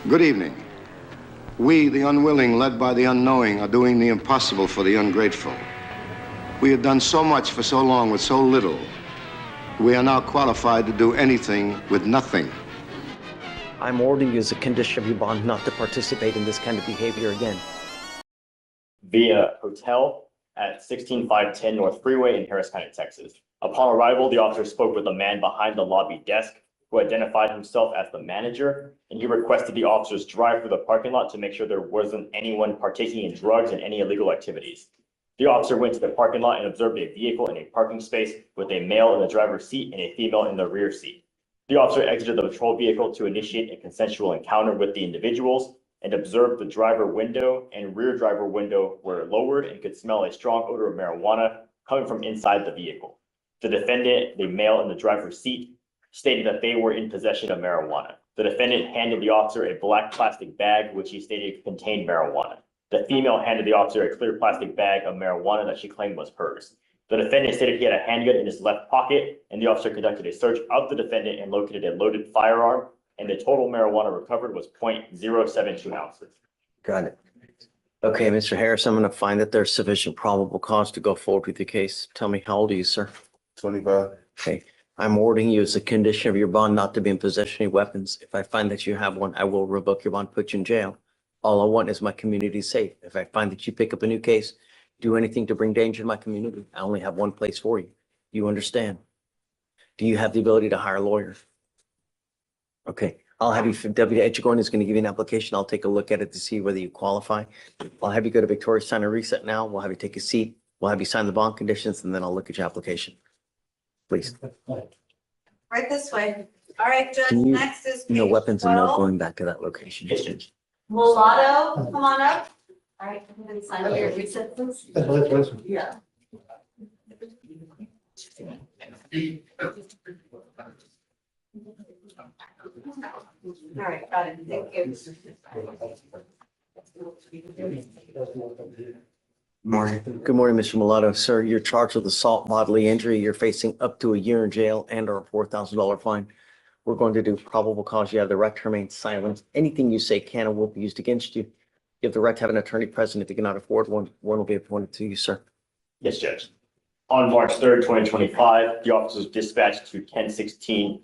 Good evening. We, the unwilling, led by the unknowing, are doing the impossible for the ungrateful. We have done so much for so long with so little. We are now qualified to do anything with nothing. I'm ordering you as a condition of your bond not to participate in this kind of behavior again. Via hotel at 16510 North Freeway in Harris County, Texas. Upon arrival, the officer spoke with a man behind the lobby desk who identified himself as the manager, and he requested the officers drive through the parking lot to make sure there wasn't anyone partaking in drugs and any illegal activities. The officer went to the parking lot and observed a vehicle in a parking space with a male in the driver's seat and a female in the rear seat. The officer exited the patrol vehicle to initiate a consensual encounter with the individuals and observed the driver window and rear driver window were lowered and could smell a strong odor of marijuana coming from inside the vehicle. The defendant, the male in the driver's seat, stated that they were in possession of marijuana. The defendant handed the officer a black plastic bag, which he stated contained marijuana. The female handed the officer a clear plastic bag of marijuana that she claimed was hers. The defendant stated he had a handgun in his left pocket, and the officer conducted a search of the defendant and located a loaded firearm, and the total marijuana recovered was 0.072 ounces. Got it. Okay, Mr. Harris, I'm going to find that there's sufficient probable cause to go forward with the case. Tell me, how old are you, sir? 25. Okay. I'm ordering you as a condition of your bond not to be in possession of weapons. If I find that you have one, I will revoke your bond, put you in jail. All I want is my community safe. If I find that you pick up a new case, do anything to bring danger to my community, I only have one place for you. You understand? Do you have the ability to hire a lawyer? Okay, I'll have you, Deputy Etchegorn is going to give you an application. I'll take a look at it to see whether you qualify. I'll have you go to Victoria, sign a reset now. We'll have you take a seat. We'll have you sign the bond conditions, and then I'll look at your application. Please. Right this way. All right, Judge, Can you- next is No page weapons and no 12. going back to that location. Yes, Judge. Mulatto, come on up. All right, go ahead and sign up your reset, please. Yeah. All right, got it. Thank you. Morning. Good morning, Mr. Mulatto. Sir, you're charged with assault, bodily injury. You're facing up to a year in jail and or a $4,000 fine. We're going to do probable cause. You have the right to remain silent. Anything you say can and will be used against you. You have the right to have an attorney present. If you cannot afford one, one will be appointed to you, sir. Yes, Judge. On March 3rd, 2025, the officer was dispatched to 10615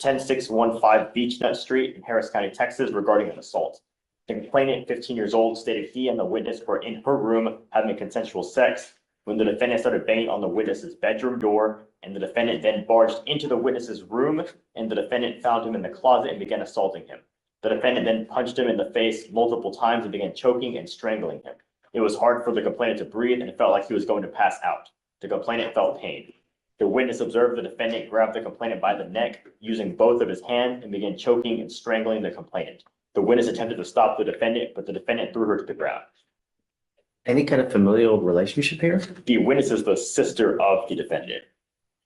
Beechnut Street in Harris County, Texas, regarding an assault. The complainant, 15 years old, stated he and the witness were in her room having consensual sex when the defendant started banging on the witness's bedroom door, and the defendant then barged into the witness's room, and the defendant found him in the closet and began assaulting him. The defendant then punched him in the face multiple times and began choking and strangling him. It was hard for the complainant to breathe and it felt like he was going to pass out. The complainant felt pain. The witness observed the defendant grab the complainant by the neck using both of his hands and began choking and strangling the complainant. The witness attempted to stop the defendant, but the defendant threw her to the ground. Any kind of familial relationship here? The witness is the sister of the defendant.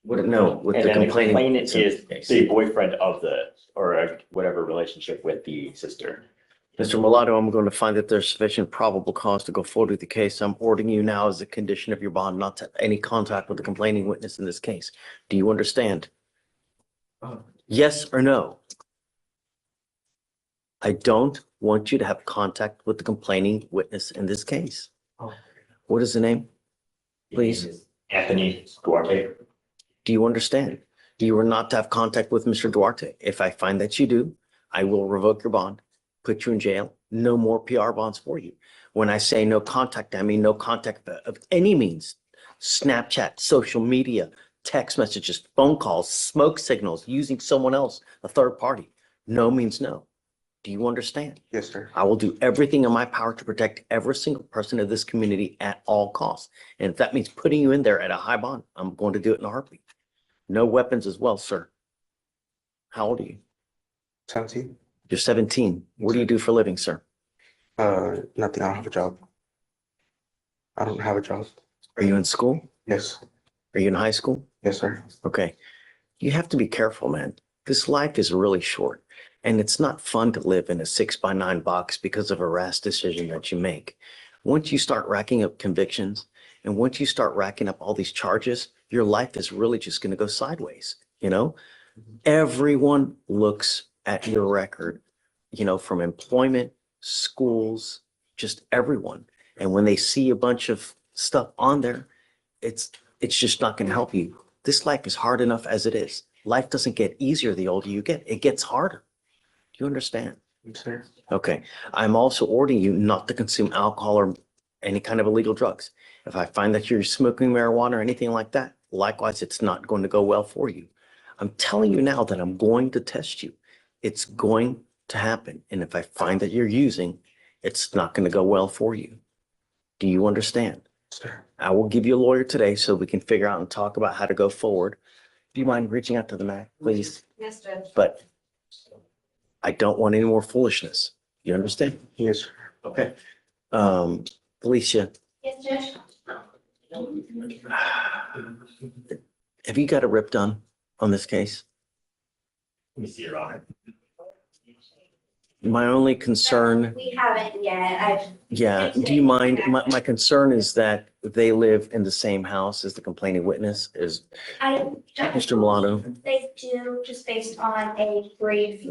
No, with And the then the complainant. complainant is the boyfriend of the, or whatever relationship with the sister. Mr. Mulatto, I'm going to find that there's sufficient probable cause to go forward with the case. I'm ordering you now as a condition of your bond not to have any contact with the complaining witness in this case. Do you understand? Yes or no? I don't want you to have contact with the complaining witness in this case. What is the name? Please. Anthony Duarte. Do you understand? You are not to have contact with Mr. Duarte. If I find that you do, I will revoke your bond, put you in jail. No more PR bonds for you. When I say no contact, I mean no contact of any means. Snapchat, social media, text messages, phone calls, smoke signals, using someone else, a third party. No means no. Do you understand? Yes, sir. I will do everything in my power to protect every single person of this community at all costs. And if that means putting you in there at a high bond, I'm going to do it in a heartbeat. No weapons as well, sir. How old are you? 17. You're 17. What do you do for a living, sir? Nothing. I don't have a job. I don't have a job. Are you in school? Yes. Are you in high school? Yes, sir. Okay. You have to be careful, man. This life is really short. And it's not fun to live in a 6x9 box because of a rash decision that you make. Once you start racking up convictions and once you start racking up all these charges, your life is really just going to go sideways. You know, everyone looks at your record, you know, from employment schools, just everyone. And when they see a bunch of stuff on there, it's just not going to help you. This life is hard enough as it is. Life doesn't get easier the older you get. It gets harder. Do you understand? Yes, sir. Okay. I'm also ordering you not to consume alcohol or any kind of illegal drugs. If I find that you're smoking marijuana or anything like that, likewise, it's not going to go well for you. I'm telling you now that I'm going to test you. It's going to happen. And if I find that you're using, it's not going to go well for you. Do you understand? Sir. I will give you a lawyer today so we can figure out and talk about how to go forward. Do you mind reaching out to the Mac, please? Yes, Judge. But I don't want any more foolishness. You understand? Yes, sir. Okay. Felicia, Yes, Judge. have you got a rip done on this case? Let me see, Your Honor. My only concern, We haven't yet. yeah, do you mind? My concern is that they live in the same house as the complaining witness, is I don't. Mr. Milano. They do, just based on a brief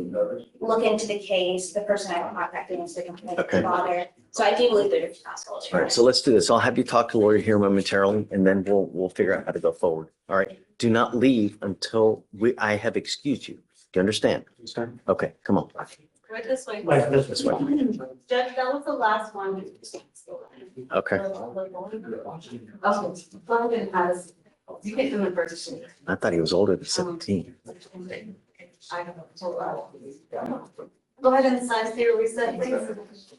look into the case, the person I contacted is the complaint Okay. father. So I do believe they're different households. All right, so let's do this. I'll have you talk to a lawyer here momentarily, and then we'll figure out how to go forward. All right? Do not leave until I have excused you. Do you understand? Yes, sir. Okay, come on. Right this way. This way. Judge, that was the last one. Okay. Oh, London has, you get them in first. I thought he was older than 17. Go ahead and sign here, reset, please.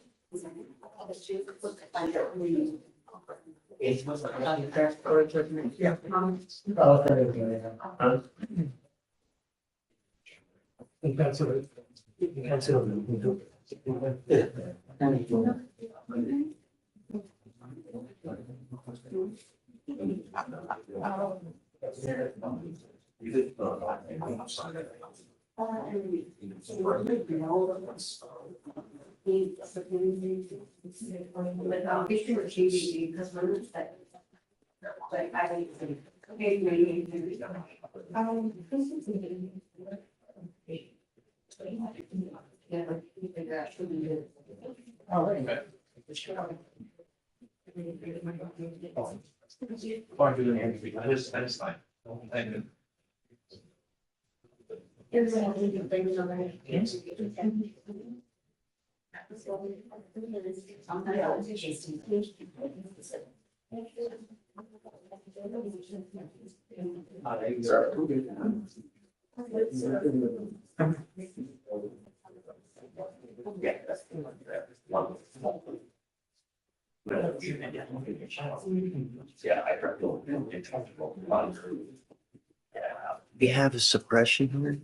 We have a suppression hearing?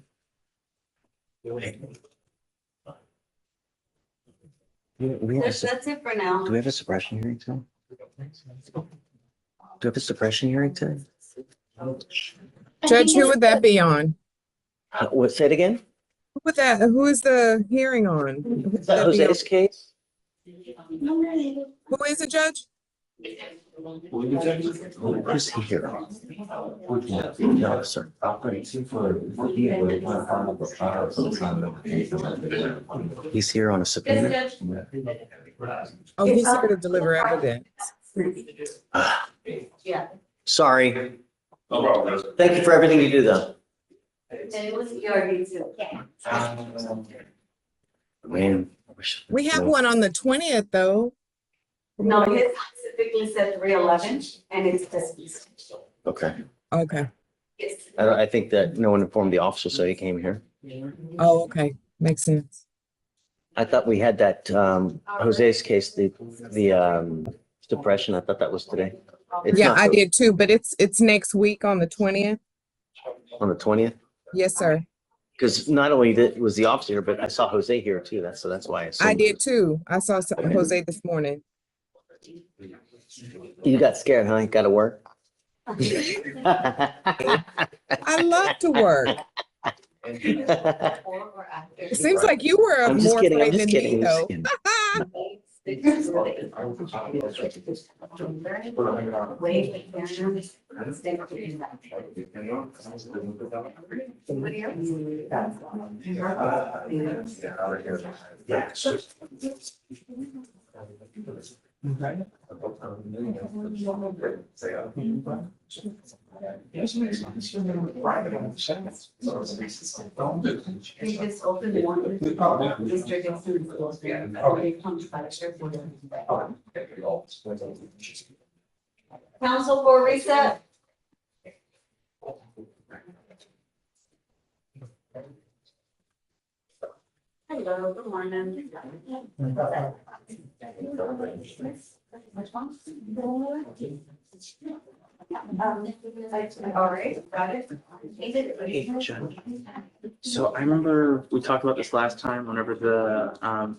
We have, That's it for now. do we have a suppression hearing today? Do we have a suppression hearing today? Judge, who would that be on? What, say it again? Who is the hearing on? Who would Is that that be on? Jose's case? Who is the judge? Who's here? No, sir. He's here on a subpoena. Yes, Oh, he's here to deliver evidence. Ah, Yeah. sorry. Thank you for everything you do, though. It was your reason. Yeah. Man. We have one on the 20th, though. No, his specifically said 311 and it's dismissed. Okay. Okay. Yes. I think that no one informed the officer, so he came here. Oh, okay. Makes sense. I thought we had that, Jose's case, the suppression. I thought that was today. It's Yeah, not I did too, but it's next week on the 20th. On the 20th? Yes, sir. Because not only was the officer here, but I saw Jose here too. That's why I assumed. I did too. I saw Jose this morning. You got scared, huh? You got to work? I love to work. It seems like you were I'm just more kidding. I'm afraid just than me, kidding. I'm just though. kidding. Council for reset. Hello, good morning. Which one? All right, got it. Hey, Judge. So I remember we talked about this last time whenever the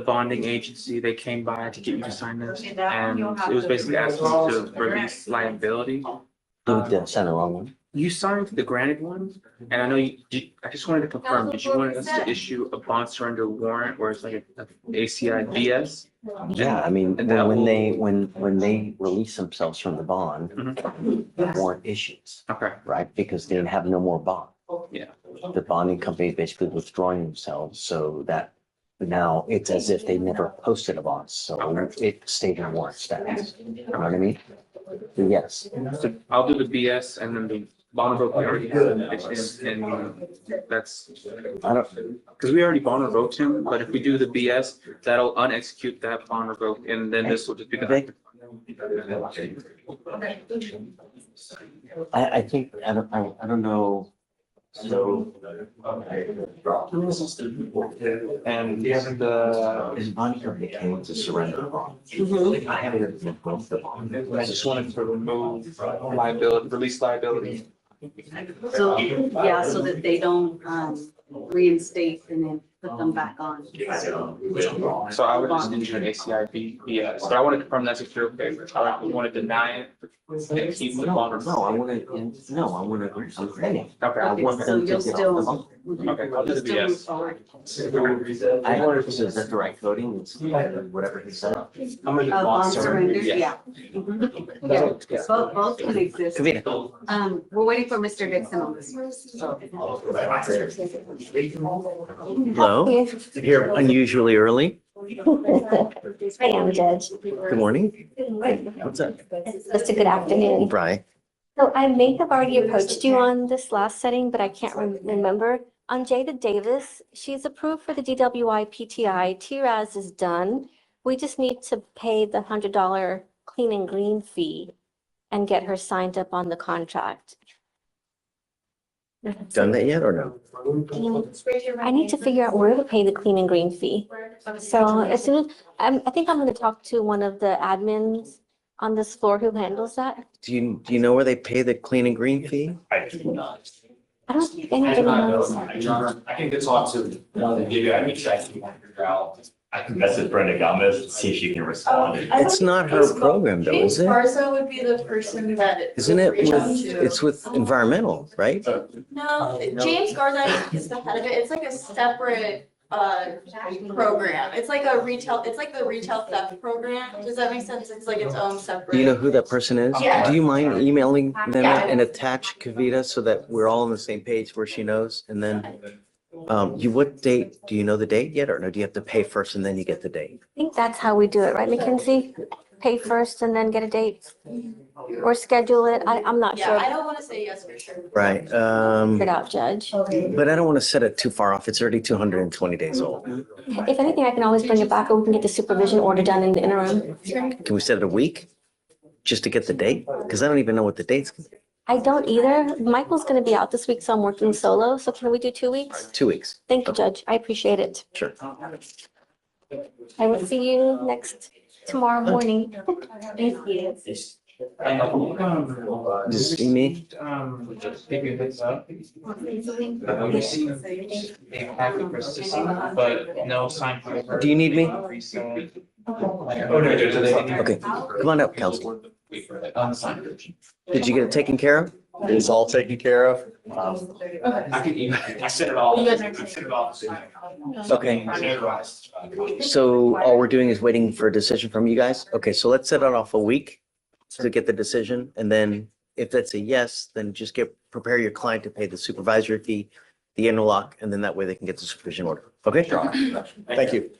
bonding agency, they came by to get you to sign this. And it was basically asking you to release liability. You sent the wrong one. You signed the granted one, and I know I just wanted to confirm, did you want us to issue a bond surrender warrant where it's like a ACI BS? Yeah, I mean, when they release themselves from the bond, the warrant issues, Okay, right? Because they have no more bond. yeah, The bonding company is basically withdrawing themselves so that now it's as if they never posted a bond. So it stayed in warrant status. You know what I mean? Yes. so I'll do the BS and then the bond revoked, we already have, and that's, I don't, because we already bond revoked him, but if we do the BS, that'll unexecute that bond revoke, and then this will just be the. I think, I don't know. So. And the, Is bond company came to surrender the bond? I haven't revoked the bond. I just wanted to remove liability, release liability. So, yeah, so that they don't reinstate and then put them back on. So I would just need an ACI BS, but I want to confirm that's if you're okay with, I want to deny it and keep the bond. No, I want to agree. I'm ready. Okay, I want So them to you'll get off the still. bond. Okay, I'll do the Still move BS. forward. I heard, so is that the right coding? It's whatever he said. I'm gonna do Bond surrender, Yeah. yeah. Mhm. Yeah, both can exist. Kavita. We're waiting for Mr. Dixon on this. Hello, you're unusually early. I am, Judge. Good morning. What's up? Just a good afternoon. Right. So I may have already approached you on this last setting, but I can't remember. On Jada Davis, she's approved for the DWI PTI. TRAS is done. We just need to pay the $100 clean and green fee and get her signed up on the contract. Done that yet or no? I need to figure out where to pay the clean and green fee. So as soon as, I think I'm going to talk to one of the admins on this floor who handles that. Do you know where they pay the clean and green fee? I don't think anybody knows. I can go talk to one of the give you, I can check, you want to figure out. I can message Brenda Gomez, see if she can respond. It's not her program though, is it? Barza would be the person that. Isn't it reach out with, to. it's with environmental, right? No, James Garza is the head of it. It's like a separate program. It's like a retail, it's like the retail theft program. Does that make sense? It's like its own separate. Do you know who that person is? Yeah. Do you mind emailing them Yeah. and attach Kavita so that we're all on the same page where she knows? And then, what date, do you know the date yet or no? Do you have to pay first and then you get the date? I think that's how we do it, right, Mackenzie? Pay first and then get a date? Or schedule it? I'm not Yeah, sure. I don't want to say yes for sure. Right, Figure it out, Judge. but I don't want to set it too far off. It's already 220 days old. If anything, I can always bring it back or we can get the supervision order done in the interim. Can we set it a week? Just to get the date? Because I don't even know what the date's gonna be. I don't either. Michael's going to be out this week, so I'm working solo. So can we do 2 weeks? 2 weeks. Thank you, Judge. I appreciate it. Sure. I will see you tomorrow morning. Thank you. Just see me. Just give you a heads up. We received a packet for system, but no signed paper. Do you need me? Okay, Okay, come on up, Council. Unsigned. Did you get it taken care of? is all taken care of. I sent it all. I sent it all. Okay. So all we're doing is waiting for a decision from you guys? Okay, so let's set it off a week to get the decision. And then if that's a yes, then just prepare your client to pay the supervisory fee, the interlock, and then that way they can get the supervision order. Okay? Thank you.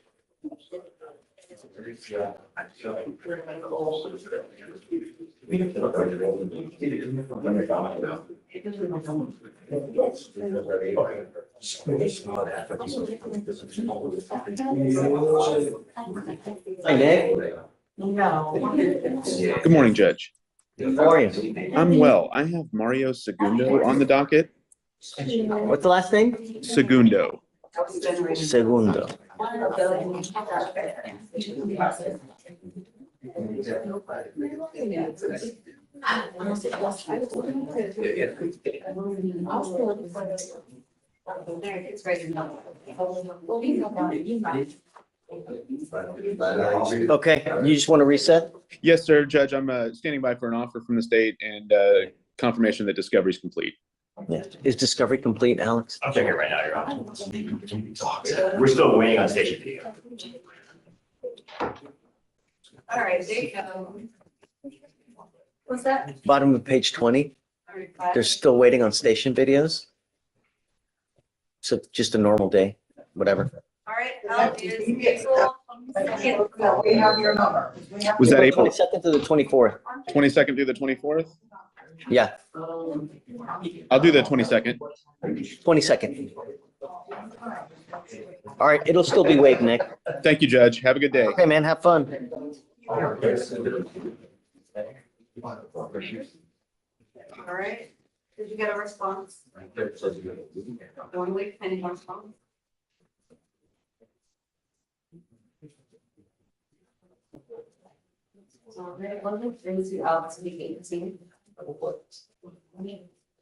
Hi, Nick. Good morning, Judge. How are you? I'm well. I have Mario Segundo on the docket. What's the last name? Segundo. Segundo. Okay, you just want to reset? Yes, sir, Judge. I'm standing by for an offer from the state and confirmation that discovery is complete. Yeah. Is discovery complete, Alex? I'm checking it right now, Your Honor. We're still waiting on station B. All right, there you go. What's that? Bottom of page 20, they're still waiting on station videos. So just a normal day, whatever. All right, that is April. We have your number. Was that April 22nd to the 24th? 22nd through the 24th? Yeah, I'll do the 22nd. 22nd. All right, it'll still be waived, Nick. Thank you, Judge. Have a good day. Okay, man, have fun. All right, did you get a response? 1 week pending response? So there wasn't things you out to be 18.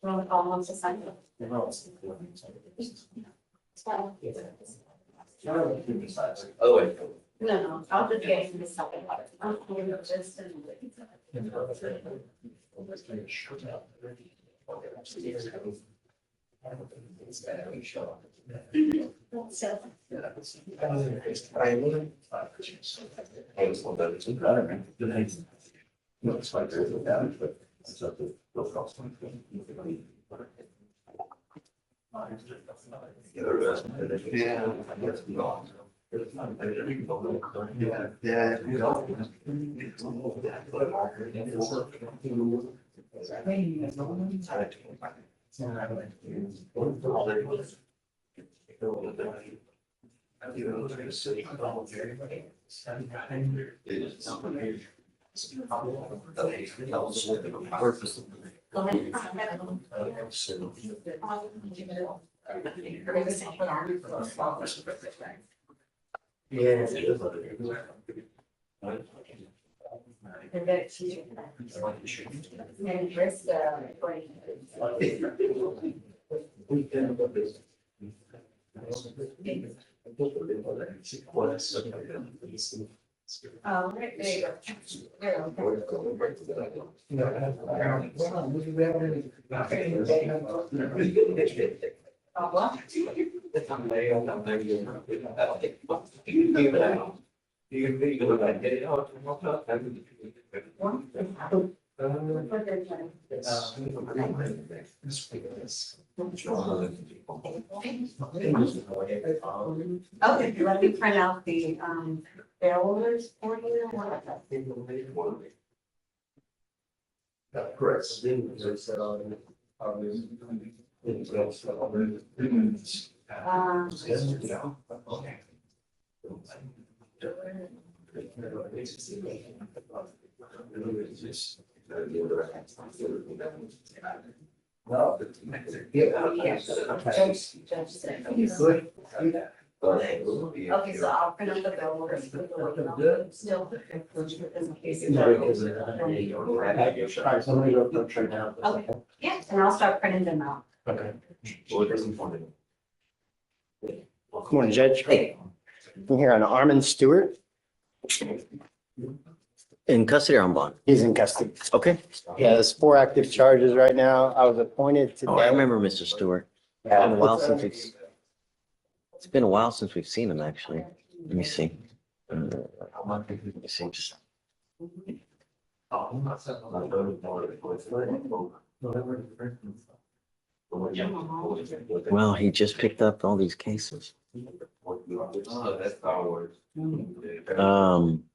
Well, almost a sign. No, I'll just get this stuff. Oh, right, there you Okay, let me print out the bail orders for you. Okay, so I'll print out the bill orders. Still. In case it's- Okay, yeah, and I'll start printing them out. Good morning, Judge. Hey, I'm here on Armin Stewart. In custody or on bond? He's in custody. Okay. He has 4 active charges right now. I was appointed today. Oh, I remember Mr. Stewart. It's been a while since it's been a while since we've seen him, actually. Let me see. Let me see. Just. Well, he just picked up all these cases.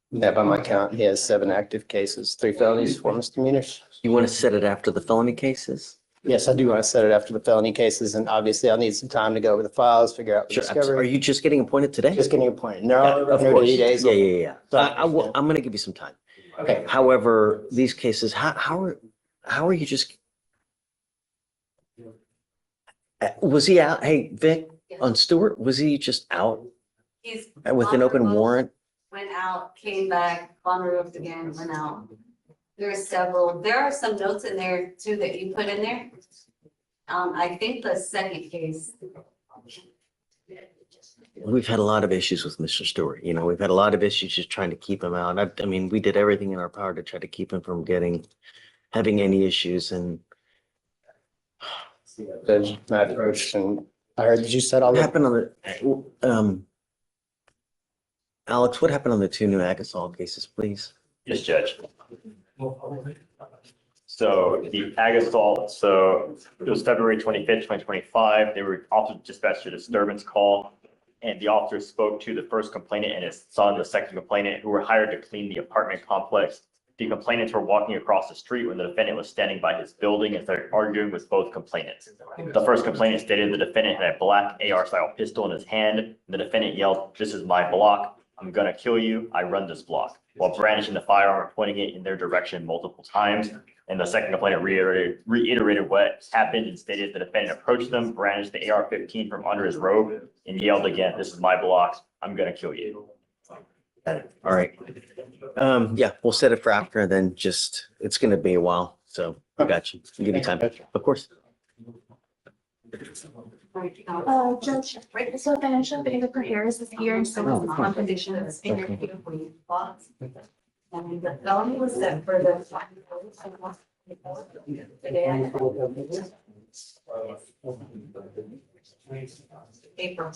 Yeah, by my count, he has 7 active cases, 3 felonies, 4 misdemeanors. You want to set it after the felony cases? Yes, I do want to set it after the felony cases, and obviously I'll need some time to go over the files, figure out the Sure. Are discovery. you just getting appointed today? Just getting appointed. Yeah, No, of no course. 80 days. Yeah. So I'm going to give you some time. Okay. However, these cases, how are you just? Was he out? Hey, Vic, on Stewart, was he just out He's. with an open warrant? Went out, came back, on roof again, went out. There are some notes in there too that you put in there. I think the second case. We've had a lot of issues with Mr. Stewart. You know, we've had a lot of issues just trying to keep him out. I mean, we did everything in our power to try to keep him from having any issues. And Judge Matt Roach, and I heard that you said all what that. happened on the, Alex, what happened on the 2 new Agasol cases, please? Yes, Judge. So the ag assault, so it was February 25th, 2025. They were also dispatched a disturbance call. And the officer spoke to the first complainant and his son, the second complainant, who were hired to clean the apartment complex. The complainants were walking across the street when the defendant was standing by his building and started arguing with both complainants. The first complainant stated the defendant had a black AR-style pistol in his hand. The defendant yelled, "This is my block. I'm gonna kill you. I run this block," while brandishing the firearm and pointing it in their direction multiple times. And the second complainant reiterated what happened and stated the defendant approached them, brandished the AR-15 from under his robe, and yelled again, "This is my block. I'm gonna kill you." All right. Yeah, we'll set it for after, and then it's going to be a while. So I got you. I'll give you time. Of course. Judge, right, so financial Vinegar Harris is here, and so is the conditions in your beautiful box. And the felony was set for the. April.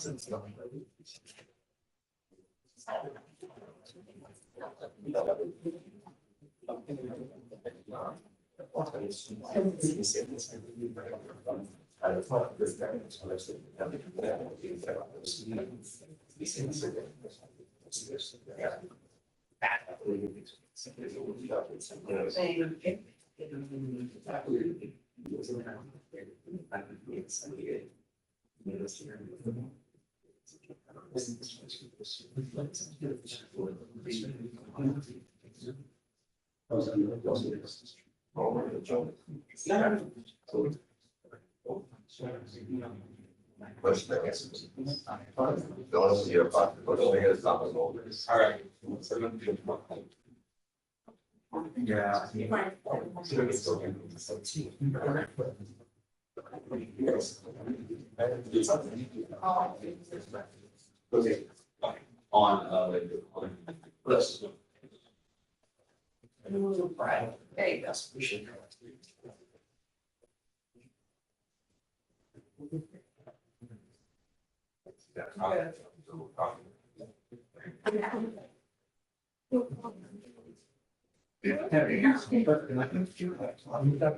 There you go.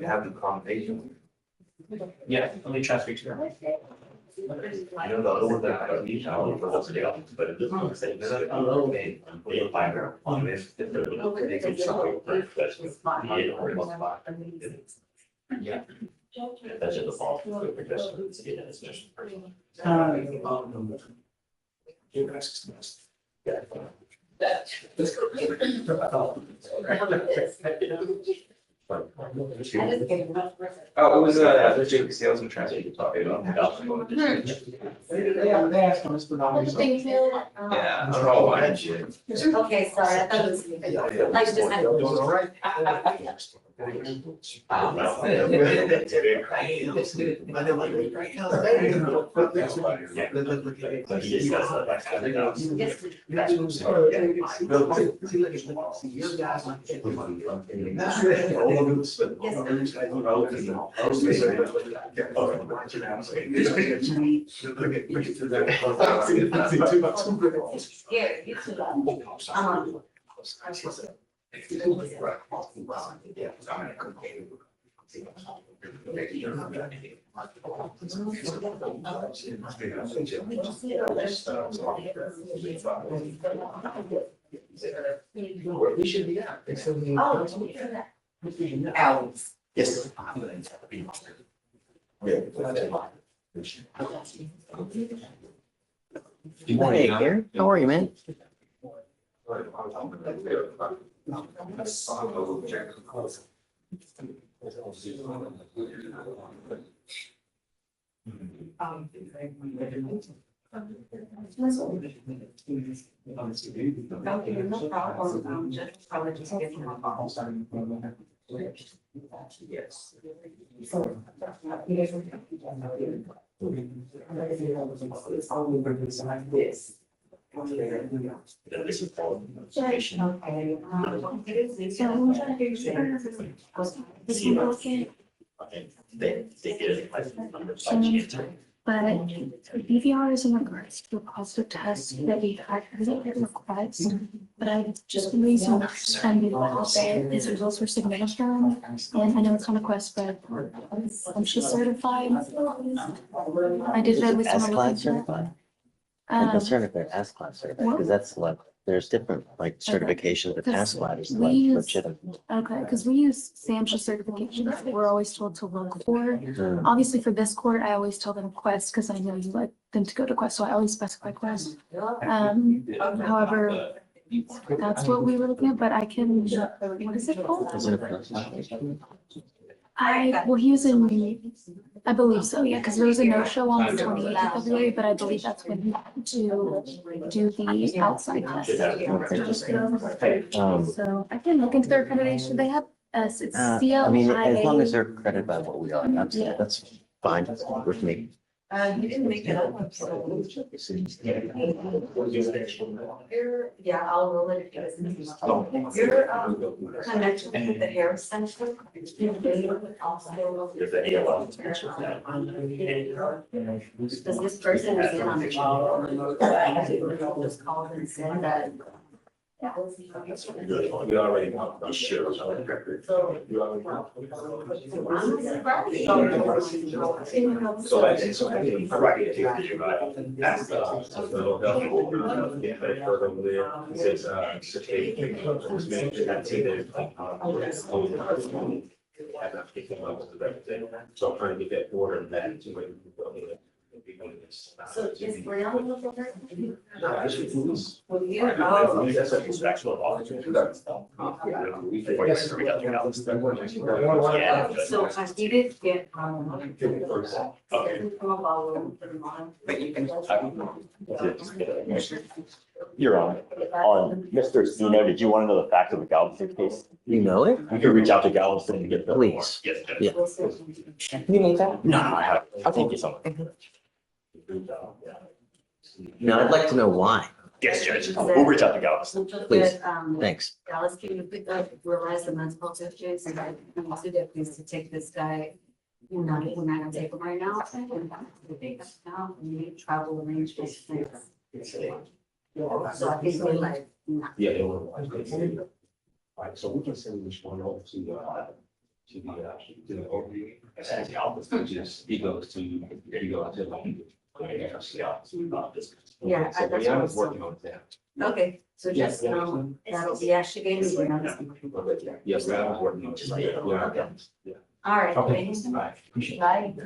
Have the combination. Yeah, let me transfer you to her. I know the other one that I don't need, I don't know what's the other, but it doesn't say. They find her on this. They can show you. That's the Yeah. That's just the fault. Because it is just- Oh, it was the JP sales and transfer you talking about. They asked us for nominations. Thank you. Yeah, I don't know why. Okay, sorry, I thought it was. Yeah. I just. We should be out. Yes. Hey, Aaron, how are you, man? Okay, no problem. Just probably just give him a call. Yes. But BVR is in regards to a positive test that we had request, but I've just been raising and his results were significant. And I know it's on a quest, but she's certified. I did at least want to look S-Class into certified? that. I'm concerned if they're S-Class certified, because that's like, there's different like certifications, but S-Class is We like use- legitimate. Okay, because we use SAMHSA certifications that we're always told to look for. Obviously, for this court, I always tell them Quest because I know you like them to go to Quest, so I always specify Quest. However, that's what we were looking at, but I can, what is it called? Is it a He was in, I believe so, yeah, because there was a no-show on the 28th of February, but I believe that's when he had to do the outside test. So I can look into their accreditation. They have, it's I mean, as long as CLIA. they're credited by what we are, that's fine with me. You didn't make it up, so. Yeah, I'll roll it if it's. You're connected with the hair center. Does this person is in on the call? Just called and said that. We already know the share of the record. So that's, so I think, right, that's so I'm trying to get that order and that to wait. So is Brianna the one? No, actually, it's- Oh. That's a inspection officer. Yeah, so I did get. You're on. Mr. Stino, did you want to know the facts of the Galveston case? You know it? You can reach out to Galveston and get the. Please. Yes. Yeah. You need that? No, I have. I'll take you some. No, I'd like to know why. Yes, Judge. We'll reach out to Galveston. Please. Thanks. Dallas, can you pick up, realize the mental health issues and I need to get please to take this guy. We're not gonna take him right now. Now, we need travel arrangements. So I think we're like. Yeah, they were. Right, so we can send this one over to the overview. And the office, just, he goes to like. Yeah, So that's what I Brianna's was working on that. Okay, so just, that'll be actually getting. Yes, Brianna's working on it. Yeah. All right, Okay. thanks. Bye.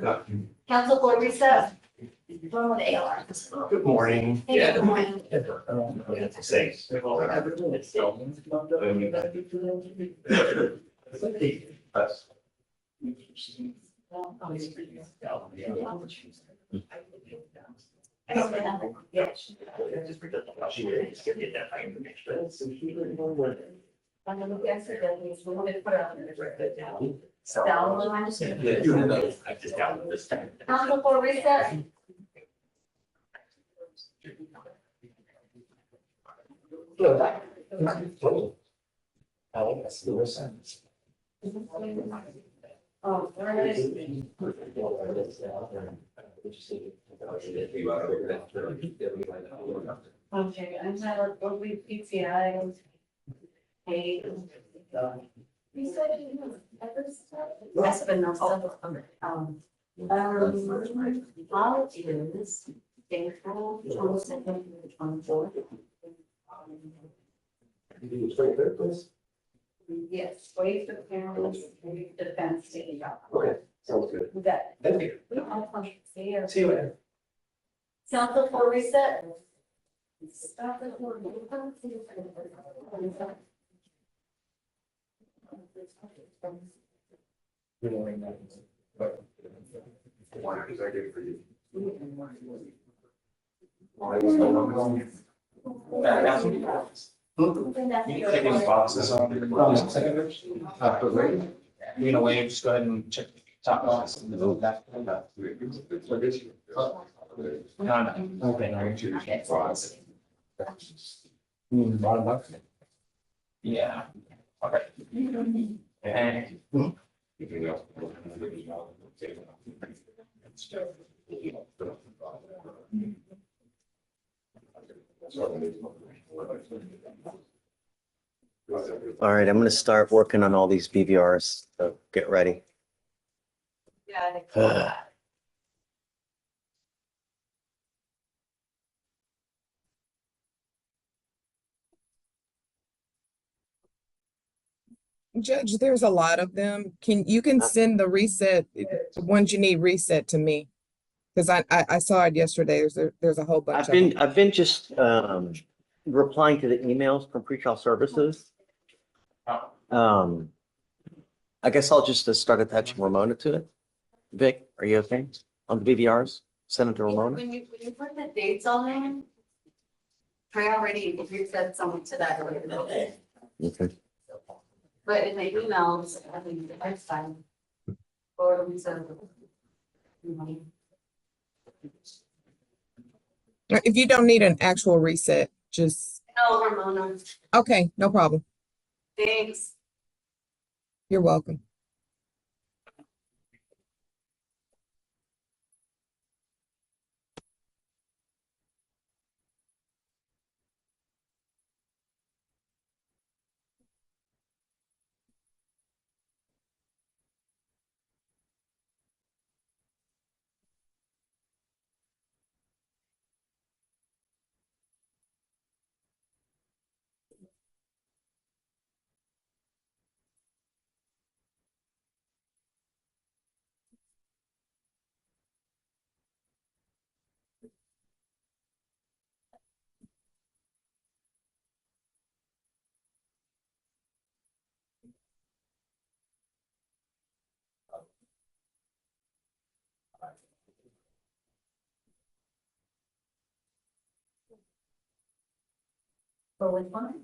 Bye. Council for recess. Going with ALR. Good morning. Yeah, good morning. Thanks. I'm gonna look at it, we're gonna put it on the down. I'm just gonna. I just downloaded this. Council for reset. Oh, okay, I'm not, we PCI. Hey. You said you that's been no stuff. How is April 22nd, 24th? Yes, wait for parents, defense taking out. Okay, sounds good. That. Thank you. See you. See you later. Council for reset. Stop the. Good morning. Why is I good for you? Taking boxes on. You know, wait, just go ahead and check the top box and move that. No, no. Bottom left. Yeah. Okay. And All right, I'm gonna start working on all these BVRs, so get ready. Yeah. Judge, there's a lot of them. You can send the reset, the ones you need reset to me. Because I saw it yesterday. There's a whole bunch of them. I've been just replying to the emails from pretrial services. I guess I'll just start attaching Ramona to it. Vic, are you okay on the BVRs? Send it to Ramona. When you put the dates on there, I already reset something to that earlier. Okay. But in the emails, I think the next time. Or we said. If you don't need an actual reset, just, No, Ramona, okay, no problem. thanks. You're welcome. For which one?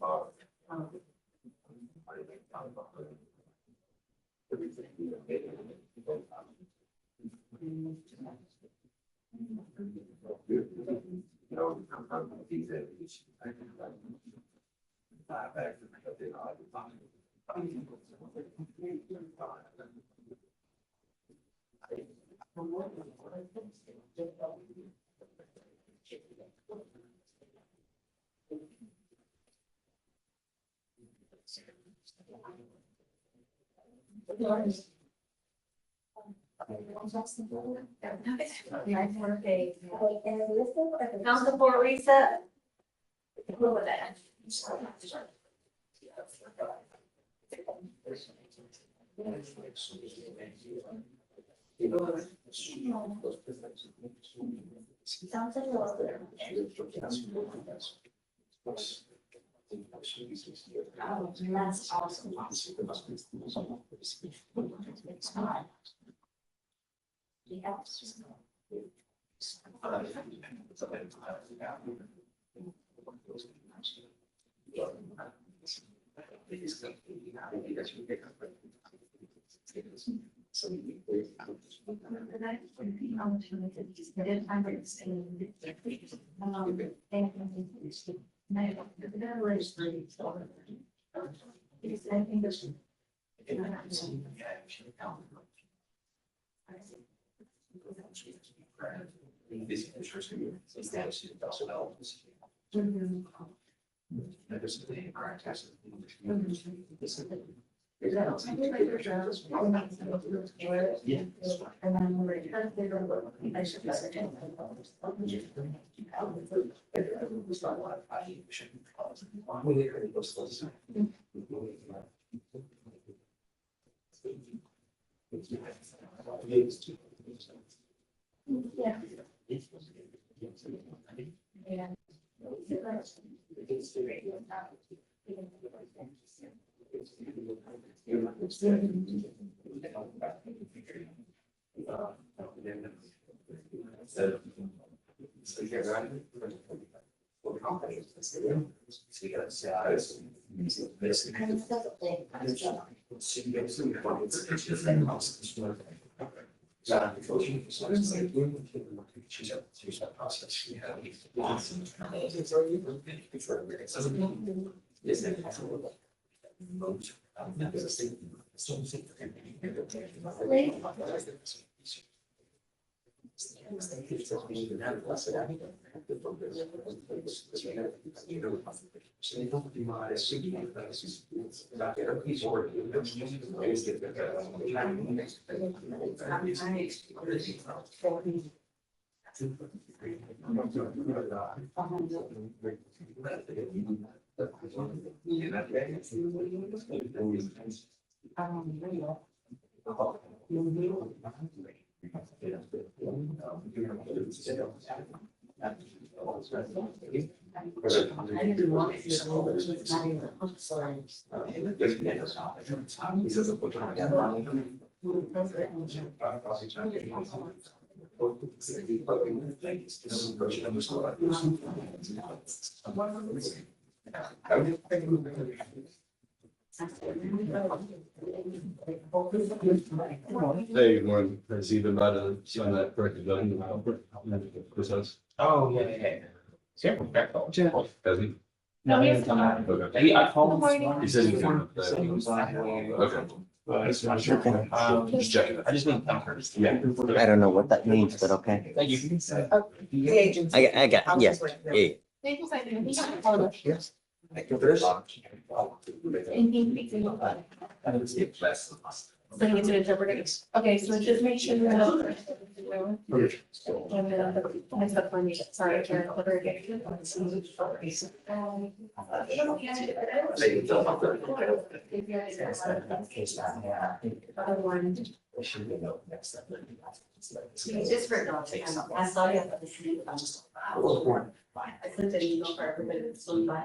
Council for reset. What was that? Sounds like oh, that's awesome. Hey, one, has he been by to sign that corrected document? This house? Oh, yeah. Has he? No, he hasn't come out. Okay. I called him. He said he was gonna. Okay. Just checking. I just need numbers. Yeah. I don't know what that means, but okay. Thank you. The agency. I got, yes, yeah. Yes. So you need to interpret it. Okay, so just make sure you have. I stuck my meeting, sorry, I can't remember again. Other one. Just for notes, I saw you at the city. I sent an email for everybody that's on by.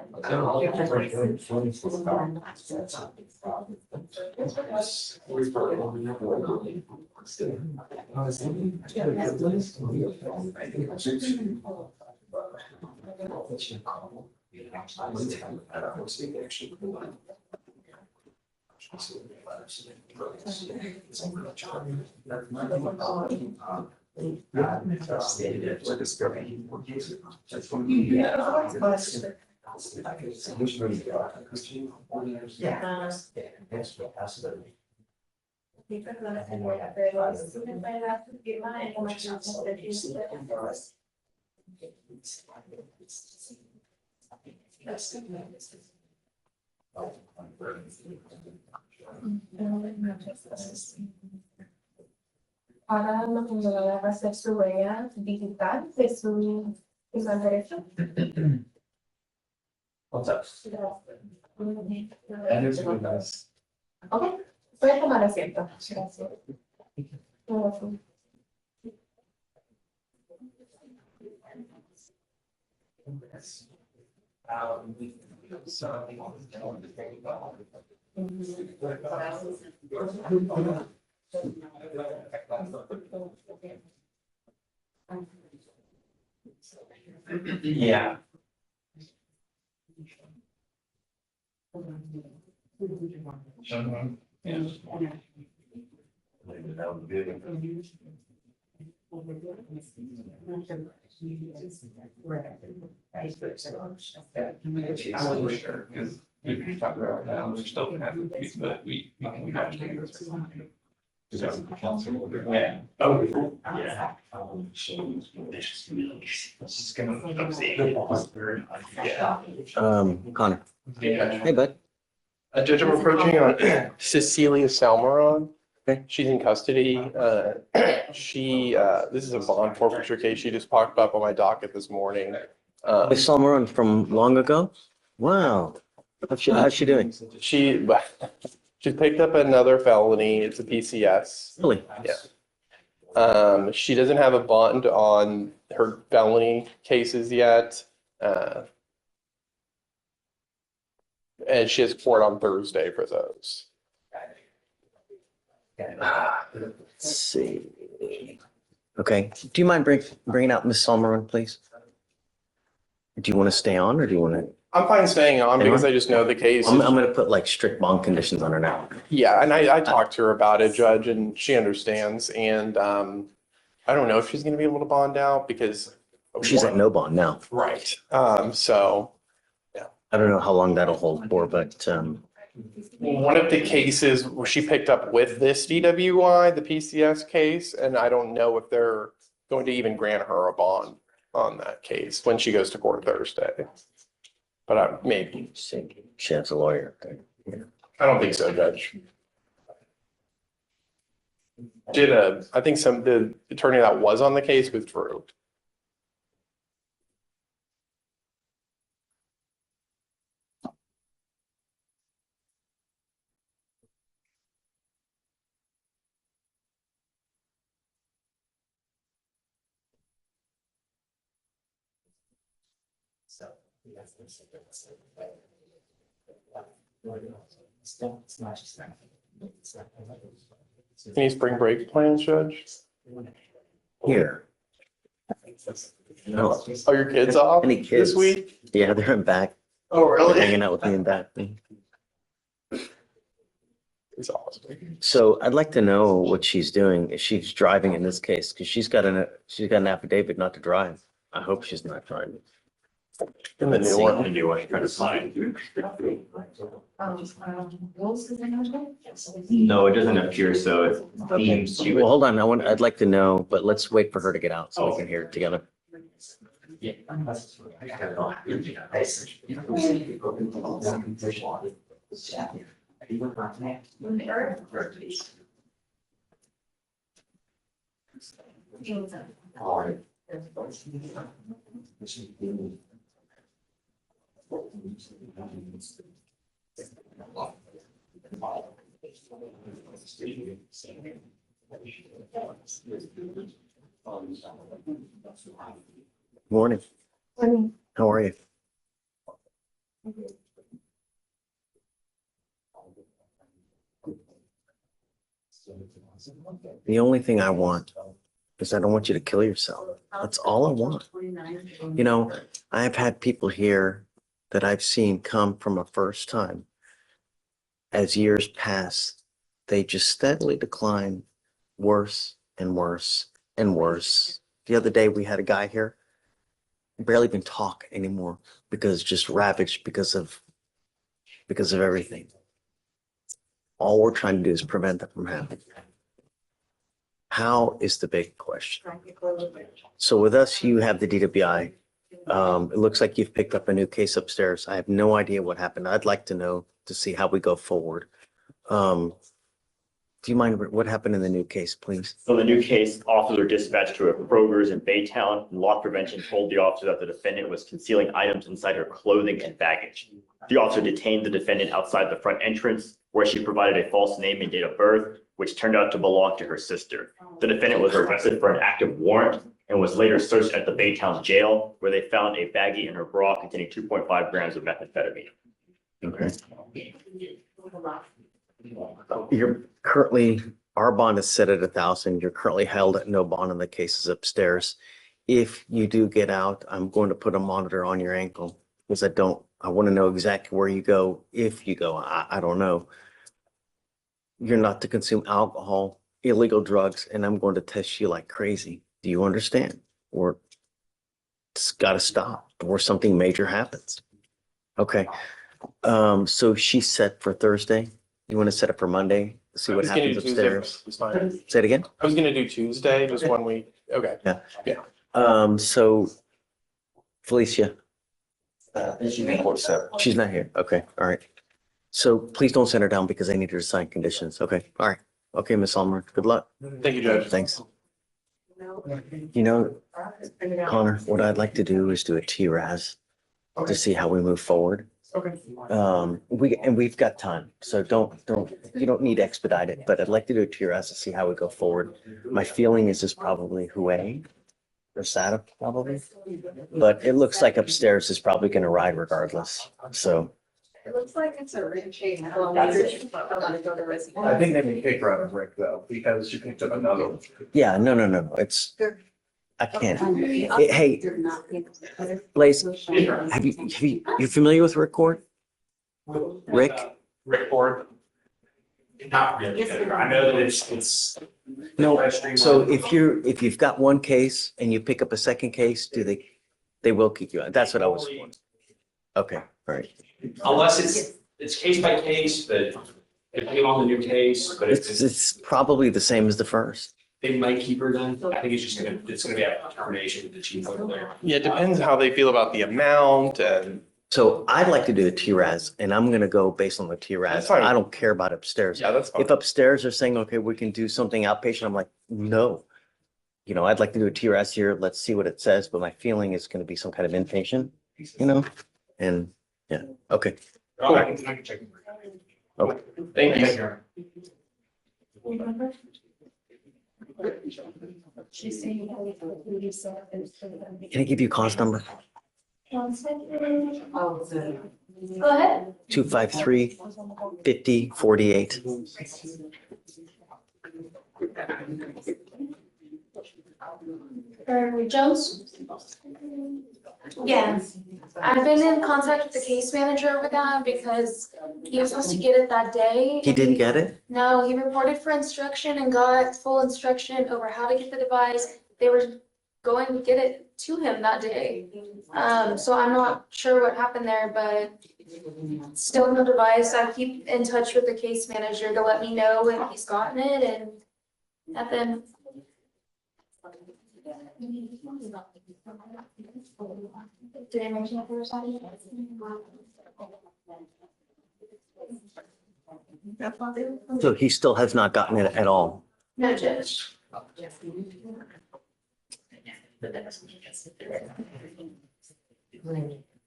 Ahora lo que me va a hacer su huella digital de su derecho. What's up? And it's really nice. Okay, voy a tomar asiento. Gracias. Yeah. I wasn't sure, because we talked about that, we're still gonna have to do, but we have to do this. Yeah. Oh. Yeah. It's gonna. Connor. Hey, bud. Judge, I'm approaching on Cecilia Salmeron. Okay. She's in custody. This is a bond forfeiture case. She just popped up on my docket this morning. We saw Maron from long ago. Wow. How's she doing? She picked up another felony. It's a PCS. Really? Yeah. She doesn't have a bond on her felony cases yet. And she has court on Thursday for those. Let's see. Okay. Do you mind bringing out Miss Salmeron, please? Do you want to stay on or do you want to? I'm fine staying on because I just know the case. I'm going to put like strict bond conditions on her now. Yeah, and I talked to her about it, Judge, and she understands. And I don't know if she's going to be able to bond out because she's at no bond now. Right. So yeah, I don't know how long that'll hold for, but one of the cases she picked up with this DWI, the PCS case, and I don't know if they're going to even grant her a bond on that case when she goes to court Thursday. But maybe. She has a lawyer. I don't think so, Judge. I think the attorney that was on the case withdrew. Any spring break plans, Judge? Here. No. Are your kids off Any kids? this week? Yeah, they're in back. Oh, really? They're hanging out with me in back. It's awesome. So I'd like to know what she's doing, if she's driving in this case, because she's got an affidavit not to drive. I hope she's not driving. In the new one. The new one, trying to find. No, it doesn't appear so. It seems she Well, was. hold on. I'd like to know, but let's wait for her to get out so we can hear it together. Morning. Morning. How are you? The only thing I want is I don't want you to kill yourself. That's all I want. You know, I've had people here that I've seen come from a first time. As years pass, they just steadily decline worse and worse and worse. The other day we had a guy here, barely even talk anymore because just ravaged because of everything. All we're trying to do is prevent that from happening. How is the big question? So with us, you have the DWI. It looks like you've picked up a new case upstairs. I have no idea what happened. I'd like to know to see how we go forward. Do you mind what happened in the new case, please? So the new case, officers were dispatched to a Kroger's in Baytown. Law prevention told the officer that the defendant was concealing items inside her clothing and baggage. The officer detained the defendant outside the front entrance, where she provided a false name and date of birth, which turned out to belong to her sister. The defendant was arrested for an active warrant and was later searched at the Baytown jail, where they found a baggie in her bra containing 2.5 grams of methamphetamine. Okay. You're currently, our bond is set at 1,000. You're currently held at no bond and the case is upstairs. If you do get out, I'm going to put a monitor on your ankle because I want to know exactly where you go. If you go, I don't know. you're not to consume alcohol, illegal drugs, and I'm going to test you like crazy. Do you understand? Or it's got to stop or something major happens. Okay. So she's set for Thursday. You want to set it for Monday? See I what was gonna happens do Tuesday, upstairs. it's fine. Say it again. I was gonna do Tuesday, just 1 week. Okay. So Felicia, She's she's not here. Okay. All right. So please don't send her down because I need her to sign conditions. Okay. All right. Okay, Miss Ulmer. Good luck. Thank you, Judge. Thanks. You know, Connor, what I'd like to do is do a TRAS to see how we move forward. Okay. We've got time, so you don't need to expedite it, but I'd like to do a TRAS to see how we go forward. My feeling is probably Hue or SATA probably, but it looks like upstairs is probably going to ride regardless. So It looks like it's a ring chain. I think they may kick her out of Rick though, because she picked up another one. yeah, no, it's, I can't. Hey, Blaze, you familiar with Rick Court? Rick? Rick Ford. Not really. I know that it's. No, so if you've got one case and you pick up a second case, they will kick you out. That's what I was. Okay, all right. Unless it's case by case, but depending on the new case, but It's probably the same as the first. they might keep her then. I think it's gonna be a determination with the chief over there. Yeah, it depends how they feel about the amount and. So I'd like to do a TRAS and I'm gonna go based on the That's TRAS. fine. I don't care about upstairs. Yeah, that's fine. If upstairs are saying, okay, we can do something outpatient, I'm like, no. You know, I'd like to do a TRAS here. Let's see what it says, but my feeling is gonna be some kind of inpatient, and yeah, okay. Oh, I can check. Okay. Thank you. Can I give you a cause number? Go ahead. 253-5048. Jones? Yeah, I've been in contact with the case manager over that because he was supposed to get it that day. He didn't get it? No, he reported for instruction and got full instruction over how to get the device. They were going to get it to him that day. So I'm not sure what happened there, but still no device. I keep in touch with the case manager to let me know when he's gotten it and nothing. Did I mention that there was something? So he still has not gotten it at all. No, Judge.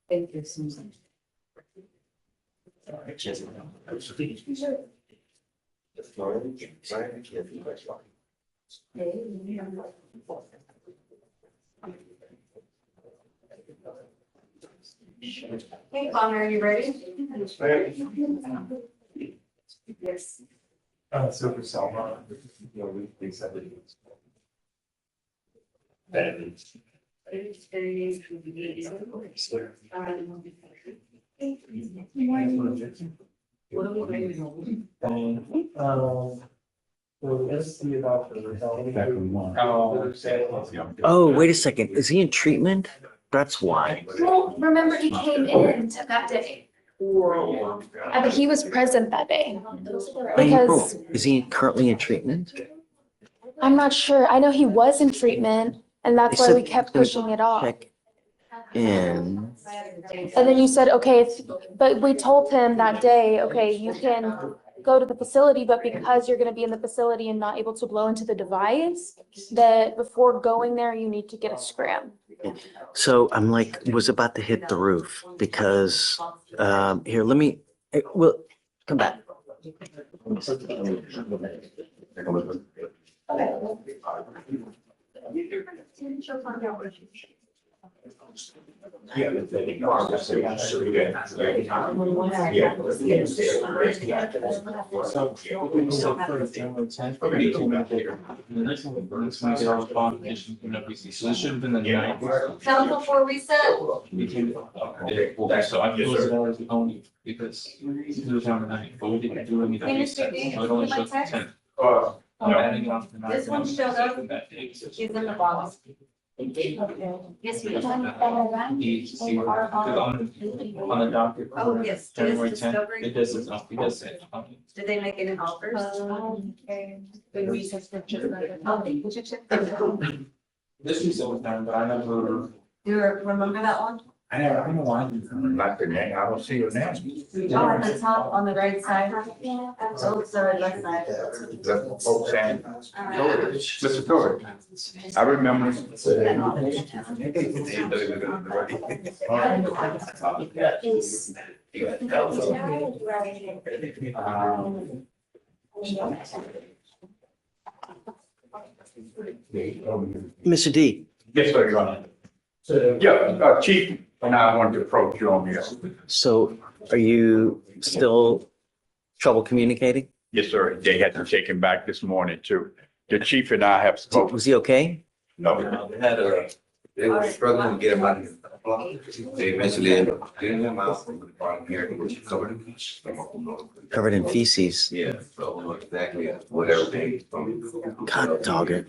Thank you, Susan. Hey, Connor, are you ready? Yes. So for Selma, we accepted. Let's see about Oh, wait a second. Is he in treatment? That's why. Well, remember he came in to that day. I think he was present that day. Because Is he currently in treatment? I'm not sure. I know he was in treatment and that's They why we said kept he was pushing it off. Check in. And then you said, okay, but we told him that day, okay, you can go to the facility, but because you're gonna be in the facility and not able to blow into the device, that before going there, you need to get a scram. So I'm like, was about to hit the roof because, here, we'll come back. Yeah. So this should have been the ninth. Council for reset. So I closed it out only because it was on the ninth, but we didn't do anything. Minister D, So it only my shows the text? 10th. Oh. I'm adding on the ninth. This one showed up. That day. She's in the box. Yes, we On the docket. Oh, yes, it is January 10th, discovery. it does, it does say. Did they make any offers? This is all done, but I never. Do you remember that one? I don't know why. Not the name, I don't see your name. Oh, at the top on the right side. Oh, sorry, left side. The folks saying, Mr. Torrey, I remember. Mr. D, Yes, sir, Your Honor. Yeah, Chief, and I wanted to approach you on this. so are you still trouble communicating? Yes, sir. They had to take him back this morning too. The chief and I have spoken. Was he okay? No, They were struggling to get him out of here. They eventually ended up getting him out from the bottom here, which is covered in. Covered in feces. Yeah, so exactly whatever they. God dog it.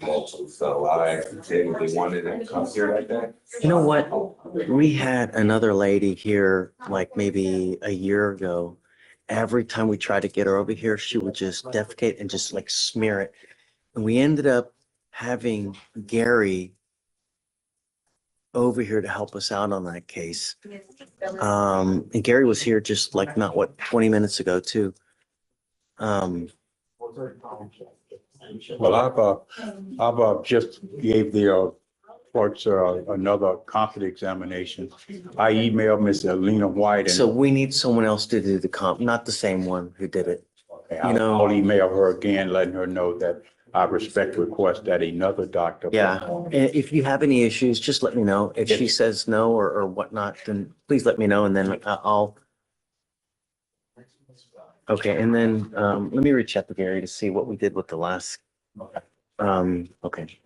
So I said they wanted to come here like that. You know what? We had another lady here like maybe a year ago. Every time we tried to get her over here, she would just defecate and just like smear it. And we ended up having Gary over here to help us out on that case. And Gary was here just like not what 20 minutes ago too. Well, I've just gave the courts another competent examination. I emailed Ms. Alina White. So we need someone else to do the comp, not the same one who did it. I'll email her again, letting her know that I respect request that another doctor. Yeah, and if you have any issues, just let me know. If she says no or whatnot, then please let me know and then I'll. Okay, and then let me reach out to Gary to see what we did with the last. Okay.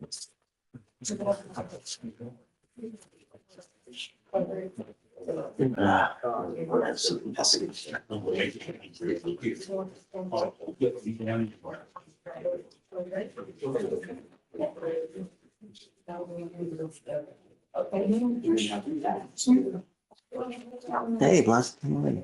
Hey, last time.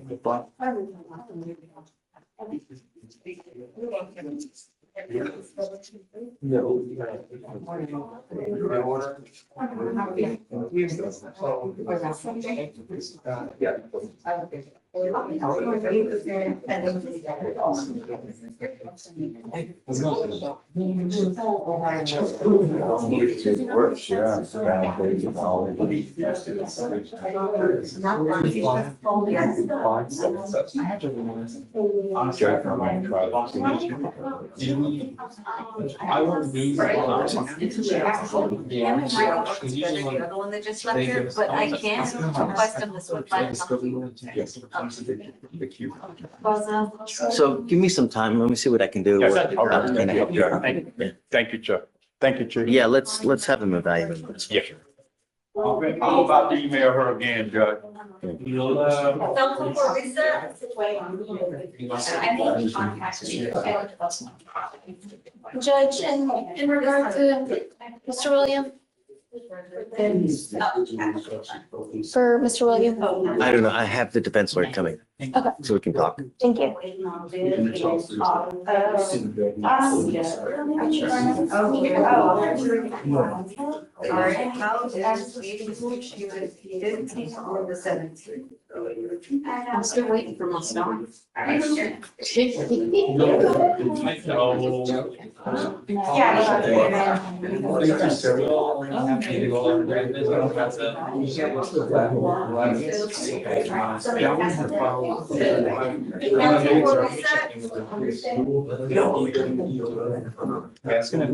I won't do. The other one that just left here, but I can request them this week. So give me some time. Let me see what I can do. Yes, And I help you out. Thank you, Chuck. Thank you, Chief. Yeah, let's have them evaluate. Yes. I'm about to email her again, Judge. Council for reset. Judge, in regard to Mr. William, for Mr. William. I don't know. I have the defense lawyer coming. Okay. So we can talk. Thank you. I'm still waiting for my song. It's gonna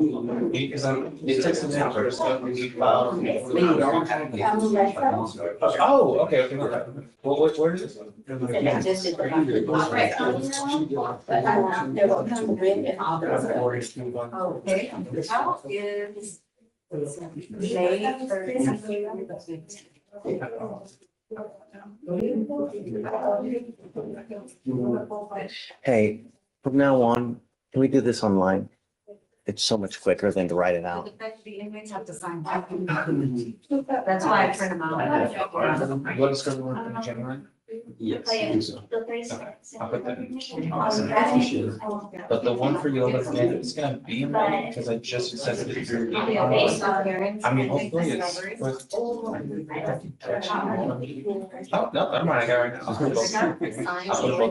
be, because it took some time for stuff when you filed. Oh, okay, okay. Well, where is it? Okay, how is May Hey, from now on, can we do this online? It's so much quicker than to write it out. the inmates have to sign? That's why I print them out. What is going to work in January? Yes. I'll put that in. But the one for you, it's gonna be in there because I just accepted it through. I mean, hopefully it's with. Oh, no, never mind, I got it right now. I'll put both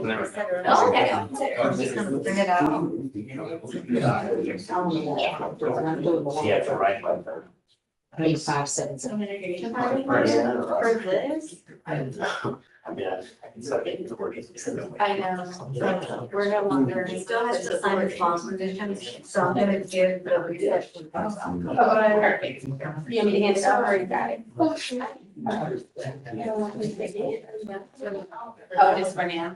in there. Okay. I'm just gonna print it out. Yeah, for right. 5 cents. For this? I mean, I can start getting to work. I know, we're no longer, we still have to sign the bond conditions, so I'm gonna give the reset. Perfect. You want me to hand it over or you got it? Oh, just for now.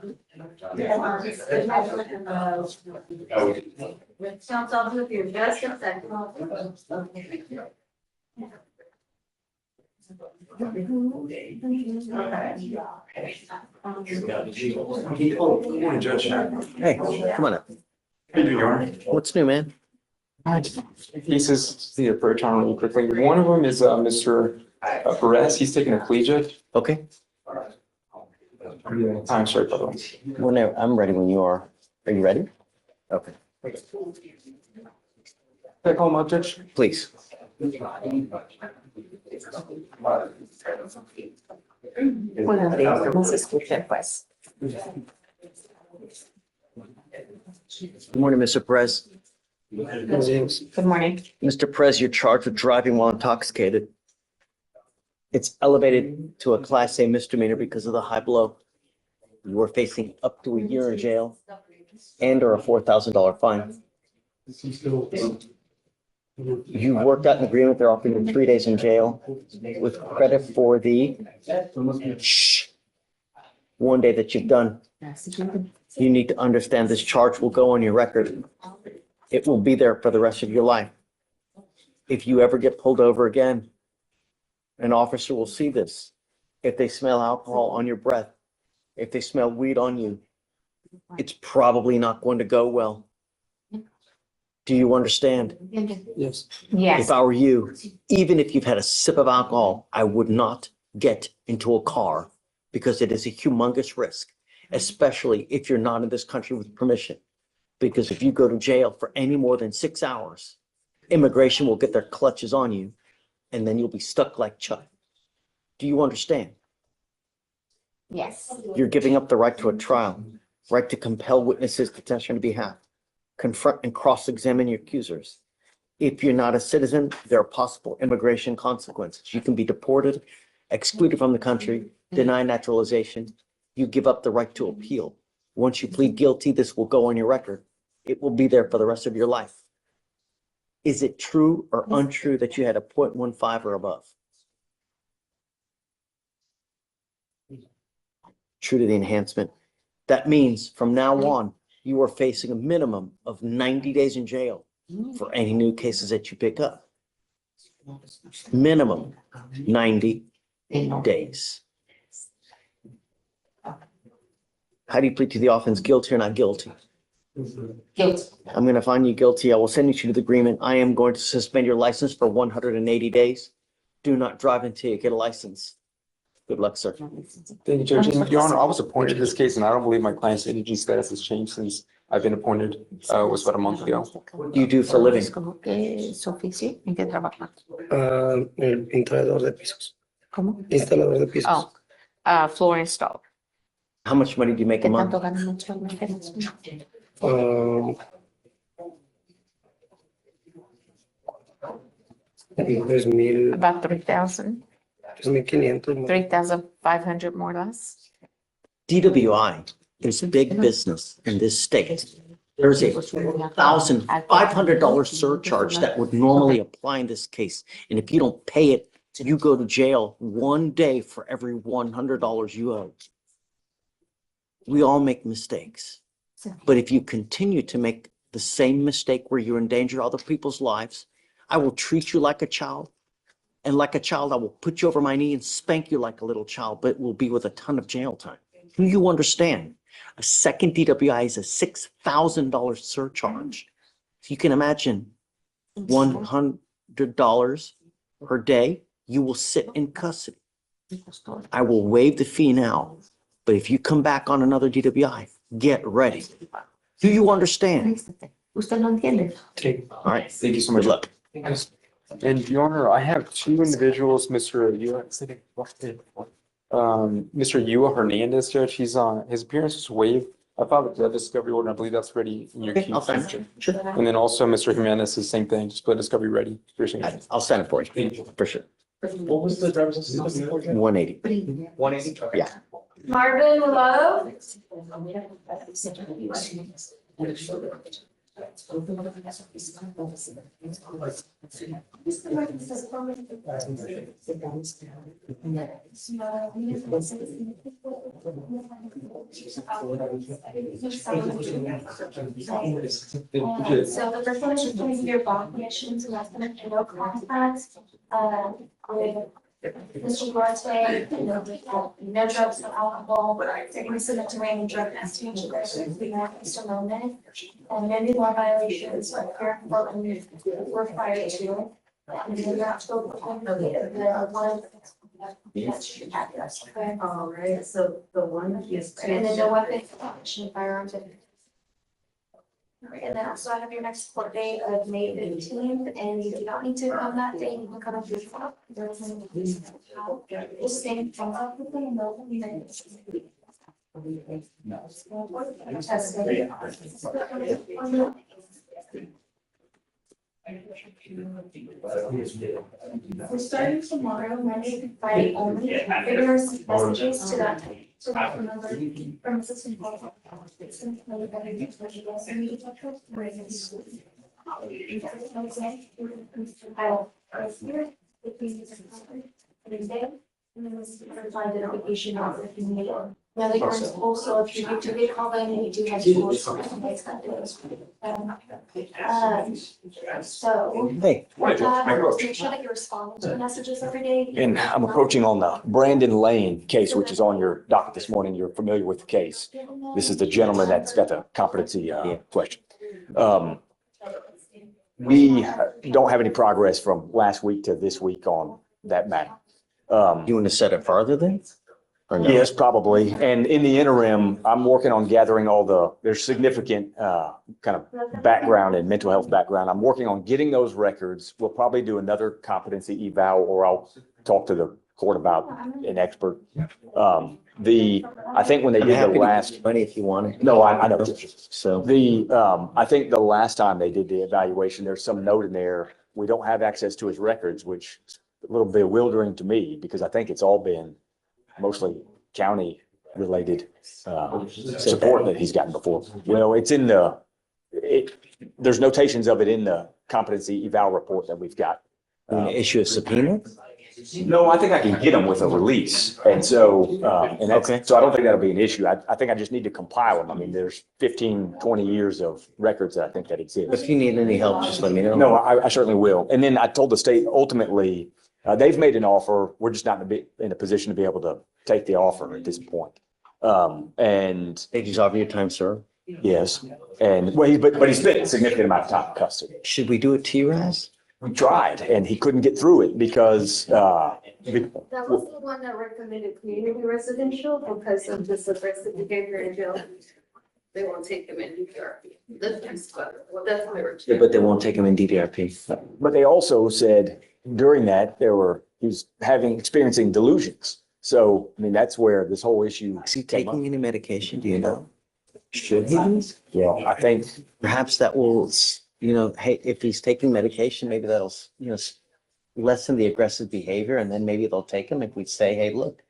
Sounds all good here, just a second. Morning, Judge. Hey, come on up. How you doing, Your Honor? What's new, man? Cases, the approach on really quickly. One of them is Mr. Perez. He's taking a plea, Judge. Okay, I'm sorry, by the way. whenever, I'm ready when you are. Are you ready? Okay, Can I call him up, Judge? please. Buenos días, vamos a escuchar pues. Good morning, Mr. Perez. Good morning. Mr. Perez, you're charged with driving while intoxicated. It's elevated to a Class A misdemeanor because of the high blow. You are facing up to a year in jail and or a $4,000 fine. You worked out an agreement. They're offering you 3 days in jail with credit for the 1 day that you've done. You need to understand this charge will go on your record. It will be there for the rest of your life. If you ever get pulled over again, an officer will see this. If they smell alcohol on your breath, if they smell weed on you, it's probably not going to go well. Do you understand? Yes. If I were you, even if you've had a sip of alcohol, I would not get into a car because it is a humongous risk, especially if you're not in this country with permission. Because if you go to jail for any more than 6 hours, immigration will get their clutches on you and then you'll be stuck like Chuck. Do you understand? Yes. You're giving up the right to a trial, right to compel witnesses to testify on your behalf, confront and cross-examine your accusers. If you're not a citizen, there are possible immigration consequences. You can be deported, excluded from the country, denied naturalization. You give up the right to appeal. Once you plead guilty, this will go on your record. It will be there for the rest of your life. Is it true or untrue that you had a 0.15 or above? True to the enhancement. That means from now on, you are facing a minimum of 90 days in jail for any new cases that you pick up. Minimum 90 days. How do you plead to the offense, guilty or not guilty? Guilty. I'm going to find you guilty. I will send you to the agreement. I am going to suspend your license for 180 days. Do not drive until you get a license. Good luck, sir. Thank you, Judge. And Your Honor, I was appointed to this case, and I don't believe my client's indigent status has changed since I've been appointed. Was about a month ago. Do you do for a living? ¿Cómo que su oficio? ¿En qué trabaja? Instalador de pisos. ¿Cómo? Instalador de pisos. Oh, floor install. How much money do you make a ¿Qué month? tanto gana mensualmente? $3,000, About 3,000, 3,500. 3,500 more or less. DWI is big business in this state. There's a $1,500 surcharge that would normally apply in this case. And if you don't pay it, you go to jail 1 day for every $100 you owe. We all make mistakes. But if you continue to make the same mistake where you endanger other people's lives, I will treat you like a child. And like a child, I will put you over my knee and spank you like a little child, but it will be with a ton of jail time. Do you understand? A second DWI is a $6,000 surcharge. If you can imagine $100 per day, you will sit in custody. I will waive the fee now, but if you come back on another DWI, get ready. Do you understand? ¿Usted lo entiende? All right. Thank you so much. Good luck. And Your Honor, I have two individuals, Mr. Yua Hernandez, Judge. His appearance was waived. I filed the discovery order, and I believe that's ready in your Okay, queue. I'll sign it. Sure. And then also Mr. Jimenez, the same thing, just put discovery ready. for your signature. I'll sign it for you, for sure. What was the driver's license number again? 180. 180? Okay. Yeah. Marvin Love. So the first one is just putting your bond commissions and estimate and no contacts. Mr. Duarte, no drugs, no alcohol, recent terrain drug testing, Mr. Monet, and no new law violations or careful and were prior to. And then you have to go behind the one. All right, so the one is. And then no weapons, firearms. And then also I have your next court date of May 15th, and you do not need to come that day, you can come up yourself. Just stand from up with them, no, we're starting tomorrow, Monday to Friday only, there's messages to that. So that number from assistant. Identification of the community. Now they are also, if you do get called in and you do have to. So. Hey. Make sure that you're responding to the messages every day. And I'm approaching on the Brandon Lane case, which is on your docket this morning. You're familiar with the case. This is the gentleman that's got the competency question. We don't have any progress from last week to this week on that matter. You want to set it farther then? Or no? Yes, probably. And in the interim, I'm working on gathering there's significant kind of background and mental health background. I'm working on getting those records. We'll probably do another competency eval, or I'll talk to the court about an expert. I think when they did the last. Money if you want it. No, I know. So. I think the last time they did the evaluation, there's some note in there. We don't have access to his records, which is a little bewildering to me because I think it's all been mostly county related support that he's gotten before. Well, it's in there's notations of it in the competency eval report that we've got. Issue a subpoena? No, I think I can get them with a release. And so, so I don't think that'll be an issue. I think I just need to compile them. I mean, there's 15, 20 years of records that I think that exist. If you need any help, just let me know. No, I certainly will. And then I told the state ultimately, they've made an offer. We're just not in a position to be able to take the offer at this point. And Pages off your time, sir. yes. And well, but he spent a significant amount of time in custody. Should we do a TRAS? We tried and he couldn't get through it because, That was the one that recommended community residential because of the suppressive behavior in jail. They won't take them in DRP. That's what they were. Yeah, but they won't take him in DDRP. but they also said during that he was experiencing delusions. So, I mean, that's where this whole issue. Is he taking any medication? Do you know? Should he? Yeah, I think perhaps that will, hey, if he's taking medication, maybe that'll, lessen the aggressive behavior, and then maybe they'll take him if we say, hey, look.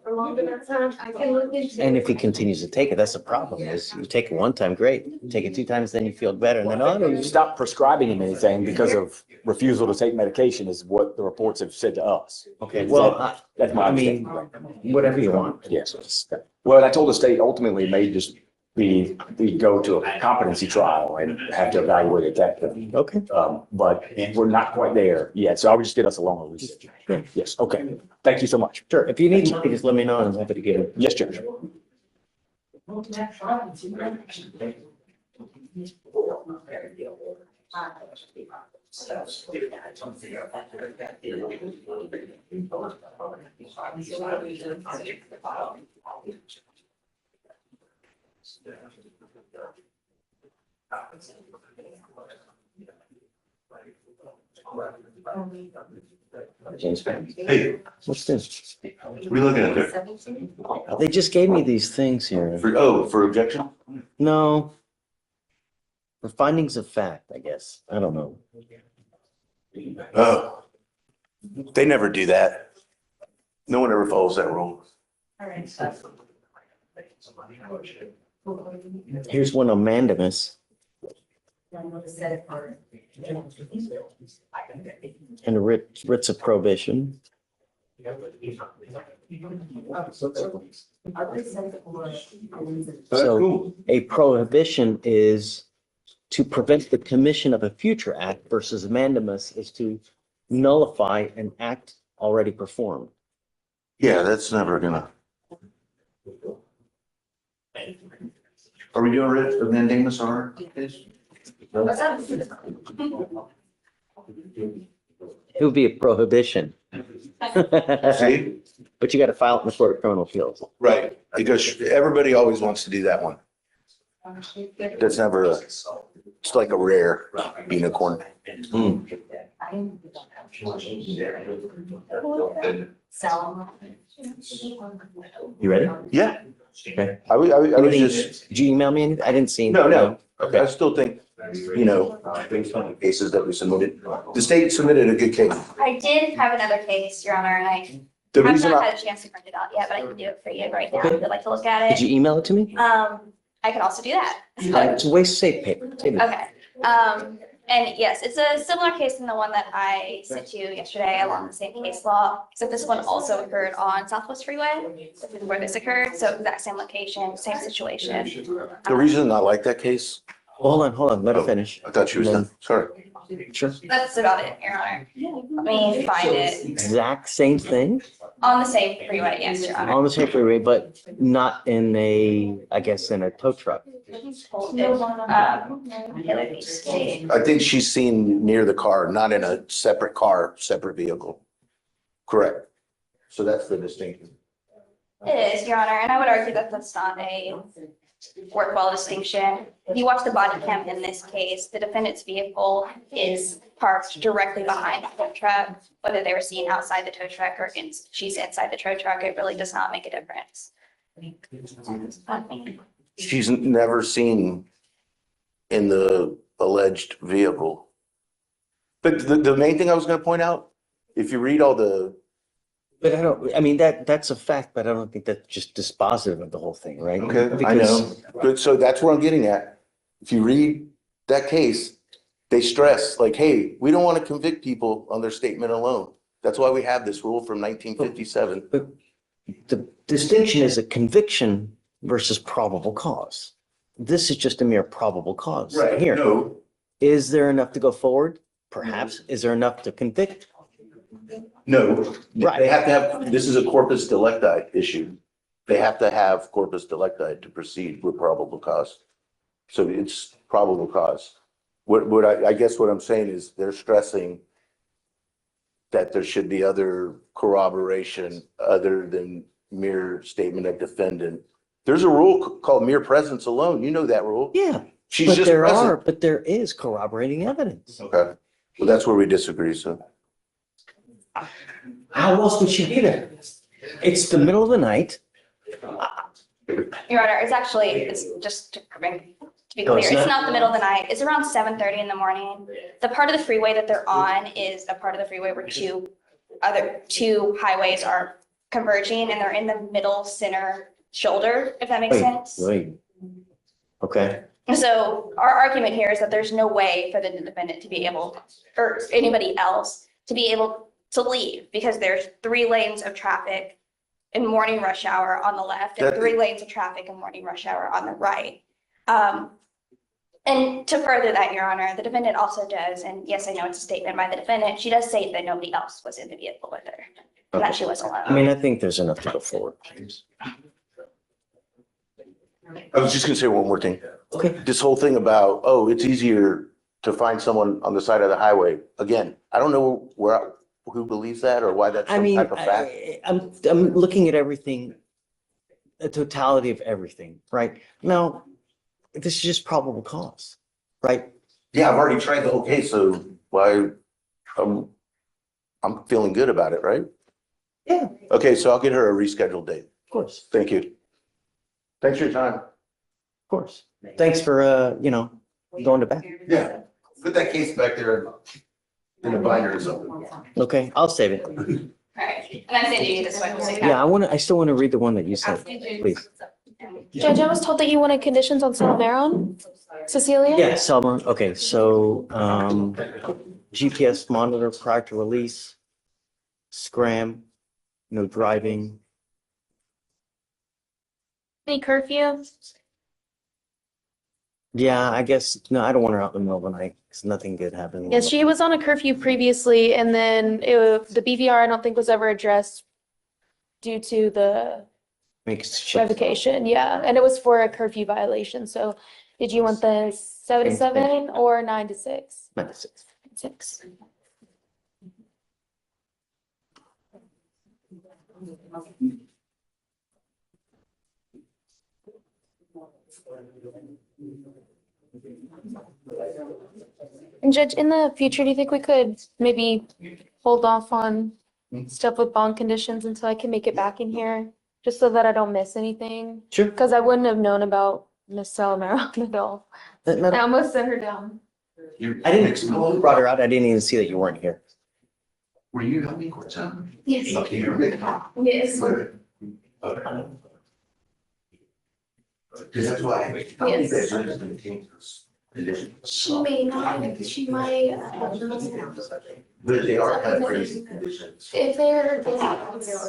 For long enough time, I can look into. And if he continues to take it, that's the problem is you take it one time, great. You take it 2 times, then you feel better. And then, oh, no, Stop prescribing him anything because of refusal to take medication is what the reports have said to us. okay, well, That's my I mean, understanding. whatever you want. Yes. Well, I told the state ultimately it may just be, we go to a competency trial and have to evaluate it that. Okay. But we're not quite there yet. So I would just get us a longer research. Yes. Okay. Thank you so much. Sure. If you need something, just let me know and I'm happy to give it. Yes, Judge. James. Hey, What's this? what are you looking at there? They just gave me these things here. For objection? No. For findings of fact, I guess. I don't know. Oh, they never do that. No one ever follows that rule. Here's one on mandamus. And writs of probation. So a prohibition is to prevent the commission of a future act versus mandamus is to nullify an act already performed. Yeah, that's never gonna. Are we doing writ of mandamus on our case? What's up? It would be a prohibition. See? But you got to file it in the Court of Criminal Appeals. Right, because everybody always wants to do that one. That's never it's like a rare unicorn. You ready? Yeah. Okay. I was Anything- just, Did you email me anything? I didn't see. no. Okay. I still think, based on the cases that we submitted, the state submitted a good case. I did have another case, Your Honor, and I The have reason not I, had a chance to print it out yet, but I can do it for you right now Okay. if you'd like to look at Did it. you email it to me? I can also do that. It's a waste of safe paper. Save it. Okay, and yes, it's a similar case than the one that I sent you yesterday along the same case law, except this one also occurred on Southwest Freeway, where this occurred, so exact same location, same situation. the reason I like that case, Hold on. Let her Oh. finish. I thought she was done, sorry. Sure. That's about it, Your Honor. Let me find it. Exact same thing On the same freeway, yes, Your Honor. on the same freeway, but not in a, I guess, in a tow truck. Taylor Beach State. I think she's seen near the car, not in a separate car, separate vehicle. Correct. So that's the distinction. It is, Your Honor, and I would argue that that's not a worthwhile distinction. If you watch the body cam in this case, the defendant's vehicle is parked directly behind the tow truck. Whether they were seen outside the tow truck or she's inside the tow truck, it really does not make a difference. She's never seen in the alleged vehicle. But the main thing I was gonna point out, if you read all the, But that's a fact, but I don't think that's just dispositive of the whole thing, right? okay, I Because- know, good, so that's where I'm getting at. If you read that case, they stress like, hey, we don't want to convict people on their statement alone. That's why we have this rule from 1957. But the distinction is a conviction versus probable cause. This is just a mere probable cause. Here, No, is there enough to go forward? Perhaps. Is there enough to convict? no, Right. they have to have, this is a corpus delicti issue. They have to have corpus delicti to proceed with probable cause. So it's probable cause. I guess what I'm saying is they're stressing that there should be other corroboration other than mere statement of defendant. There's a rule called mere presence alone. You know that rule. Yeah. She's But just there present. are, but there is corroborating evidence. Okay, well, that's where we disagree, so. How else would she be there? It's the middle of the night. Your Honor, it's just to bring To be Oh, clear, it's it's not? not the middle of the night. It's around 7:30 in the morning. The part of the freeway that they're on is a part of the freeway where two highways are converging and they're in the middle center shoulder, if that makes sense. Wait. Okay, So our argument here is that there's no way for the defendant to be able, or anybody else to be able to leave because there's 3 lanes of traffic in morning rush hour on the left and 3 lanes of traffic in morning rush hour on the right. And to further that, Your Honor, the defendant also does, and yes, I know it's a statement by the defendant, she does say that nobody else was in the vehicle with her, and that she was alone. I mean, I think there's enough to go forward. I was just gonna say one more thing. Okay. This whole thing about, oh, it's easier to find someone on the side of the highway. Again, I don't know who believes that or why that's I some mean, type of fact. I'm looking at everything, the totality of everything, right? Now, this is just probable cause, right? Yeah, I've already tried the whole case, so why, I'm feeling good about it, right? Yeah. Okay, so I'll get her a rescheduled date. Of course, Thank you. Thanks for your time. of course. Thanks for, going to bed. Yeah, put that case back there in the binder or something. Okay, I'll save it. All right, and I sent you this one. Yeah, I still want to read the one that you sent, please. Judge, I was told that you wanted conditions on Salomero, Cecilia? Yeah, Selma, okay, so, GPS monitor prior to release, scram, no driving. Any curfew? Yeah, I guess, no, I don't want her out in the middle of the night, because nothing good happened. Yes, she was on a curfew previously, and then the BVR I don't think was ever addressed due to the revocation, yeah, and it was for a curfew violation, so did you want the 7 to 7 or 9 to 6? 9 to 6. 6. And Judge, in the future, do you think we could maybe hold off on stuff with bond conditions until I can make it back in here? Just so that I don't miss anything? Sure. Because I wouldn't have known about Miss Salomero at all. I almost sent her down. I didn't, brought her out, I didn't even see that you weren't here. Were you helping court time? Yes. Okay. Yes. Because that's why I think that judge is gonna change those conditions. She may not, she might. But they are kind of crazy conditions. If they're,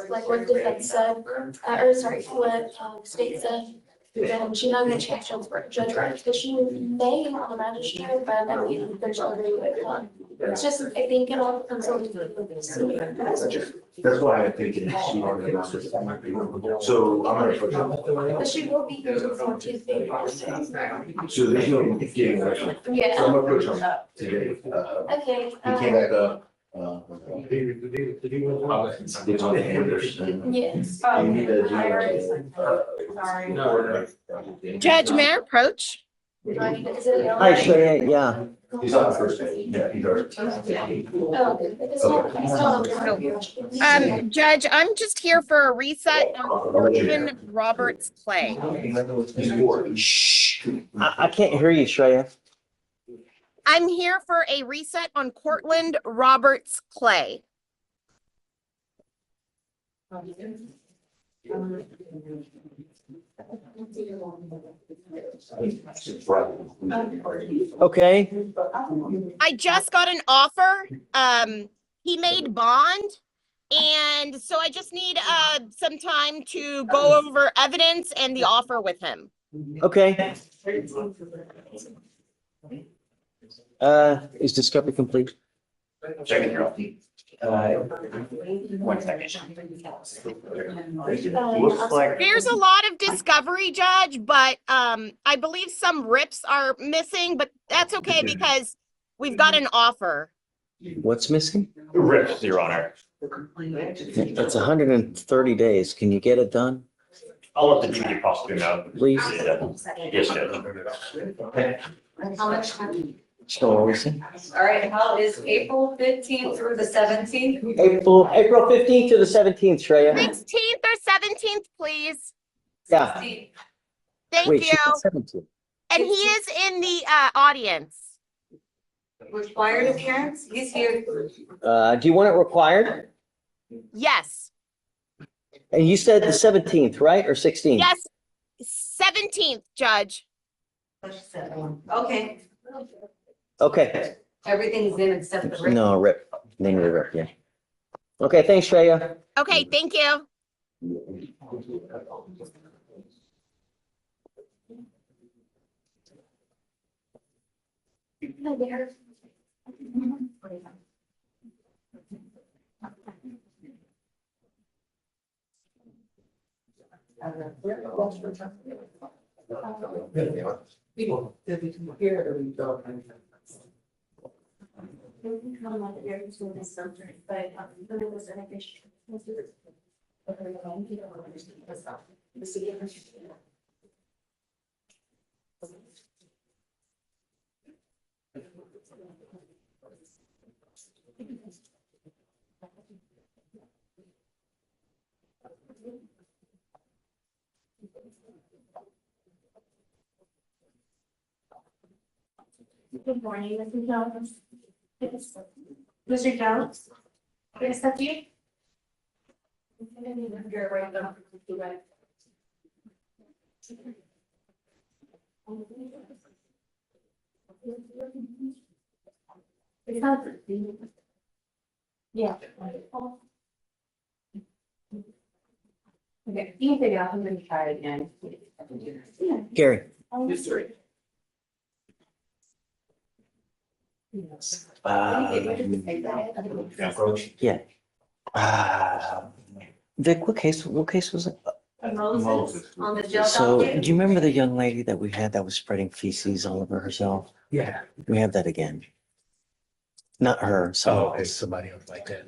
like what defense said, or sorry, what state said, then she's not gonna change judge rights, but she may on the magistrate, but I mean, there's already with it's just, I think it all comes over to. That's why I think it's. So I'm gonna put But she will be here till 14th. So there's no getting that. Yeah. So I'm gonna put you up today. Okay. He came back up. It's on the Henderson. Yes. You need to do. Judge, may I approach? Hi, Shreya, yeah. He's on the first day. Yeah, he does. Judge, I'm just here for a reset on Corpus Roberts Clay. Shh, I can't hear you, Shreya. I'm here for a reset on Cortland Roberts Clay. Okay, I just got an offer. He made bond. And so I just need some time to go over evidence and the offer with him. okay. Is discovery complete? Checking your off. 1 second. Looks like. There's a lot of discovery, Judge, but I believe some rips are missing, but that's okay because we've got an offer. What's missing? Rips, Your Honor. It's 130 days. Can you get it done? I'll let the deputy prosecutor know. Please. Yes, Judge. Okay. How much time? So what are we saying? All right, how is April 15th through the 17th? April 15th to the 17th, Shreya. 16th or 17th, please. Yeah. Thank Wait, you. she said 17th. And he is in the audience. Required appearance, he's here. Do you want it required? Yes. And you said the 17th, right? Or 16th? Yes. 17th, Judge. Okay, Okay. everything's in except the. No, rip. Name of the rip, yeah. Okay, thanks, Shreya. Okay, thank you. Good morning, Mr. Jones. Mr. Jones? Is that you? You're right down. It's not. Yeah. Okay, you can take it off. I'm gonna try it again. Gary. Yeah. Vic, what case was it? Moses on the jail. So, docket. do you remember the young lady that we had that was spreading feces all over herself? Yeah. We have that again. Not her, so. It's somebody else like that.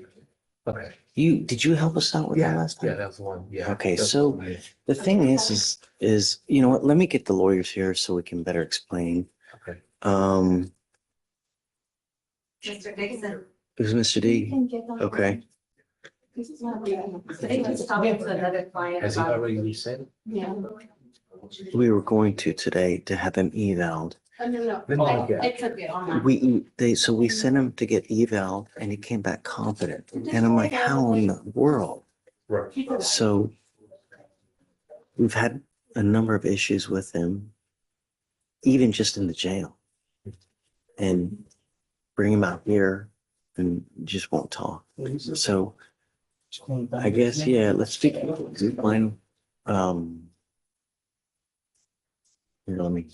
Okay. Did you help us out with that last time? Yeah, that was one. Yeah. Okay, so the thing is, you know what, let me get the lawyers here so we can better explain. Okay. Mr. Dixon. Who's Mr. D? Okay. He was talking to another client. Has he about- already reset? Yeah. We were going to today to have him evaled. Oh, no, Oh, no, okay. it took it on. So we sent him to get eval and he came back competent. And I'm like, how in the world? Right. So we've had a number of issues with him, even just in the jail. And bring him out here and just won't talk. So I guess, yeah, let's speak. Mine, here, let me.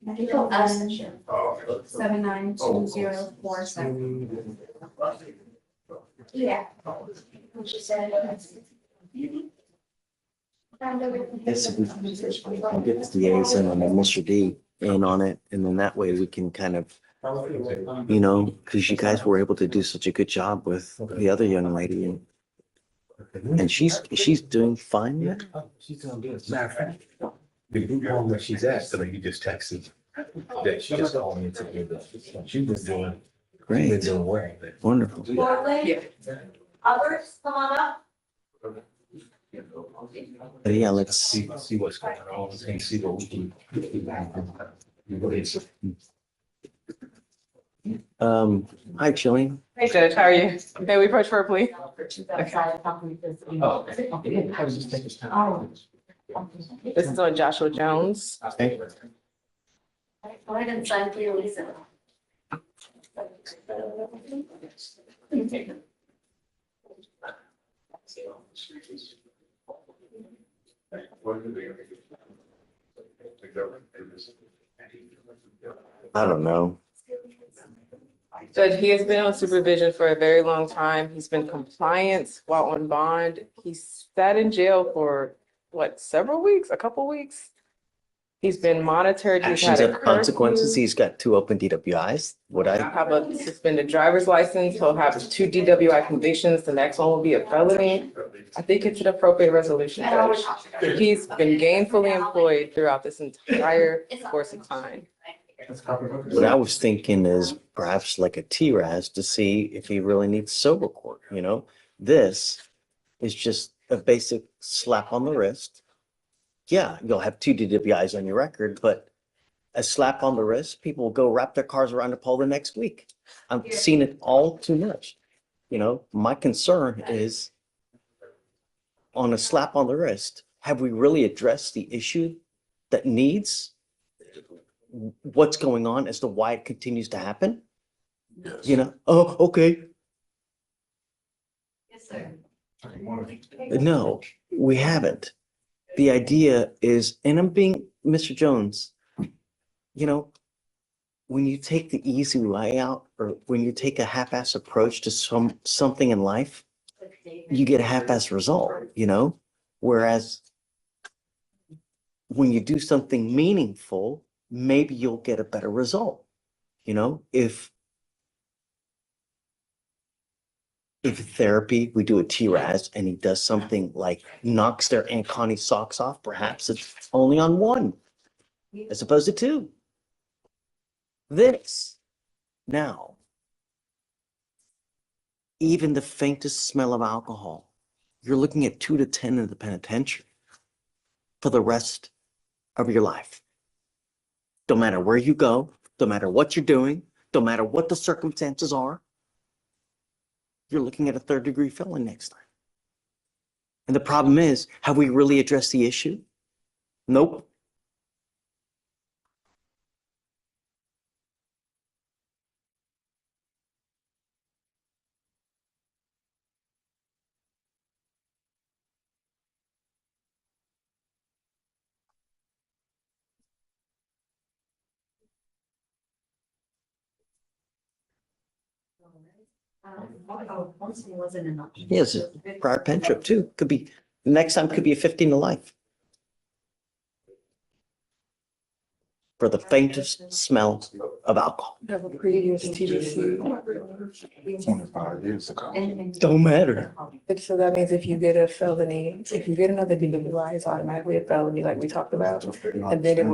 Medical S 792047. Yeah. She said. Yes, I'll get the DAs and then Mr. D in on it, and then that way we can kind of, you know, because you guys were able to do such a good job with the other young lady, and she's doing fine yet. She's doing good. Matter of fact, the group home that she's at, so he just texted that she just called me and took me to. She was doing. Great. She's been doing well. Wonderful. Portland. Others, come on up. But yeah, let's see what's going on and see what we can. Hi, Jillian. Hey, Judge, how are you? Okay, we approach for a plea. This is on Joshua Jones. Okay. Go ahead and sign for your Lisa. I don't know. Judge, he has been on supervision for a very long time. He's been compliant while on bond. He's sat in jail for what, several weeks, a couple weeks? He's been monitored. He's Actions had a have consequences. curfew. He's got 2 open DWIs. Would I? Have a suspended driver's license. He'll have 2 DWI convictions. The next one will be a felony. I think it's an appropriate resolution, Judge. He's been gainfully employed throughout this entire course of time. What I was thinking is perhaps like a TRAS to see if he really needs sober court, you know? This is just a basic slap on the wrist. Yeah, you'll have 2 DWIs on your record, but a slap on the wrist, people will go wrap their cars around the pole the next week. I've seen it all too much. You know, my concern is on a slap on the wrist, have we really addressed the issue that needs what's going on as to why it continues to happen? Yes. You know, oh, okay. Yes, sir. No, we haven't. The idea is, and I'm being Mr. Jones, you know, when you take the easy way out, or when you take a half-ass approach to something in life, you get a half-ass result, you know? Whereas when you do something meaningful, maybe you'll get a better result. You know, if therapy, we do a TRAS and he does something like knocks their Aunt Connie socks off, perhaps it's only on 1 as opposed to 2. This now, even the faintest smell of alcohol, you're looking at 2 to 10 in the penitentiary for the rest of your life. Don't matter where you go, don't matter what you're doing, don't matter what the circumstances are, you're looking at a 3rd-degree felony next time. And the problem is, have we really addressed the issue? Nope. Wasn't enough. Yes, prior pen trip too. Could be, next time could be a 15 to life. For the faintest smell of alcohol. Have a previous TBC. 25 years ago. Don't matter. So that means if you get a felony, if you get another DWI, it's automatically a felony, like we talked about. And then it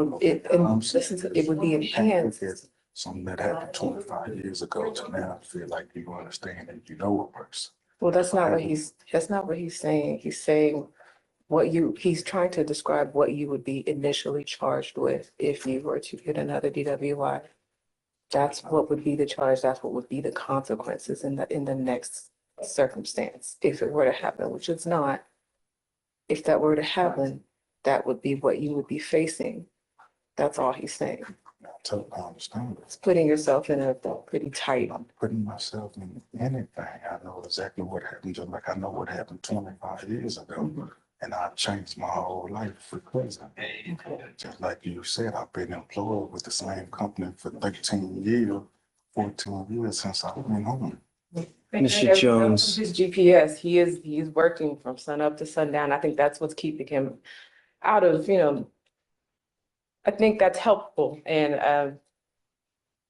would be enhanced. Something that happened 25 years ago to now, I feel like you understand and you know it works. Well, that's not what he's saying. He's saying he's trying to describe what you would be initially charged with if you were to get another DWI. That's what would be the charge. That's what would be the consequences in the next circumstance. If it were to happen, which it's not, if that were to happen, that would be what you would be facing. That's all he's saying. I understand. It's putting yourself in a pretty tight. I'm putting myself in anything. I know exactly what happened, just like I know what happened 25 years ago. And I've changed my whole life for prison. Just like you said, I've been employed with the same company for 13 years, 14 years since I've been home. Mr. Jones. His GPS, he's working from sun up to sundown. I think that's what's keeping him out of, I think that's helpful. And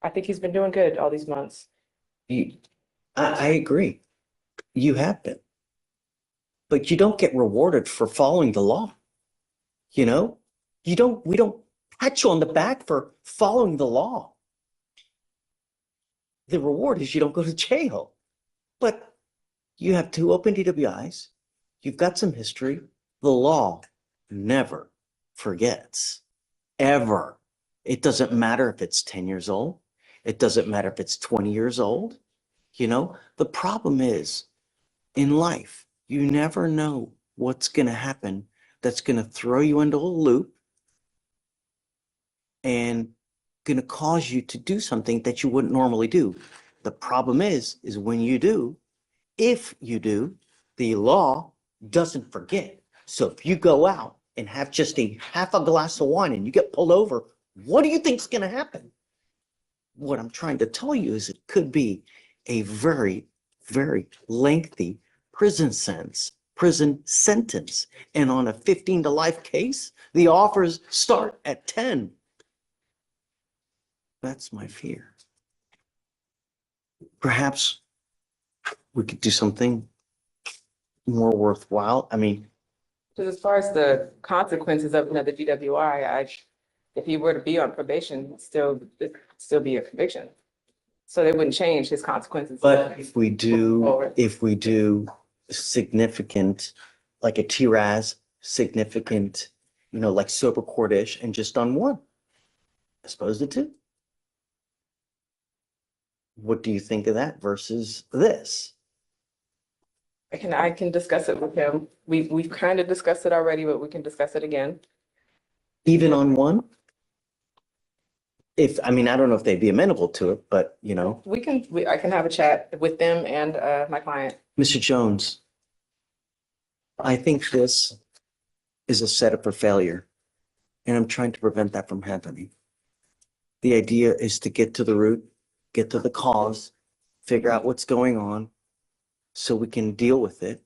I think he's been doing good all these months. I agree. You have been. But you don't get rewarded for following the law. You know, we don't pat you on the back for following the law. The reward is you don't go to jail. But you have 2 open DWIs. You've got some history. The law never forgets. Ever. It doesn't matter if it's 10 years old. It doesn't matter if it's 20 years old. You know, the problem is in life, you never know what's going to happen that's going to throw you into a loop and going to cause you to do something that you wouldn't normally do. The problem is when you do, if you do, the law doesn't forget. So if you go out and have just a half a glass of wine and you get pulled over, what do you think is going to happen? What I'm trying to tell you is it could be a very, very lengthy prison sentence. And on a 15 to life case, the offers start at 10. That's my fear. Perhaps we could do something more worthwhile. I mean, Because as far as the consequences of another DWI, if he were to be on probation, it'd still be a conviction. So they wouldn't change his consequences. But if we do significant, like a TRAS, significant, like sober court-ish and just on one, as opposed to two. What do you think of that versus this? I can discuss it with him. We've kind of discussed it already, but we can discuss it again. Even on one? I don't know if they'd be amenable to it, but I can have a chat with them and my client. Mr. Jones, I think this is a setup for failure, and I'm trying to prevent that from happening. The idea is to get to the root, get to the cause, figure out what's going on so we can deal with it.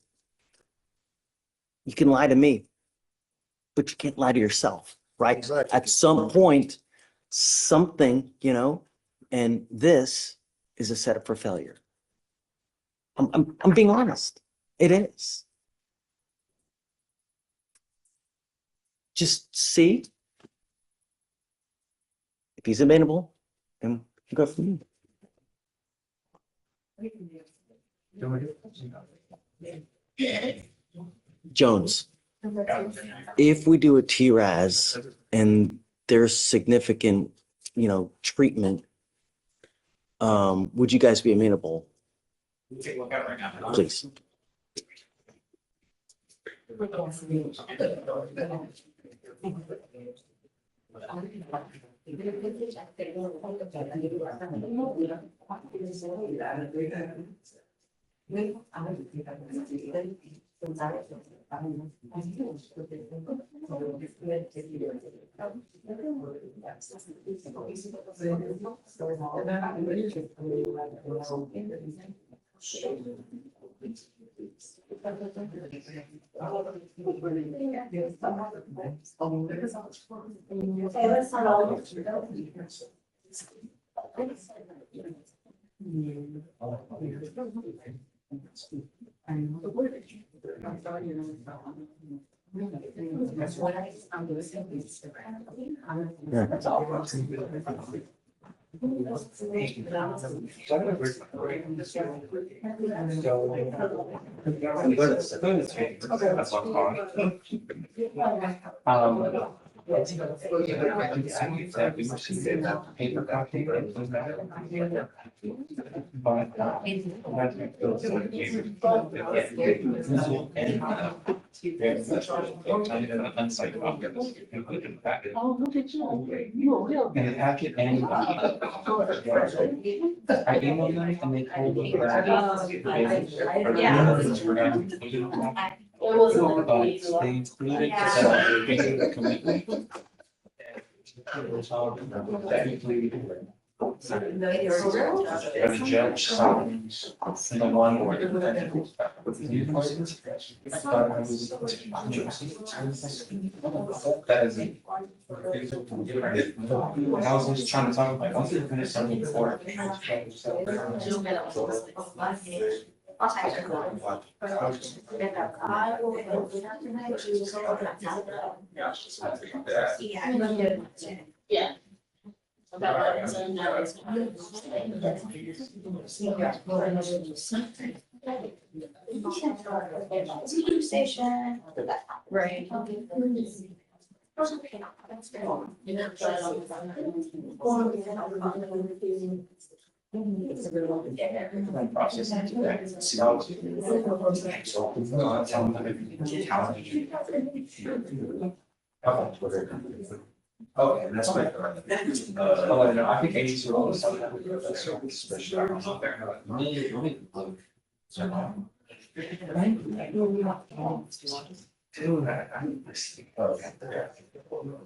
You can lie to me, but you can't lie to yourself, right? Exactly. At some point, something, and this is a setup for failure. I'm being honest. It is. Just see if he's amenable and go from there. Jones, if we do a TRAS and there's significant, treatment, would you guys be amenable? Please. The judge signs the one where the defendant goes back with the new license. That is it. I was just trying to talk about, once you finish something before. Yeah. Station. Right. Okay, that's great. No, I think 82 was especially out there. Oh, no.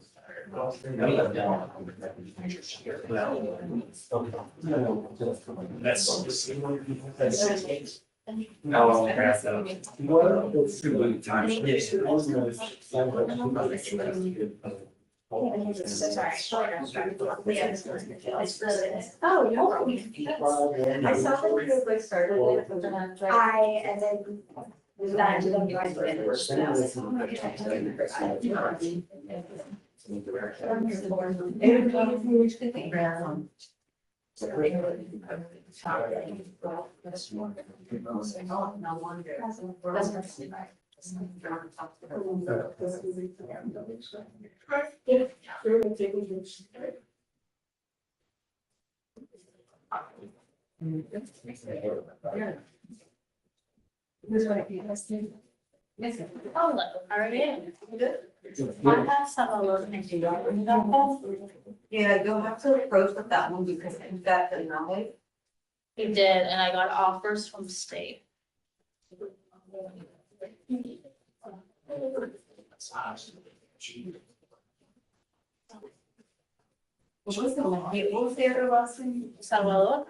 I saw that you like started with and then I was like. And then. That Hello, how are you? I have some of those things you don't bring that home. Yeah, you'll have to approach with that one because I got the knowledge. You did, and I got offers from state. What was the other last thing? Salvador?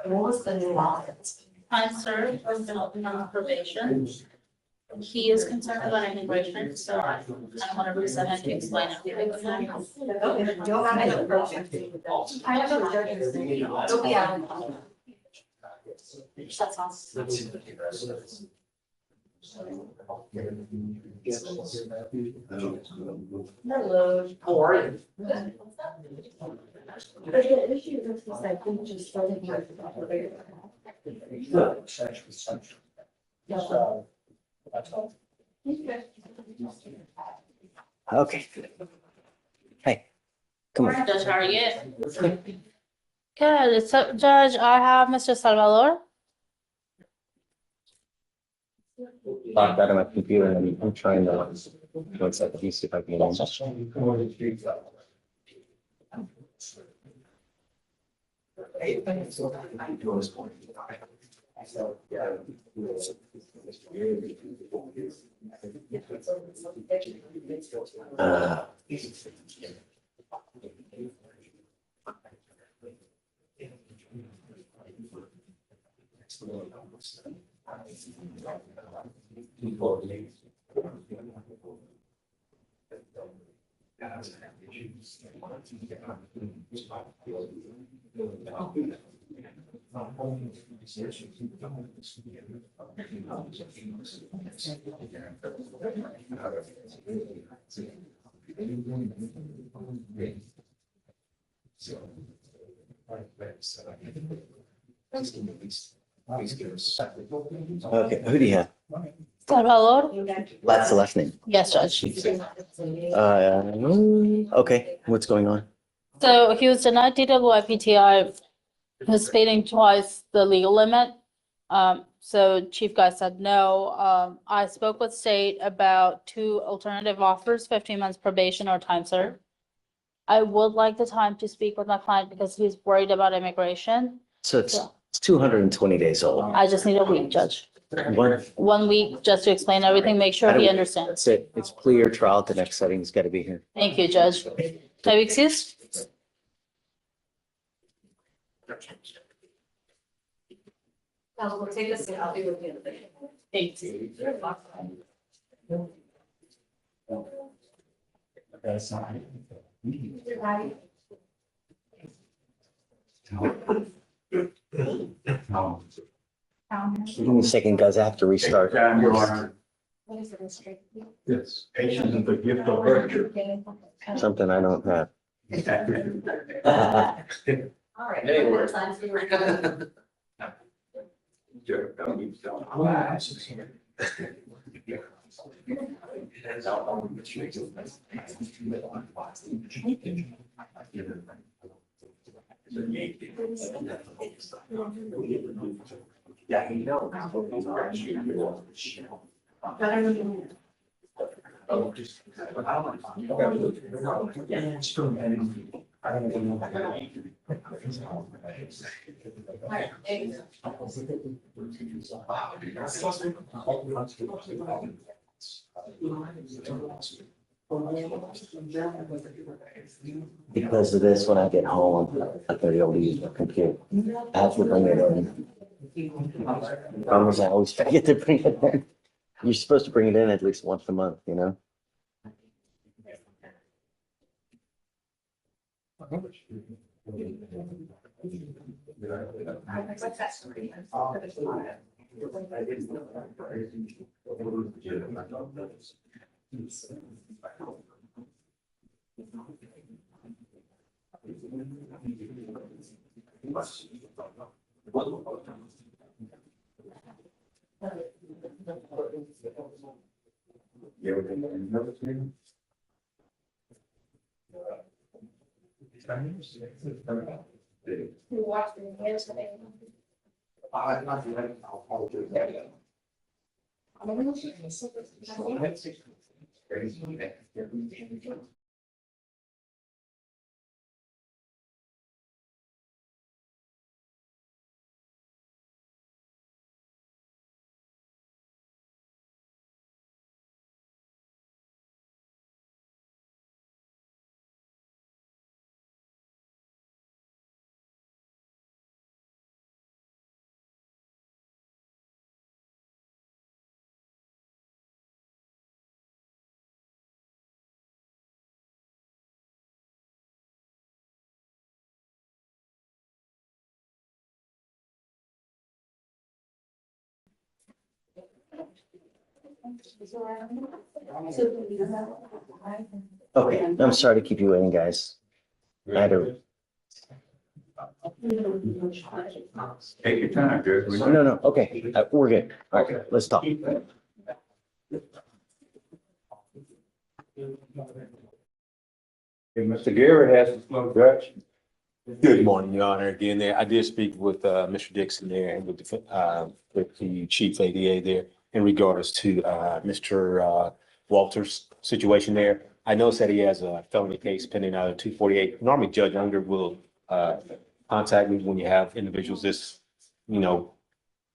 What was the new law? Time served or been on probation. He is concerned about immigration, so I want to reset him to explain everything. You'll have to approach it. I have a judge. Yeah. That's awesome. Hello. How are you? The issue is this, I think, just started with. Okay. Hey, come on. Judge, how are you? Good, so Judge, I have Mr. Salvador. Locked out of my computer and I'm trying to, one second, let me see if I can. Okay, who do you have? Salvador? That's the last name. Yes, Judge. Okay, what's going on? So he was denied DWI-PTI. He was speeding twice the legal limit. So Chief Guy said no. I spoke with state about 2 alternative offers, 15 months probation or time served. I would like the time to speak with my client because he's worried about immigration. So it's 220 days old. I just need a week, Judge. What? 1 week just to explain everything, make sure he understands. That's it. It's plea or trial at the next setting. He's got to be here. Thank you, Judge. Can I be excused? Now we'll take us, I'll be with you. Thank you. Give me a second, guys. I have to restart. What is it, straight? Yes, patience is the gift of virtue. Something I don't have. All right. Hey, More time for you. Yeah, you know. Because of this, when I get home, I'm gonna be able to use my computer. I have to bring it in. Problem is, I always forget to bring it in. You're supposed to bring it in at least once a month, you know? Okay, I'm sorry to keep you waiting, guys. I had to. Take your time, Judge. No, okay, we're good. All right, let's talk. Hey, Mr. Gary has the floor, Judge. Good morning, Your Honor. Again, there, I did speak with Mr. Dixon there and with the chief ADA there in regards to Mr. Walter's situation there. I noticed that he has a felony case pending out of 248. Normally, Judge Unger will contact me when you have individuals this, you know,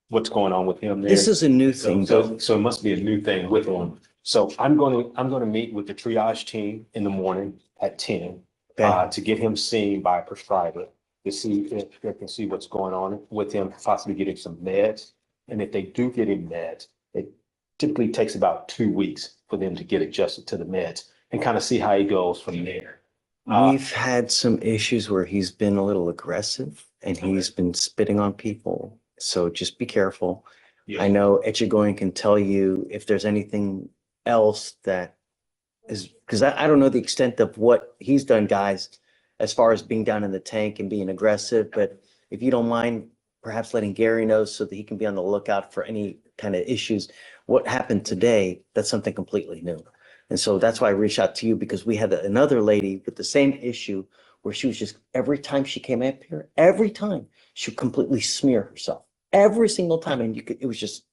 what's going on with him there. This is a new thing, though. So it must be a new thing with him. So I'm going to meet with the triage team in the morning at 10. To get him seen by a prescriber to see if they can see what's going on with him, possibly getting some meds. And if they do get him meds, it typically takes about 2 weeks for them to get adjusted to the meds and kind of see how he goes from there. We've had some issues where he's been a little aggressive and he's been spitting on people. So just be careful. I know Echegoyen can tell you if there's anything else that is, because I don't know the extent of what he's done, guys, as far as being down in the tank and being aggressive. But if you don't mind, perhaps letting Gary know so that he can be on the lookout for any kind of issues. What happened today, that's something completely new. And so that's why I reached out to you, because we had another lady with the same issue where she was just, every time she came up here, every time she would completely smear herself. Every single time. And it was just.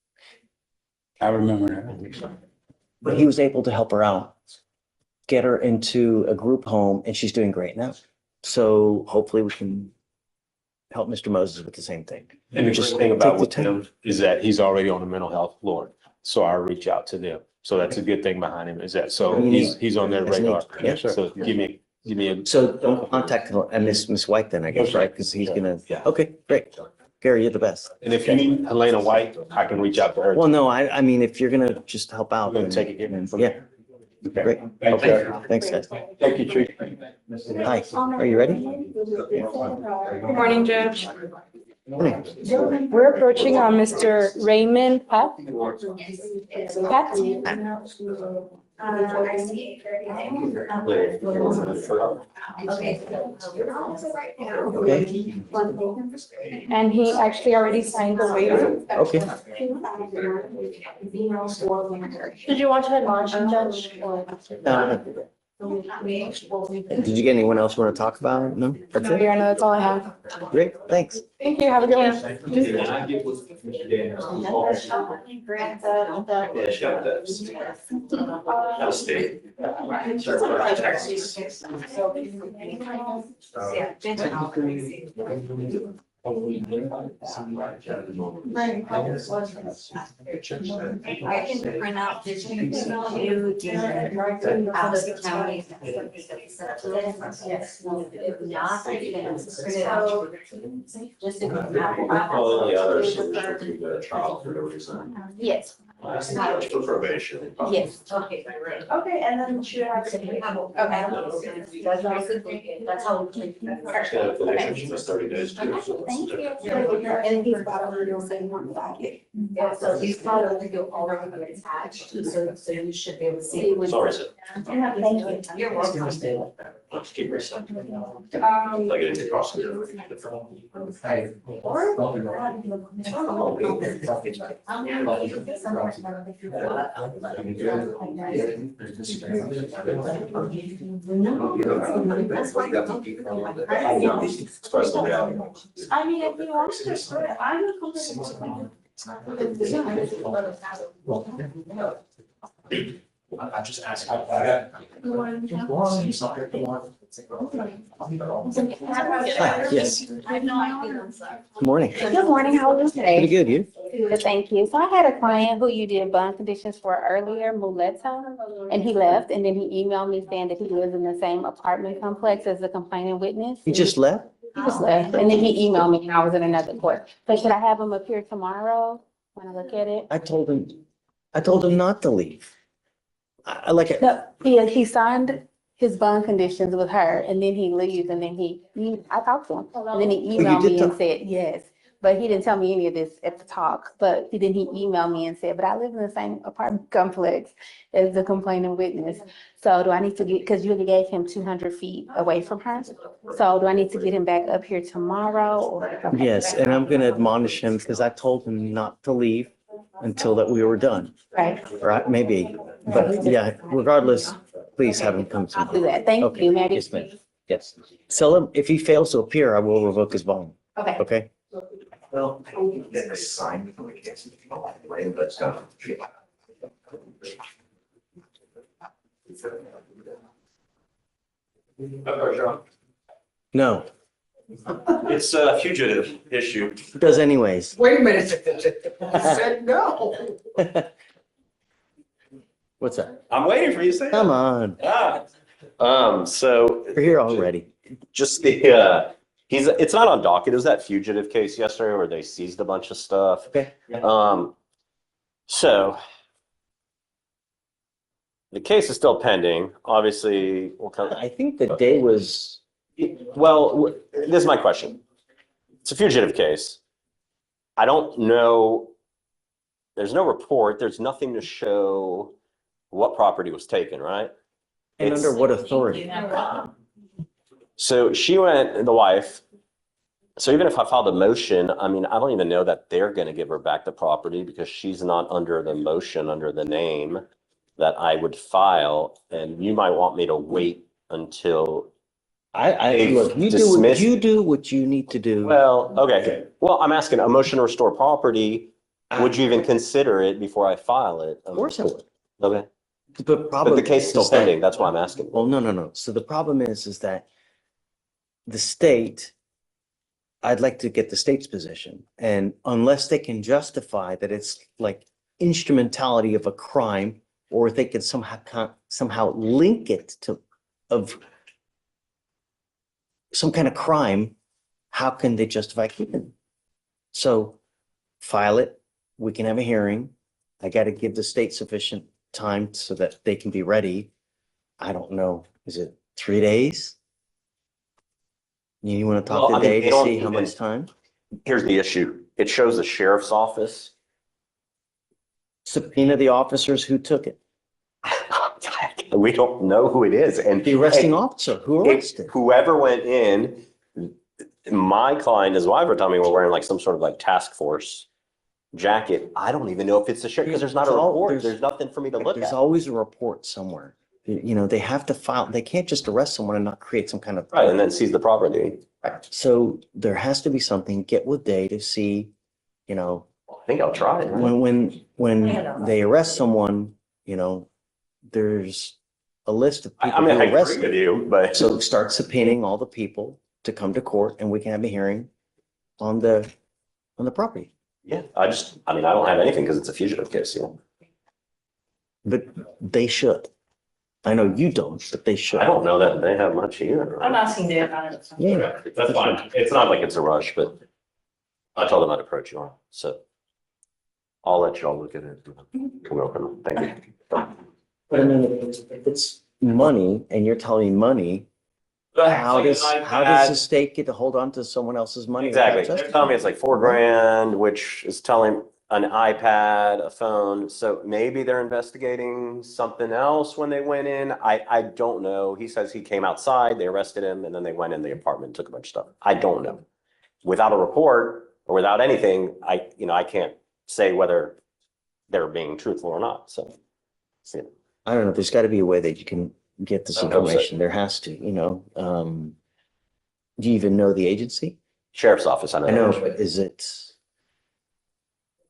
I remember that. But he was able to help her out, get her into a group home, and she's doing great now. So hopefully we can help Mr. Moses with the same thing. And the great thing about with him is that he's already on the mental health floor. So I reach out to them. So that's a good thing behind him is that, so he's on their radar. Yes, sir. So give me a. So don't contact Miss White then, I guess, right? Because he's gonna, okay, great. Gary, you're the best. And if you need Helena White, I can reach out to her. Well, no, I mean, if you're gonna just help out. We're gonna take it. Yeah. Great. Okay, thanks, guys. Thank you, Chief. Hi, are you ready? Good morning, Judge. We're approaching Mr. Raymond Pat. And he actually already signed the waiver. Okay. Did you want to admonish him, Judge? Did you get anyone else you want to talk about? No? That's No, it? Your Honor, that's all I have. Great, thanks. Thank you. Have a good one. I can print out this new House County. If not, I can just. Yes. For probation. Yes. Okay. Okay, and then should I have? Okay. That's how we keep. That's 30 days. Thank you. And he's got a little thing on Docket. Yeah, so he's probably go all over the attached, so you should be able to see. Sorry, sir. Thank you. You're welcome. Let's keep it. Um, Like it is across. Express the reality. I mean, if you want to, I'm comfortable. I just asked. Yes. I have no idea. Good morning. Good morning, how are you today? Pretty good, you? Good, thank you. So I had a client who you did bond conditions for earlier, Muleta, and he left, and then he emailed me saying that he lives in the same apartment complex as the complaining witness. You just left? He just left, and then he emailed me, and I was in another court. So should I have him appear tomorrow when I look at it? I told him not to leave. I like it. No, he signed his bond conditions with her, and then he leaves, and then I talked to him, and then he you emailed did me and talk- said, yes. But he didn't tell me any of this at the talk, but then he emailed me and said, but I live in the same apartment complex as the complaining witness. So do I need to get, because you gave him 200 feet away from her. So do I need to get him back up here tomorrow or? Okay. Yes, and I'm gonna admonish him because I told him not to leave until that we were done. Right. Right, maybe, but yeah, regardless, please have him come to I'll do me. that. Thank Okay. you, Maddie. Yes, ma'am. Yes. Tell him if he fails to appear, I will revoke his bond. Okay. Okay? Well, I don't get a sign before we get to the lane, but it's not. No, It's a fugitive issue. he does anyways. Wait a minute. I said no. What's that? I'm waiting for you to say. Come on, So you're here already. just it's not on docket. It was that fugitive case yesterday where they seized a bunch of stuff. Okay. So the case is still pending. Obviously, I think the day was, well, this is my question. It's a fugitive case. I don't know. There's no report. There's nothing to show what property was taken, right? and under what authority? So she went, the wife. So even if I filed a motion, I mean, I don't even know that they're going to give her back the property because she's not under the motion, under the name that I would file. And you might want me to wait until Look, dismissed. you do what you need to do. Well, okay. Well, I'm asking a motion to restore property. Would you even consider it before I file it? Of course I would. Okay. But But the case is still pending. That's why I'm asking. Well, no. So the problem is that the state, I'd like to get the state's position. And unless they can justify that it's like instrumentality of a crime, or if they can somehow link it to of some kind of crime, how can they justify keeping it? So file it, we can have a hearing. I got to give the state sufficient time so that they can be ready. I don't know, is it 3 days? You want to talk Well, I to mean, Dave they to don't see how even- much time? Here's the issue. It shows the sheriff's office. Subpoena the officers who took it. We don't know who it is. And The arresting officer who arrested. whoever went in, my client, his wife were telling me we're wearing like some sort of like task force jacket. I don't even know if it's the sheriff because there's not a report. There's nothing for me to look There's at. always a report somewhere. You know, they have to file, they can't just arrest someone and not create some kind of. Right, and then seize the property. So there has to be something, get with Dave to see, you know. I think I'll try it. When they arrest someone, you know, there's a list of people I mean, who I agree arrested. with you, but. So start subpoenaing all the people to come to court and we can have a hearing on the property. Yeah, I mean, I don't have anything because it's a fugitive case, you know. But they should. I know you don't, but they should. I don't know that they have much either. I'm asking Dave about it. Yeah. That's fine. It's not like it's a rush, but I told them I'd approach you on, so. I'll let y'all look at it. Come open. Thank you. But I mean, if it's money and you're telling me money, how does the state get to hold on to someone else's money? without Exactly. They're justifying telling me it? it's like $4,000, which is telling an iPad, a phone. So maybe they're investigating something else when they went in. I don't know. He says he came outside, they arrested him, and then they went in the apartment, took a bunch of stuff. I don't know. Without a report or without anything, I can't say whether they're being truthful or not. So, see. I don't know. There's got to be a way that you can get this I hope so. information. There has to, do you even know the agency? Sheriff's office, I know. I know, but is it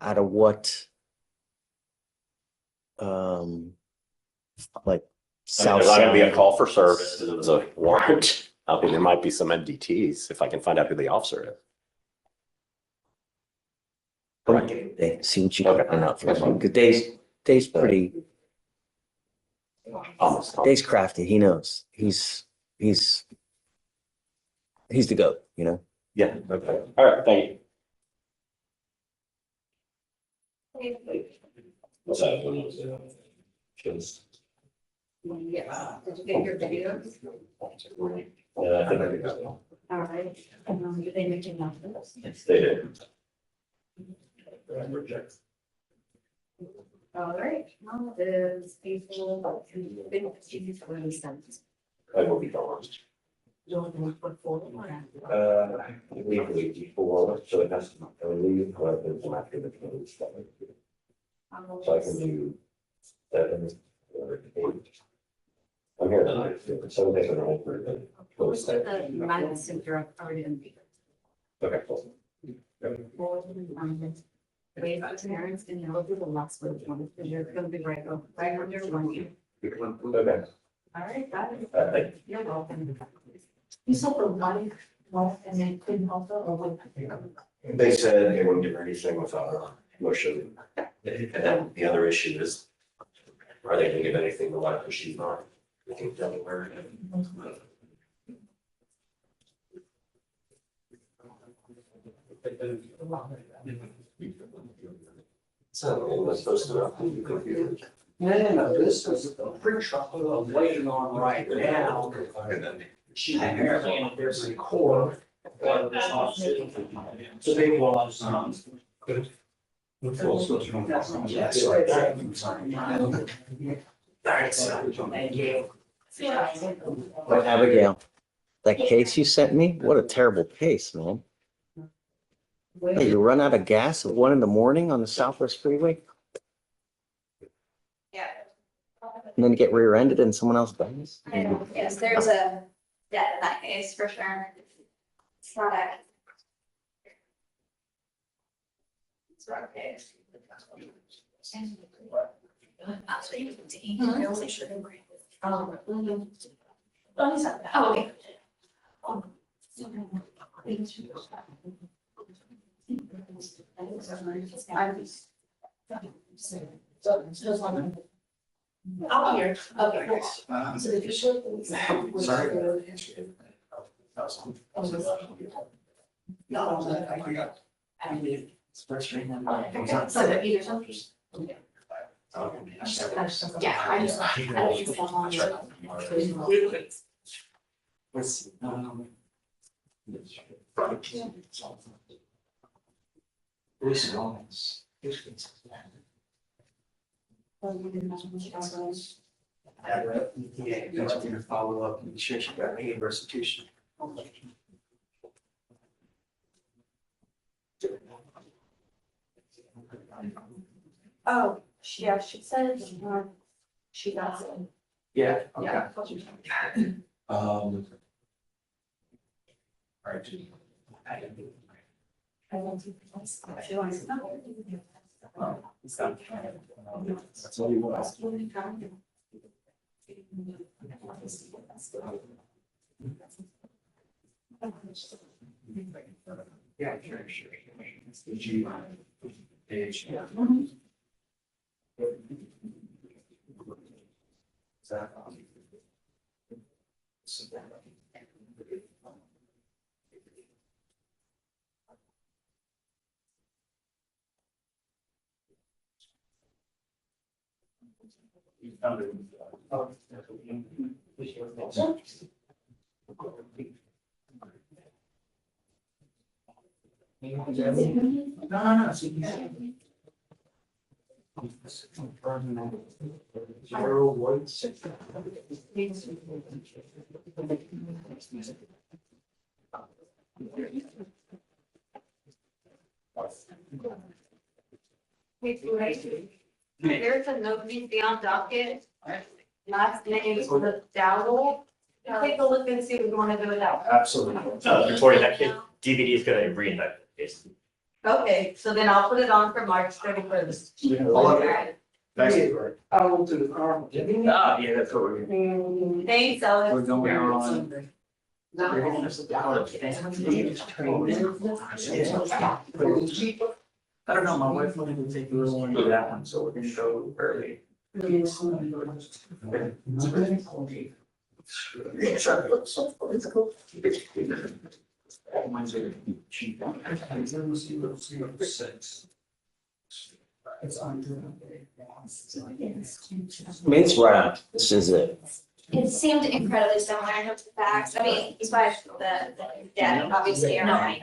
out of what? Like south There's not gonna be a side? call for service. It was a warrant. I mean, there might be some MDTs if I can find out who the officer is. Okay, see what you can find out for him. Good Dave's pretty. Almost. Dave's crafty. He knows. He's the GOAT, Yeah, okay. All right, thank you. What's that? Yeah. Did you get your videos? Yeah, I think I did. All right. Did they make enough of this? Yes, they did. All right, now is people, I will be gone. I believe before, so it has to, I leave, but there's some after the close. So I can do 7 or 8. I'm here tonight, 7 days in a row for the. Most of the minus center already in. Okay, cool. Wait about parents and they'll do the last one, because you're gonna be right under 1 year. Okay. All right, got it. Thank you. You're welcome. You saw the one, and they couldn't help it, or what? They said they wouldn't do anything without a motion. And then the other issue is, are they gonna give anything to wife if she's not? I think Delaware. So it was supposed to. No, this is the pre-trial I'm waiting on right now. She apparently, there's a core. So they was, Yes, But Abigail, that case you sent me, what a terrible case, man. Hey, you run out of gas at 1 a.m. on the Southwest Freeway, Yeah. and then you get rear-ended and someone else dies? I know, yes, there's a death in that case for sure. It's not a. It's not a case. Oh, okay. I'll hear. Okay. So if you show. No, I mean, it's frustrating. So that either something. Yeah, I just. Yeah, that's gonna follow up and sure she got paid restitution. Oh, yeah, she says, she does it. Yeah, Yeah. okay. All right. That's all you want. Yeah, sure. There's a nobody on docket. Last name is Dowell. Take a look and see if we want to do it that way. Absolutely. Victoria, that kid, DVD is gonna reinvent the case. Okay, so then I'll put it on for March 31st. Thanks, Victoria. I will to the car. Ah, yeah, that's what we're doing. Thanks, Alex. We're going on. I don't know, my wife wanted to take a little one to that one, so we're gonna go early. It's right. This is it. It seemed incredibly similar in terms of facts. I mean, despite the data, obviously, are not.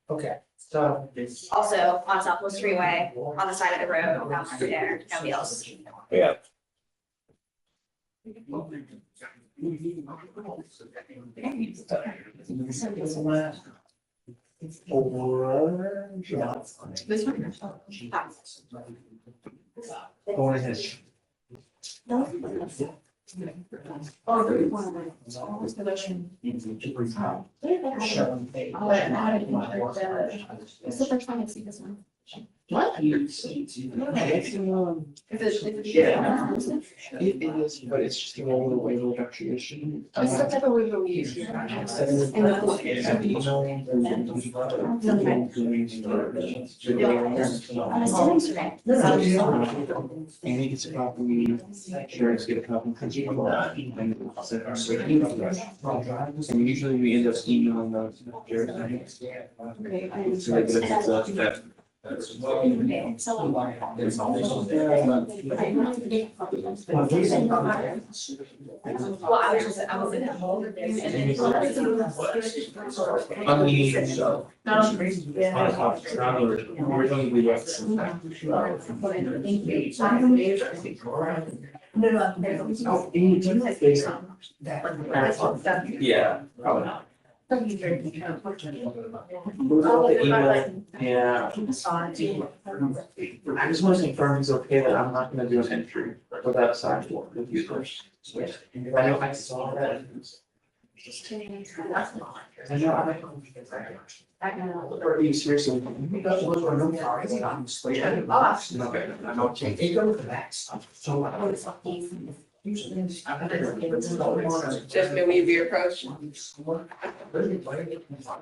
Okay, so. Also, on Southwest Freeway, on the side of the road, down there, nobody else. Yeah. Go ahead. It's the first time I see this one. What? Yeah, it is, but it's just a little waiver reduction issue. It's the type of waiver we use here. Andy gets a copy, Sharon's get a copy. And usually we end up emailing those. So they get a heads up that. Yeah, probably not. Yeah. I just want to confirm he's okay that I'm not gonna do an entry without sign for the users. I know I saw that. I know. Are you seriously? Okay, I know. Just may we be approached.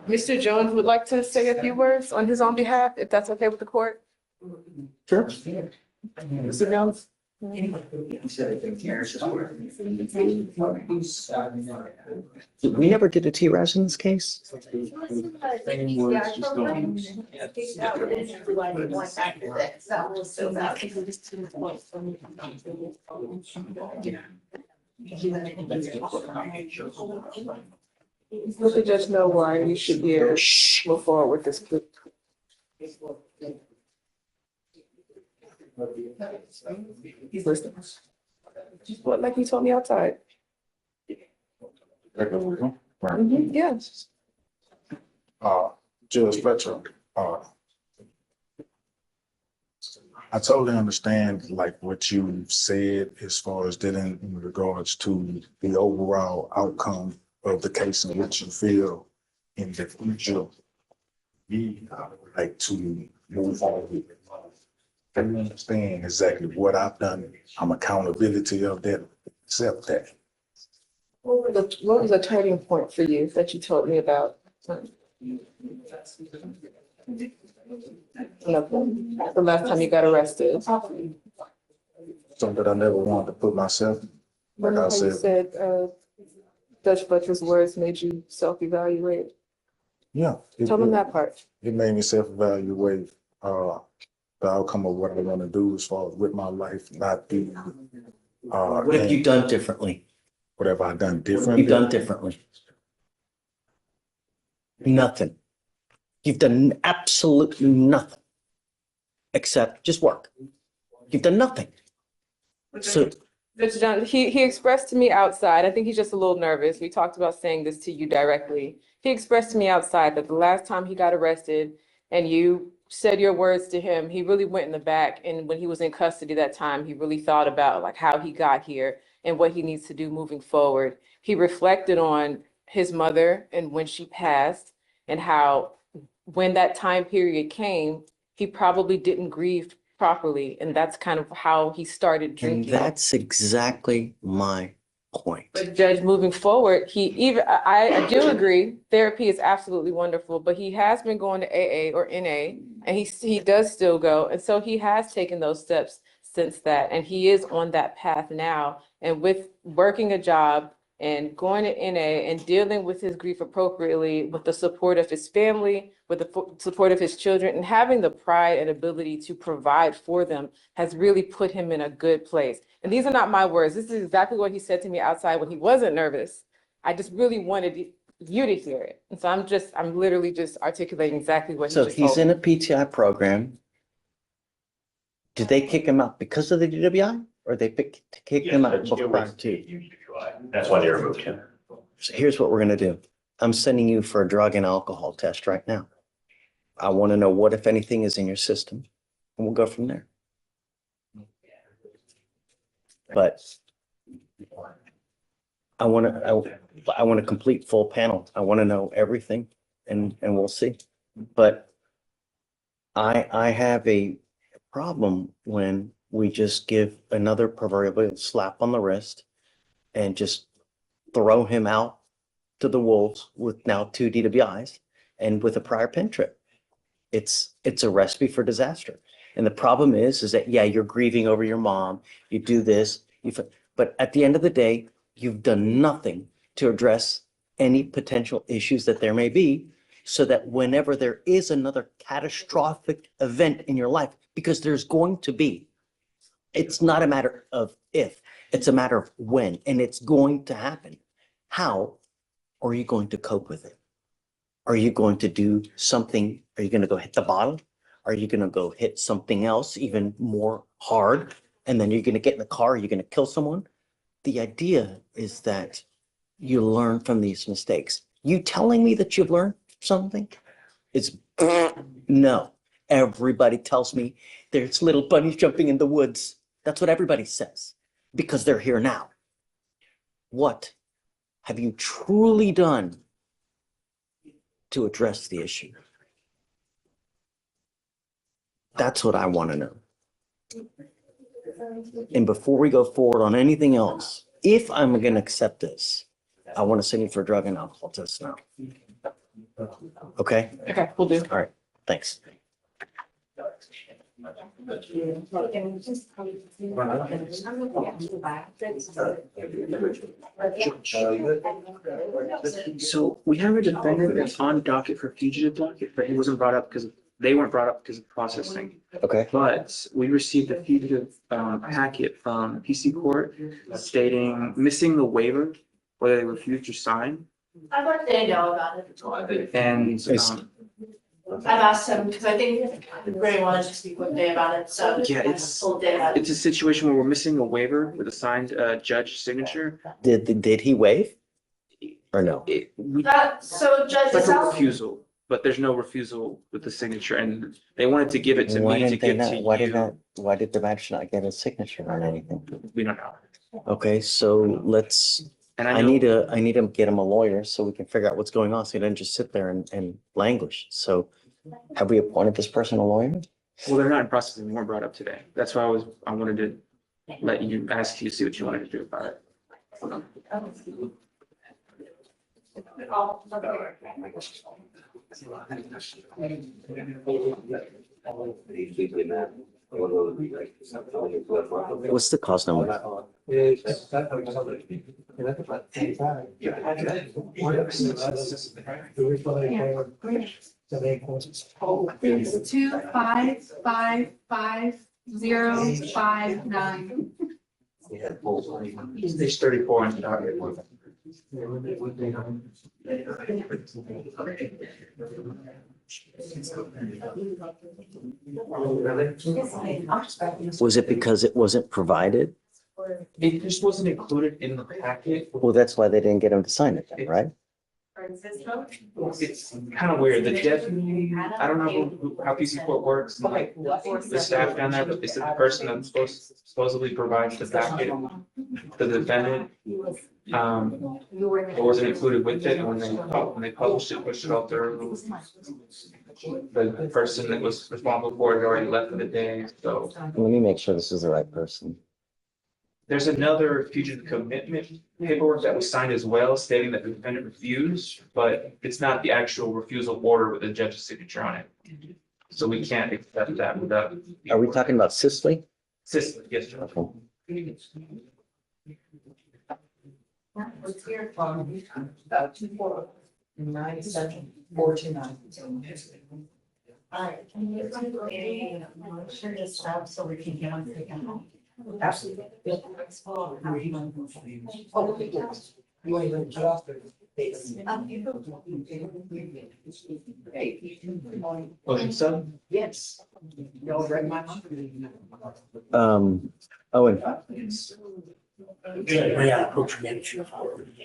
Mr. Jones would like to say a few words on his own behalf, if that's okay with the court. Sure. Mr. Jones? We never did a T-Raz in this case. Let the judge know why you should be able to move forward with this. He's listening. What, like you told me outside? Yes. Judge Fleischer, I totally understand like what you said as far as dealing in regards to the overall outcome of the case in which you feel in the future you like to move forward. I understand exactly what I've done. I'm accountability of that, accept that. What was a turning point for you that you told me about? The last time you got arrested. Something that I never wanted to put myself. Like Remember I how you said, said, Judge Fletcher's words made you self-evaluate? yeah. Tell them that part. It made me self-evaluate the outcome of what I want to do as far as with my life, not be What have you done differently? What have I done differently? You've done differently. Nothing. You've done absolutely nothing except just work. You've done nothing. So Judge John, he expressed to me outside, I think he's just a little nervous. We talked about saying this to you directly. He expressed to me outside that the last time he got arrested and you said your words to him, he really went in the back. And when he was in custody that time, he really thought about like how he got here and what he needs to do moving forward. He reflected on his mother and when she passed and how when that time period came, he probably didn't grieve properly. And that's kind of how he started and drinking. that's exactly my point. But Judge, moving forward, I do agree, therapy is absolutely wonderful, but he has been going to AA or NA, and he does still go. And so he has taken those steps since that, and he is on that path now. And with working a job and going to NA and dealing with his grief appropriately, with the support of his family, with the support of his children, and having the pride and ability to provide for them has really put him in a good place. And these are not my words. This is exactly what he said to me outside when he wasn't nervous. I just really wanted you to hear it. And so I'm literally just articulating exactly what he So just he's told in me. a PTI program. Did they kick him out because of the DWI or they kick him out prior to? That's why they removed him. So here's what we're gonna do. I'm sending you for a drug and alcohol test right now. I want to know what, if anything, is in your system, and we'll go from there. But I want a complete full panel. I want to know everything, and we'll see. But I have a problem when we just give another proverbial slap on the wrist and just throw him out to the wolves with now 2 DWIs and with a prior pen trip. It's a recipe for disaster. And the problem is that, yeah, you're grieving over your mom, you do this, but at the end of the day, you've done nothing to address any potential issues that there may be, so that whenever there is another catastrophic event in your life, because there's going to be, it's not a matter of if, it's a matter of when, and it's going to happen. How are you going to cope with it? Are you going to do something? Are you going to go hit the bottle? Are you going to go hit something else even more hard? And then you're going to get in the car, you're going to kill someone? The idea is that you learn from these mistakes. You telling me that you've learned something? It's no. Everybody tells me there's little bunnies jumping in the woods. That's what everybody says because they're here now. What have you truly done to address the issue? That's what I want to know. And before we go forward on anything else, if I'm going to accept this, I want to send you for a drug and alcohol test now. Okay? Okay, we'll do. All right. Thanks. So we have a defendant that's on docket for fugitive docket, but he wasn't brought up because they weren't brought up because of processing. Okay. But we received a fugitive packet from PC court stating missing the waiver, whether they refused to sign. I'd like to know about it. And I've asked him, because I think he really wanted to speak with Dave about it, so. yeah, it's a situation where we're missing a waiver with a signed judge signature. Did he waive or no? So Judge, It's like a refusal, but there's no refusal with the signature, and they wanted to give it to Why me to didn't they give not? to Why did you. not? Why did the magistrate not get a signature on anything? We don't know. Okay, so let's. And I need to get him a lawyer so we can figure out what's going on. So he doesn't just sit there and languish. So have we appointed this person a lawyer? Well, they're not in processing. They weren't brought up today. That's why I wanted to let you ask you to see what you wanted to do about it. What's the cause number? 25555059. There's 34 on the docket. Was it because it wasn't provided? It just wasn't included in the packet. Well, that's why they didn't get him to sign it then, right? It's kind of weird. The deputy, I don't know how PC court works, like the staff down there, but they said the person that supposedly provides the packet, the defendant, it wasn't included with it. And when they published it, pushed it out there. The person that was responsible for it had already left for the day, so. Let me make sure this is the right person. There's another fugitive commitment paperwork that was signed as well, stating that the defendant refused, but it's not the actual refusal order with the judge's signature on it. So we can't accept that without. Are we talking about Sisley? Sisley, yes, Judge. Okay. What's your phone? 2497429. All right, can you do a motion to stop so we can get on to the camera? Absolutely. Oh, you ain't even cut off the face. Motion seven? Yes. Y'all read my mind. Owen.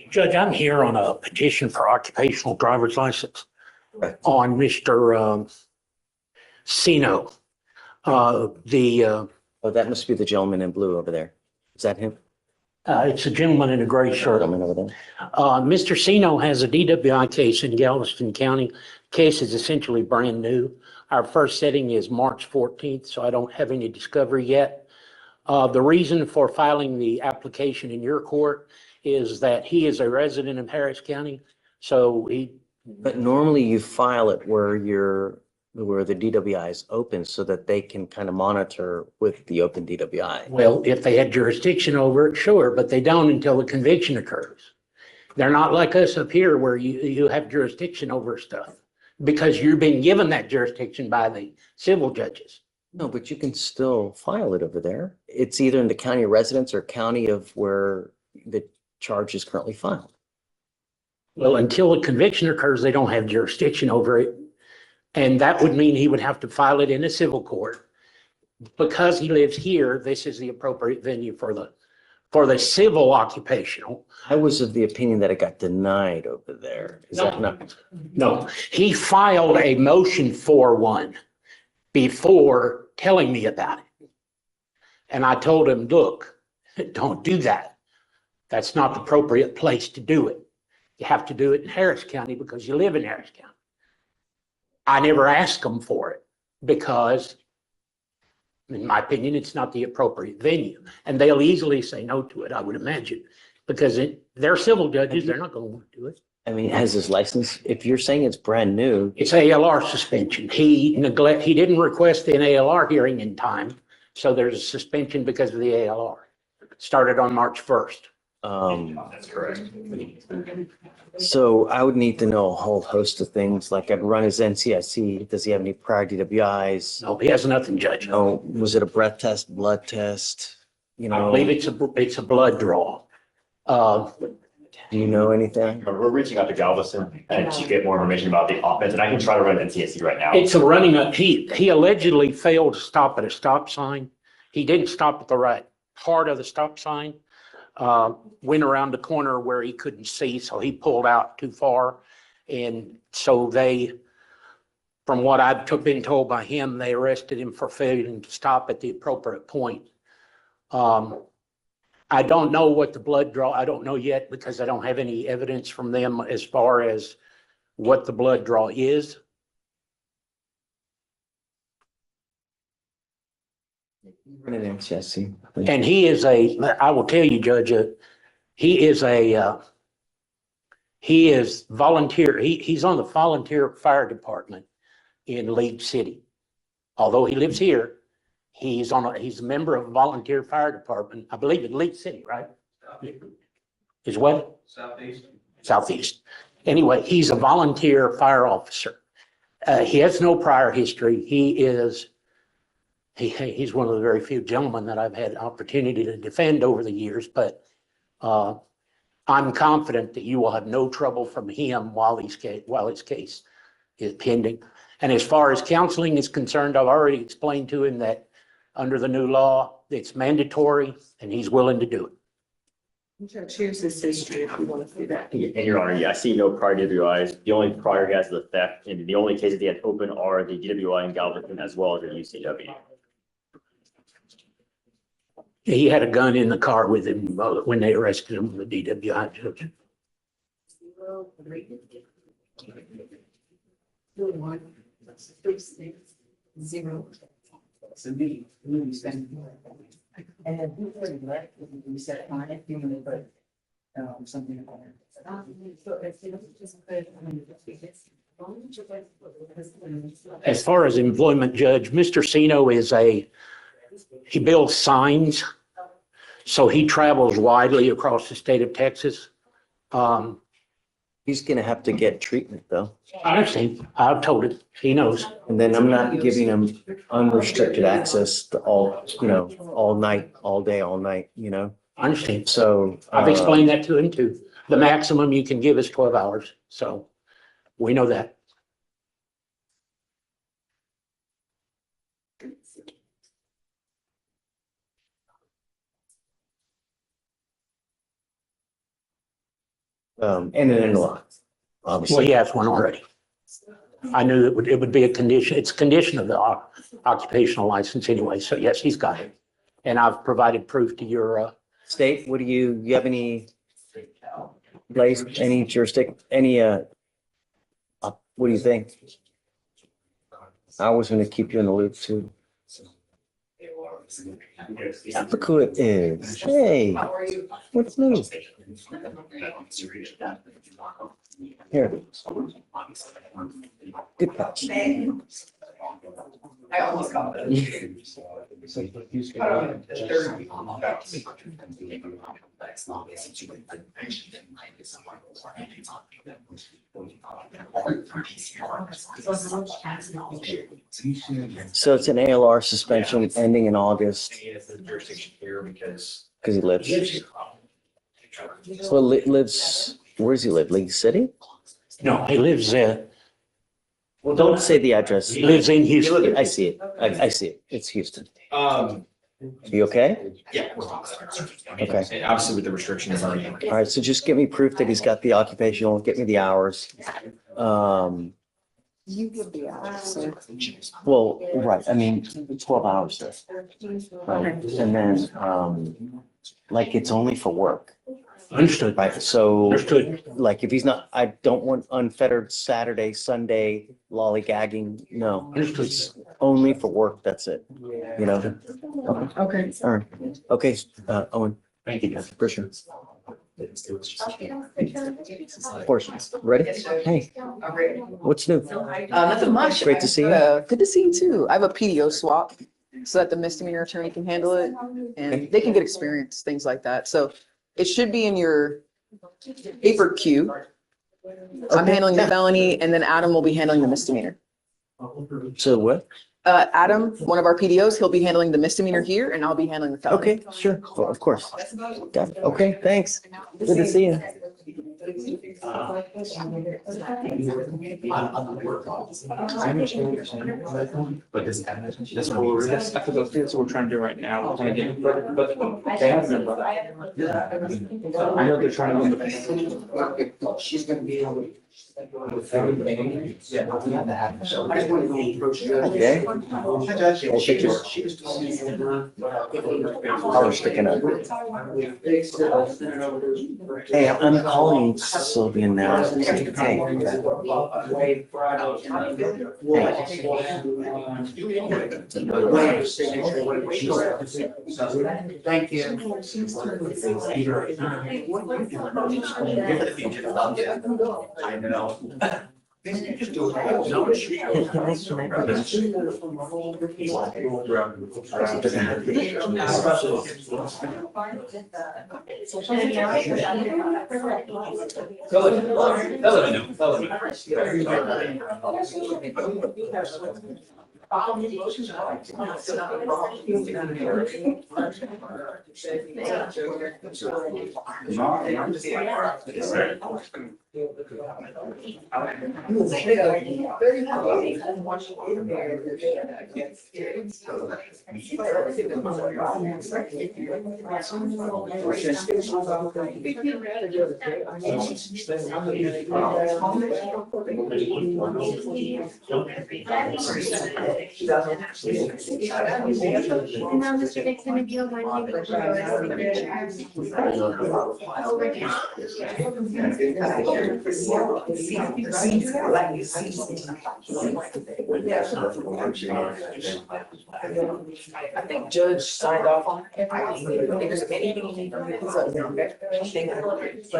Judge, I'm here on a petition for occupational driver's license on Mr. Sino. Oh, that must be the gentleman in blue over there. Is that him? It's a gentleman in a gray shirt. Gentleman over there. Mr. Sino has a DWI case in Galveston County. Case is essentially brand new. Our first setting is March 14th, so I don't have any discovery yet. The reason for filing the application in your court is that he is a resident of Harris County, so But normally you file it where the DWI is open so that they can kind of monitor with the open DWI. well, if they had jurisdiction over it, sure, but they don't until the conviction occurs. They're not like us up here where you have jurisdiction over stuff because you're being given that jurisdiction by the civil judges. No, but you can still file it over there. It's either in the county of residence or county of where the charge is currently filed. Well, until a conviction occurs, they don't have jurisdiction over it. And that would mean he would have to file it in a civil court. Because he lives here, this is the appropriate venue for the civil occupational. I was of the opinion that it got denied over there. Is that not? No, he filed a motion for one before telling me about it. And I told him, look, don't do that. That's not the appropriate place to do it. You have to do it in Harris County because you live in Harris County. I never asked them for it because, in my opinion, it's not the appropriate venue. And they'll easily say no to it, I would imagine, because they're civil judges, they're not going to want to do it. I mean, has his license, if you're saying it's brand new. It's ALR suspension. He didn't request an ALR hearing in time, so there's a suspension because of the ALR. Started on March 1st. That's correct. So I would need to know a whole host of things, like I'd run his NCIC. Does he have any prior DWIs? No, he has nothing, Judge. No, was it a breath test, blood test? You know, I believe it's a blood draw. Do you know anything? We're reaching out to Galveston and to get more information about the offense, and I can try to run NCSC right now. It's a running up. He allegedly failed to stop at a stop sign. He didn't stop at the right part of the stop sign. Went around the corner where he couldn't see, so he pulled out too far. And so from what I've been told by him, they arrested him for failing to stop at the appropriate point. I don't know what the blood draw, I don't know yet because I don't have any evidence from them as far as what the blood draw is. Run an NCIC. And he is I will tell you, Judge, he is volunteer. He's on the volunteer fire department in League City. Although he lives here, he's a member of a volunteer fire department, I believe in League City, right? Is what? Southeast. Anyway, he's a volunteer fire officer. He has no prior history. He is He's one of the very few gentlemen that I've had an opportunity to defend over the years, but I'm confident that you will have no trouble from him while his case is pending. And as far as counseling is concerned, I've already explained to him that under the new law, it's mandatory and he's willing to do it. Judge, here's his history if you want to see that. And Your Honor, yeah, I see no prior DWIs. The only prior he has is the theft, and the only cases he had open are the DWI in Galveston as well as the UCW. He had a gun in the car with him when they arrested him, the DWI judge. 0. And then who heard that? We said, on it, you want to put something on it. So it's just good. As far as employment, Judge, Mr. Sino he builds signs. So he travels widely across the state of Texas. He's gonna have to get treatment though. I understand. I've told him. He knows. And then I'm not giving him unrestricted access to all night, all day, all night, I understand. So. I've explained that to him too. The maximum you can give is 12 hours. So we know that. And an in-law, obviously. Well, he has one already. I knew that it would be a condition. It's a condition of the occupational license anyway. So yes, he's got it. And I've provided proof to your State, what do you have any place, any jurisdiction, what do you think? I was gonna keep you in the loop too. Applicant is, hey, what's new? Here. Good catch. I almost got it. So it's an ALR suspension ending in August. Because he lives. So lives, where does he live? League City? No, he lives Well, don't say the address. He lives in Houston. I see it. I see it. It's Houston. You okay? Yeah. Okay. And obviously with the restrictions already. All right, so just give me proof that he's got the occupational, get me the hours. You give the hours. Well, right, I mean, 12 hours there. Right, and then, like, it's only for work. Understood. Right, so. Understood. Like, if he's not, I don't want unfettered Saturday, Sunday lollygagging, no. Understood. It's only for work, that's it, Okay. All right, okay, Owen. Thank you, Judge. For sure. Portions, ready? Hey, what's new? Nothing much. Great to see you. Good to see you too. I have a PDO swap so that the misdemeanor attorney can handle it and they can get experience, things like that. So it should be in your paper queue. I'm handling the felony and then Adam will be handling the misdemeanor. So what? Adam, one of our PDOs, he'll be handling the misdemeanor here and I'll be handling the felony. Okay, sure, well, of course. Got it. Okay, thanks. Good to see you. I understand. But that's what we're trying to do right now. We're trying to get, but they have been. I know they're trying to. She's gonna be able to. Okay. Power sticking up. Hey, I'm calling Sylvia now. Thank you. I know. And now, Mr. Dixon, if you don't mind taking your I think Judge signed off on everything. If there's anything you need from me,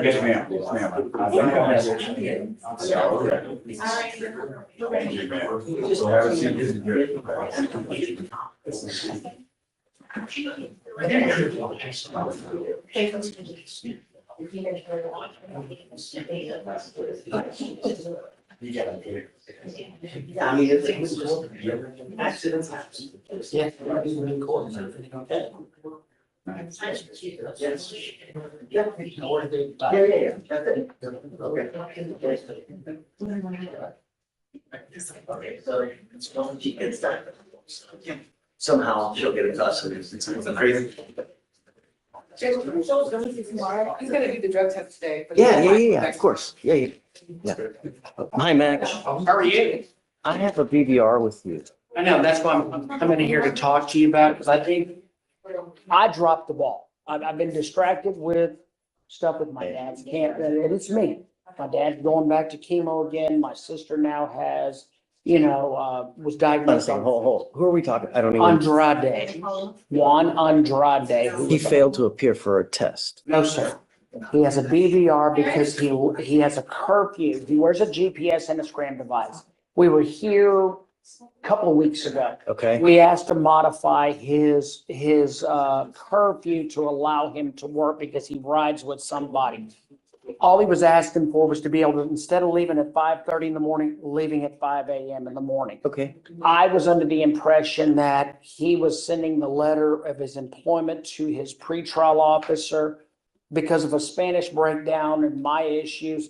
Yes, ma'am. Yes, ma'am. So have a seat. I mean, it's accidents happen. Yeah. Somehow she'll get a custody. It's crazy. He's gonna do the drug test today. Yeah, of course. Yeah. Hi, Max. How are you? I have a BVR with you. I know, that's why I'm coming in here to talk to you about it, because I think I dropped the ball. I've been distracted with stuff with my dad's cancer, and it's me. My dad's going back to chemo again. My sister now has, was diagnosed. Hold. Who are we talking? I don't even. Andrade. Juan Andrade. He failed to appear for a test. No, sir. He has a BVR because he has a curfew. He wears a GPS and a scram device. We were here a couple of weeks ago. Okay. We asked to modify his curfew to allow him to work because he rides with somebody. All he was asking for was to be able to, instead of leaving at 5:30 in the morning, leaving at 5 a.m. in the morning. Okay. I was under the impression that he was sending the letter of his employment to his pretrial officer because of a Spanish breakdown and my issues.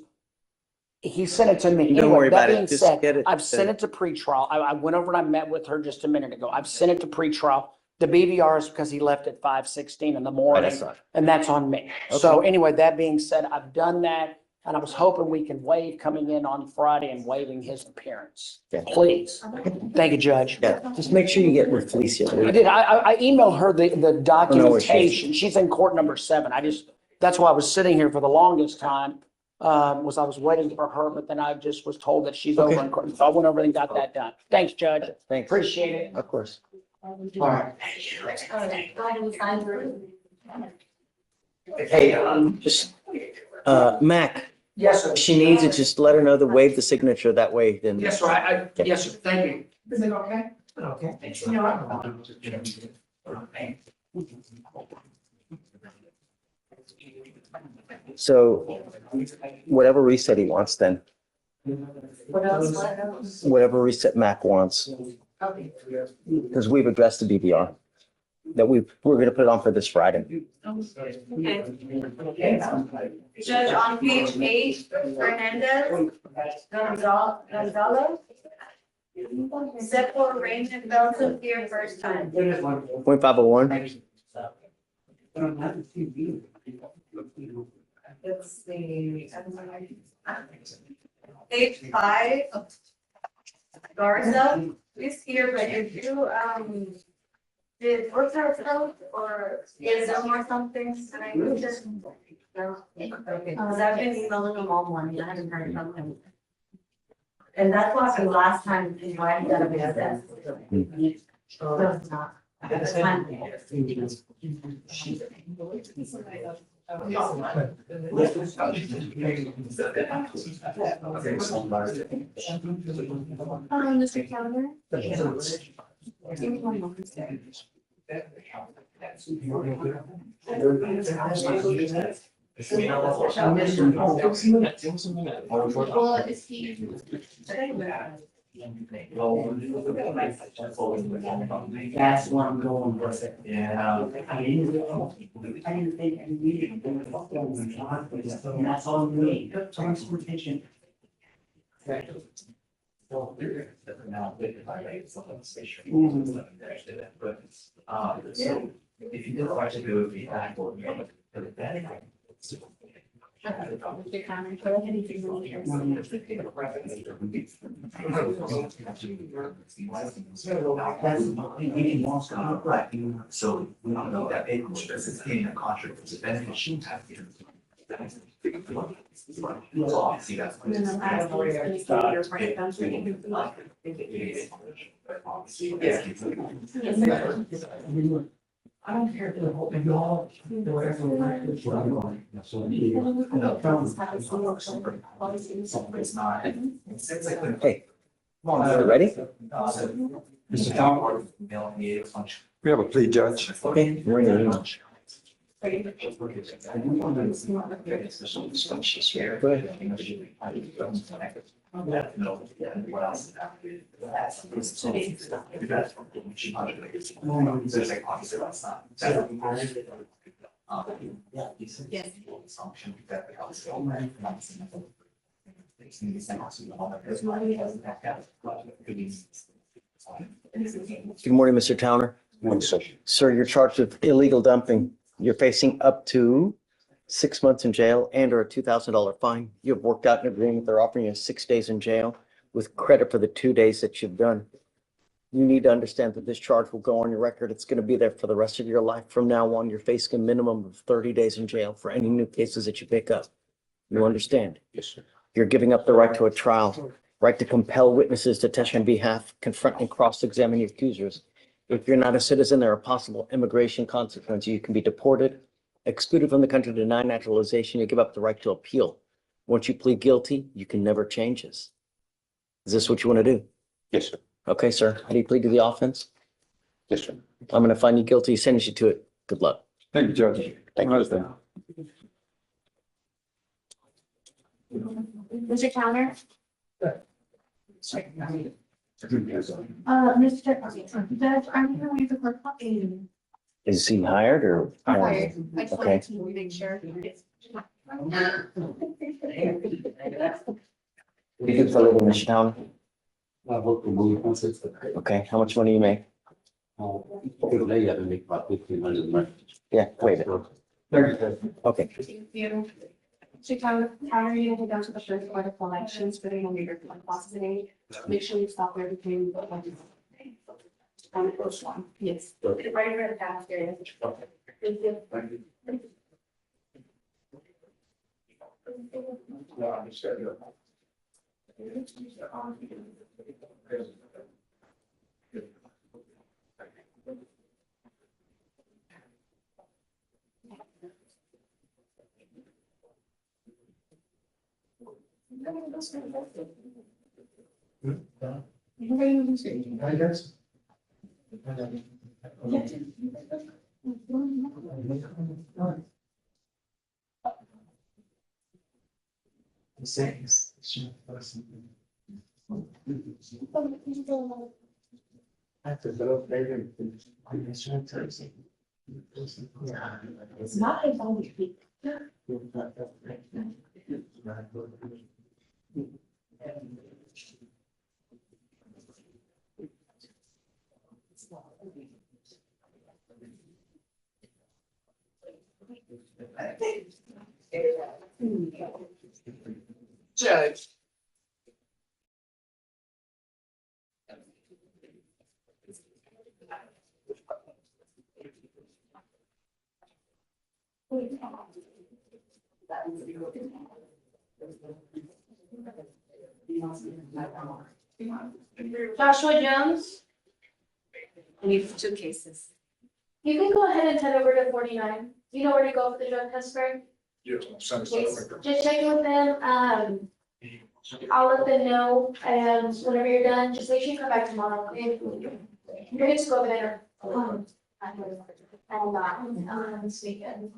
He sent it to me. Don't worry about it. That being Just said, get it. I've sent it to pretrial. I went over and I met with her just a minute ago. I've sent it to pretrial. The BVR is because he left at 5:16 in the morning, That's fine. and that's on me. So anyway, that being said, I've done that, and I was hoping we can waive coming in on Friday and waiving his appearance. Yeah. Please. Thank you, Judge. Yeah, just make sure you get with Felicia. I did. I emailed her the documentation. She's in court number 7. That's why I was sitting here for the longest time, I was waiting for her, but then I just was told that she's over in court. So I went over and got that done. Thanks, Judge. Thanks. Appreciate it. Of course. All right. Hey, Mac. Yes, sir. She needs it. Just let her know to waive the signature. That way, then. Yes, sir. Yes, sir. Thank you. Is it okay? Okay. So, whatever reset he wants, then. What else? Whatever reset Mac wants, Okay. because we've addressed the DVR. That we're gonna put it on for this Friday. Okay. Judge, on page 8, Fernandez, Gonzalo. Set for arraignment, Belton here first time. 0.501. Let's see. Page 5, Garza, is here, but if you, what's our code or is there more something? No? Okay, because I've been emailing them all morning, I haven't heard from him. And that's why the last time he invited that we had that. So it's not. It's fine. Mr. Calendar? Give me one moment. Well, is he? That's what I'm going with it. Yeah. I didn't think I needed to. And that's all you need, transportation. So if you did watch it, it would be back or so we don't know that it was in a contract with the benefit shouldn't have. See, that's. I don't care if they're hoping y'all, whatever. Hey, ready? Mr. Tom. We have a plea, Judge. Okay, we're in the Go ahead. Good morning, Mr. Towner. Sir, you're charged with illegal dumping. You're facing up to 6 months in jail and or a $2,000 fine. You've worked out an agreement. They're offering you 6 days in jail with credit for the 2 days that you've done. You need to understand that this charge will go on your record. It's going to be there for the rest of your life. From now on, you're facing a minimum of 30 days in jail for any new cases that you pick up. You understand? Yes, sir. You're giving up the right to a trial, right to compel witnesses to testify on behalf, confront and cross-examine your accusers. If you're not a citizen, there are possible immigration consequences. You can be deported, excluded from the country, denied naturalization. You give up the right to appeal. Once you plead guilty, you can never change this. Is this what you want to do? Yes, sir. Okay, sir. How do you plead to the offense? Yes, sir. I'm going to find you guilty, sentence you to it. Good luck. Thank you, Judge. Thank you. Mr. Towner? Mr. Judge, I'm gonna leave the clerk. Is he hired or? Hired. I just Okay. wanted to make sure. What do you do for a living, Mr. Towner? Okay, how much money you make? Yeah, wait a minute. Okay. So Towner, you need to go to the first order of elections for the your classes today. Make sure you stop there between. On the first one, yes. Right around the cafeteria. Thank you. I guess. It's not a volunteer. Judge. Joshua Jones, I need 2 cases. you can go ahead and head over to 49. Do you know where to go for the drug test, Greg? Yeah. Just check in with them. I'll let them know, and whenever you're done, just make sure you come back tomorrow. Okay? You're good to go over there. And this weekend.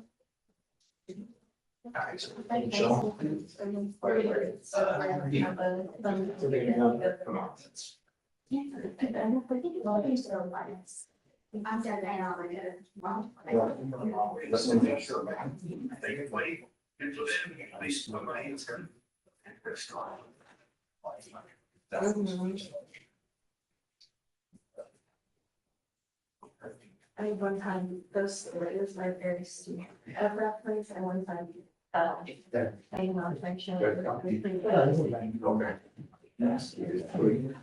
I mean, one time, those areas are very steep at that place, and one time, I know, like, sure.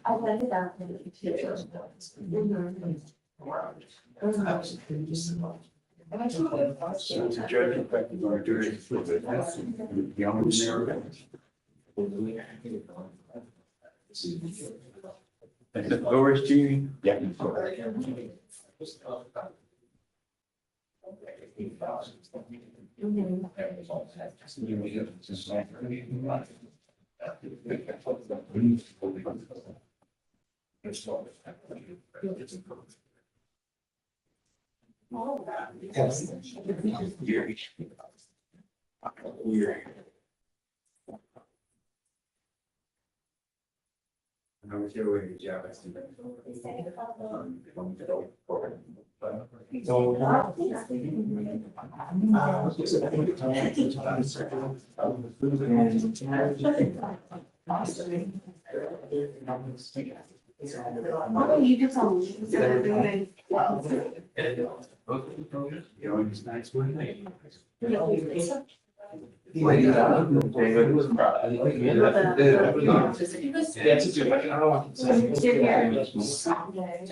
I went it out in the future. Doris G. Yeah.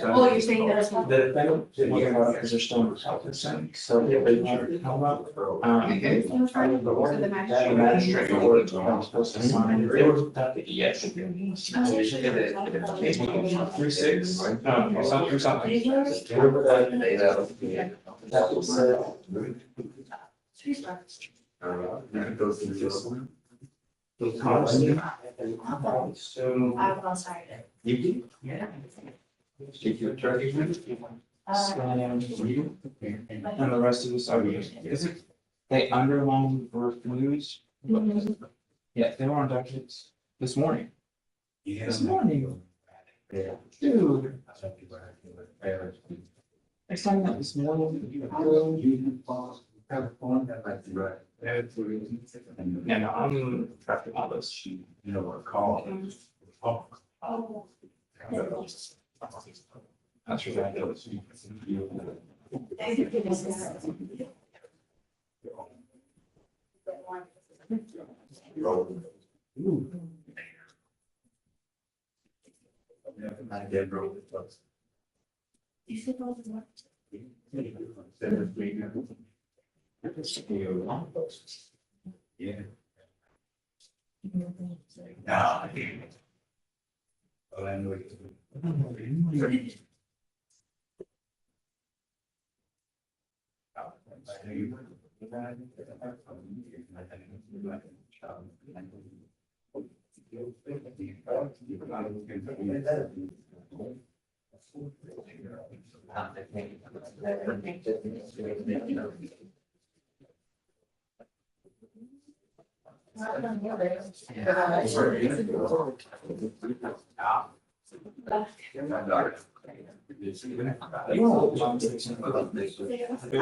Oh, you're saying that's not. You do? Yeah. Take your turkey. And the rest of the sorry, is it, they underline refuse? Yeah, they were on documents this morning. This morning. Dude. I signed that this morning. Yeah, no, I'm tracking all this. You know what, call. That's ridiculous. I did roll it close. Yeah. No. Oh, I know it. I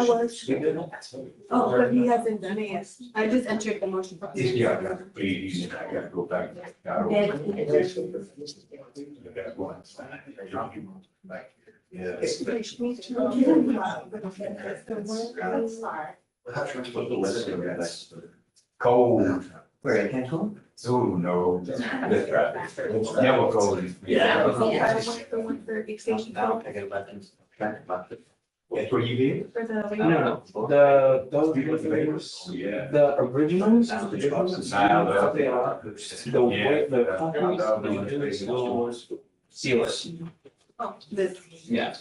was. Oh, but he hasn't done it yet. I just entered the motion. Yeah, I gotta go back. Cold. Where I can't home? Oh, no. Never cold. Yeah. I went for one for extension. That's where you be? For the. No, those the originals. The way the companies will seal it. Yeah.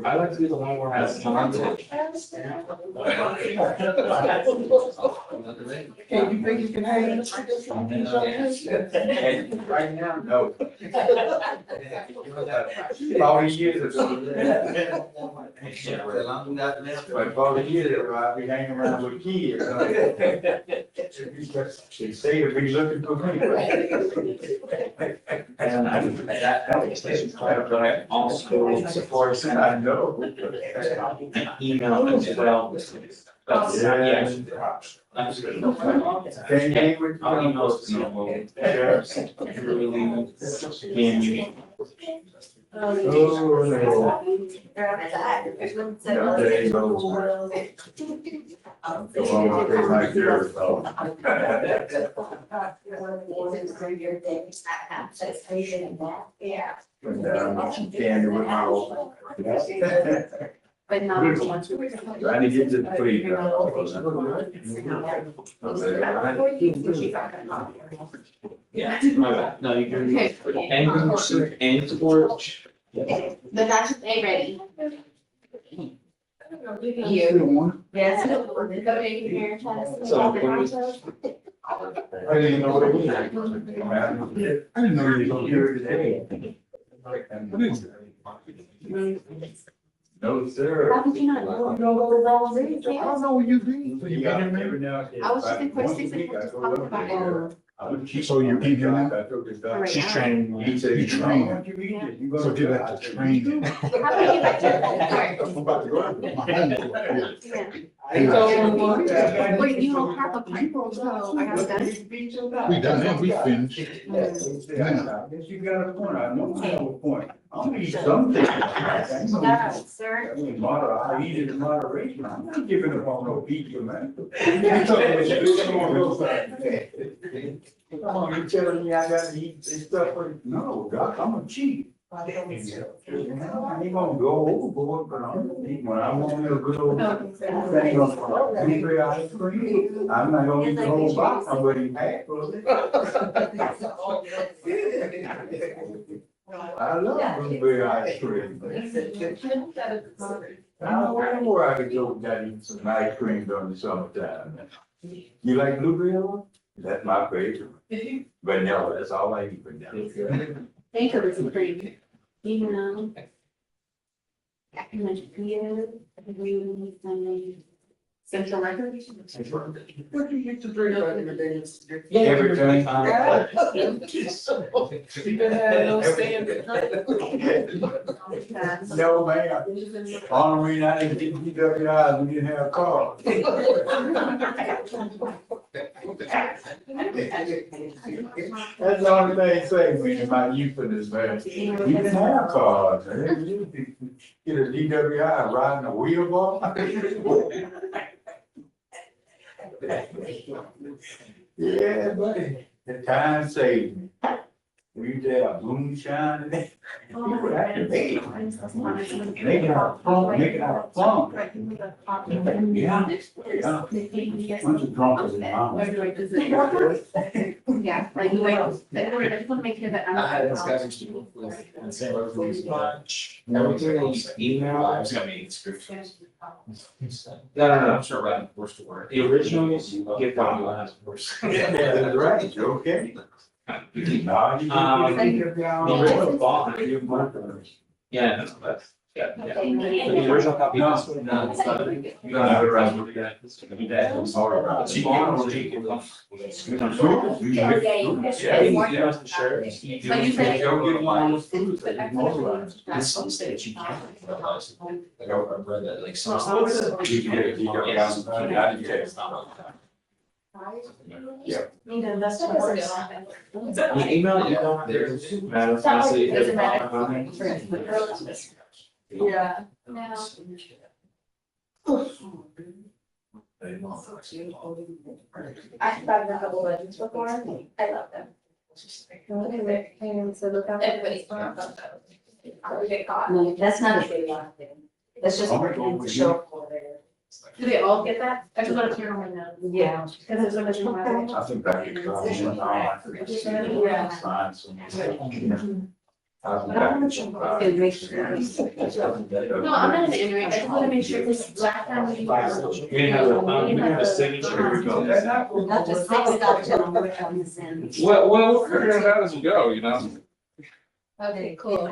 I like to be the one where I have time to. Can you think you can hang? Right now, no. 40 years ago. But 40 years ago, I'd be hanging around with kids. They say to be looking for me. And that also supports and I know. an email as well. That's, yeah. Absolutely. Can't hang with. I'll email it to you. Sheriff's really can you. Oh, no. There you go. Go on, take my sheriff's off. Yeah. Went down, got some candy with my old. But not. Trying to get to the plea. Yeah, my bad. No, you can. And support. The match is ready. Yes. So, I didn't know what it was. I didn't know you were here today. No, sir. How did you not know? I don't know where you've been. So you been here, man? I was just in first six and just talking about it. So you're in here now? She's training. You train. So get back to training. How about you back to I'm about to go out with my homework. Wait, you don't have a people, so I got done. We done that, we finished. You got a point. I know I have a point. I'm gonna eat something. Sir. I eat it in moderation. I'm not giving up on no pizza, man. Come on, you telling me I gotta eat this stuff? No, Doc, I'm a cheat. I ain't gonna go overboard, but I'm gonna eat when I want me a good old thing of blueberry ice cream. I'm not gonna eat the whole box, I'm gonna eat half of it. I love blueberry ice cream. I don't know where I could go and eat some ice cream during the summertime. You like blueberry one? That's my favorite. Vanilla, that's all I eat, vanilla. Think of it as cream. You know. I can make it good. I can really some Central Records. Where do you get to drink out of your days? Everything. No, man. Only reason I didn't get DWIs, we didn't have cars. That's the only thing saved me in my youthfulness, man. We didn't have cars. Man. Get a DWI riding a wheelbarrow. Yeah, buddy. The time saved me. We used to have moonshine and that. People actually make it. Make it out of plum, make it out of plum. Yeah, yeah. Bunch of drunkards in my house. Yeah, like you wait, I just want to make sure that I'm. I had this guy used to work with San Francisco lunch. Everything email. I was gonna make scriptures. No, I'm sure right first to work. The originals get gone last first. That's right, okay. The original bond. Yeah, no, that's. Yeah, yeah. But the original copy. No, it's not. You don't have it right. Look at that. It's gonna be that. It's all right. It's bond or you can. Yeah, you know, the sheriff. You don't get one with food. In some states you can't. Like I read that, like some states. You can get a Yeah. You know, that's what we're doing. The email you don't there matters. Honestly, it doesn't matter. Yeah. No. I've gotten a couple legends before. I love them. And so look how everybody's. We get caught. No, that's not a big one. That's just working to show up for there. Do they all get that? I just want to clear my nose. Yeah. Because it's always my. I think back in college, Yeah. find some. No, I'm not an ignorant, I just wanna make sure, because last time we. We have a signature. Not just six stop gentlemen on this end. Well, we'll figure it out as we go, you know? Okay, cool.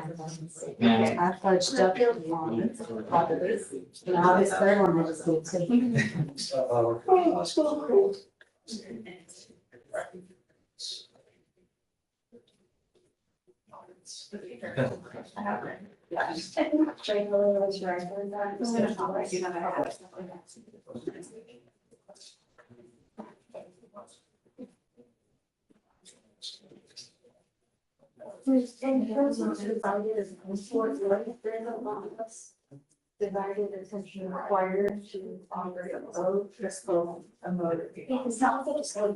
Yeah. I fudged up on properties. Now this third one I just need to. In terms of divided as sport, there's a lot of us divided attention required to operate a boat, pistol, a motor. It's not that it's like,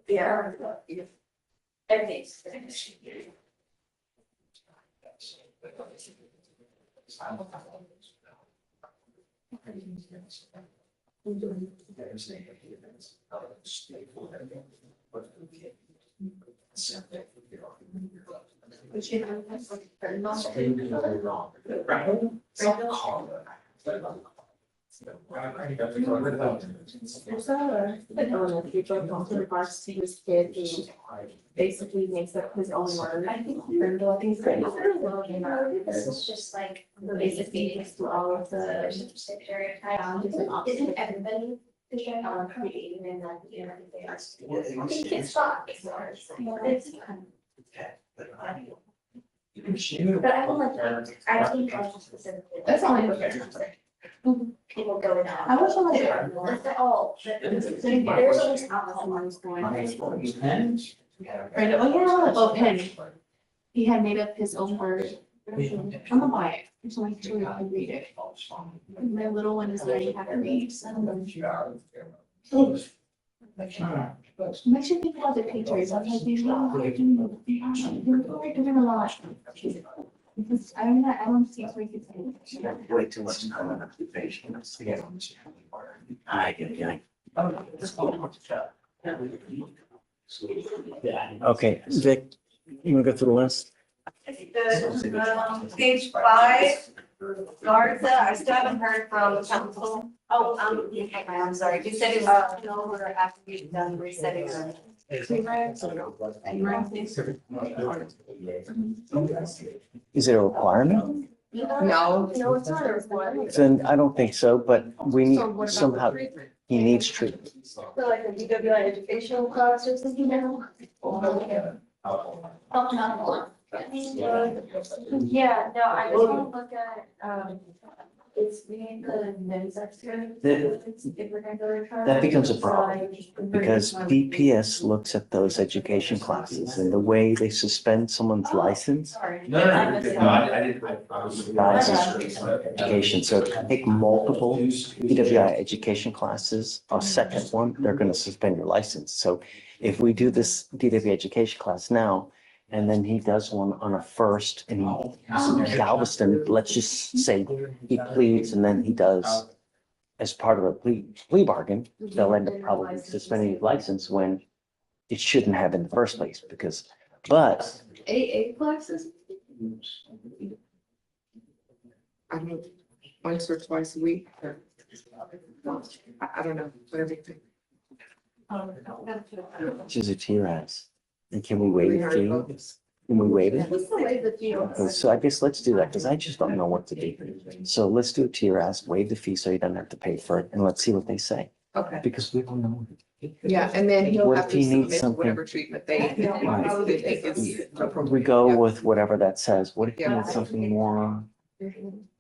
yeah. Everything's. There's a people in regards to his kid who basically makes up his own word. I think it's great. This is just like basically makes through all of the stereotypes and isn't everybody creating and like everything else. You can't stop. It's but I don't like, I think specifically. That's all I look at. People going out. I wish I was that's all. There's always alcohol going on. Right, oh yeah, him. He had made up his own word. I'm gonna buy it. It's only two I read it. My little one is learning how to read. Make sure people have the pictures. I'm like, these are doing a lot. Because I don't see where you can. Way too much time on occupation. I get it. Okay, Vic, you wanna go through the list? Page 5, Garza, I still haven't heard from council. Oh, I'm sorry, you said it was over after you've done resetting. Is it a requirement? No, it's not a requirement. Then I don't think so, but we need somehow, he needs treatment. So like a DWI educational class or something now? Oh, no. Yeah, no, I just want to look at, it's being the men's extra. That becomes a problem, because DPS looks at those education classes and the way they suspend someone's license. Education, so if you take multiple DWI education classes, a second one, they're gonna suspend your license. So if we do this DWI education class now, and then he does one on a first in Galveston, let's just say he pleads and then he does as part of a plea bargain, they'll end up probably suspending his license when it shouldn't have in the first place because, but. AA classes? I mean, once or twice a week. I don't know, whatever you think. Which is a TRAS. And can we waive the fee? Can we waive it? What's the way the fee? Okay, so I guess let's do that because I just don't know what to do. So let's do a TRAS, waive the fee so you don't have to pay for it, and let's see what they say. Okay. Because we don't know. Yeah, and then he'll What have if to he needs submit something? whatever treatment they think is appropriate. We go with whatever that says. What if you Yeah. need something more,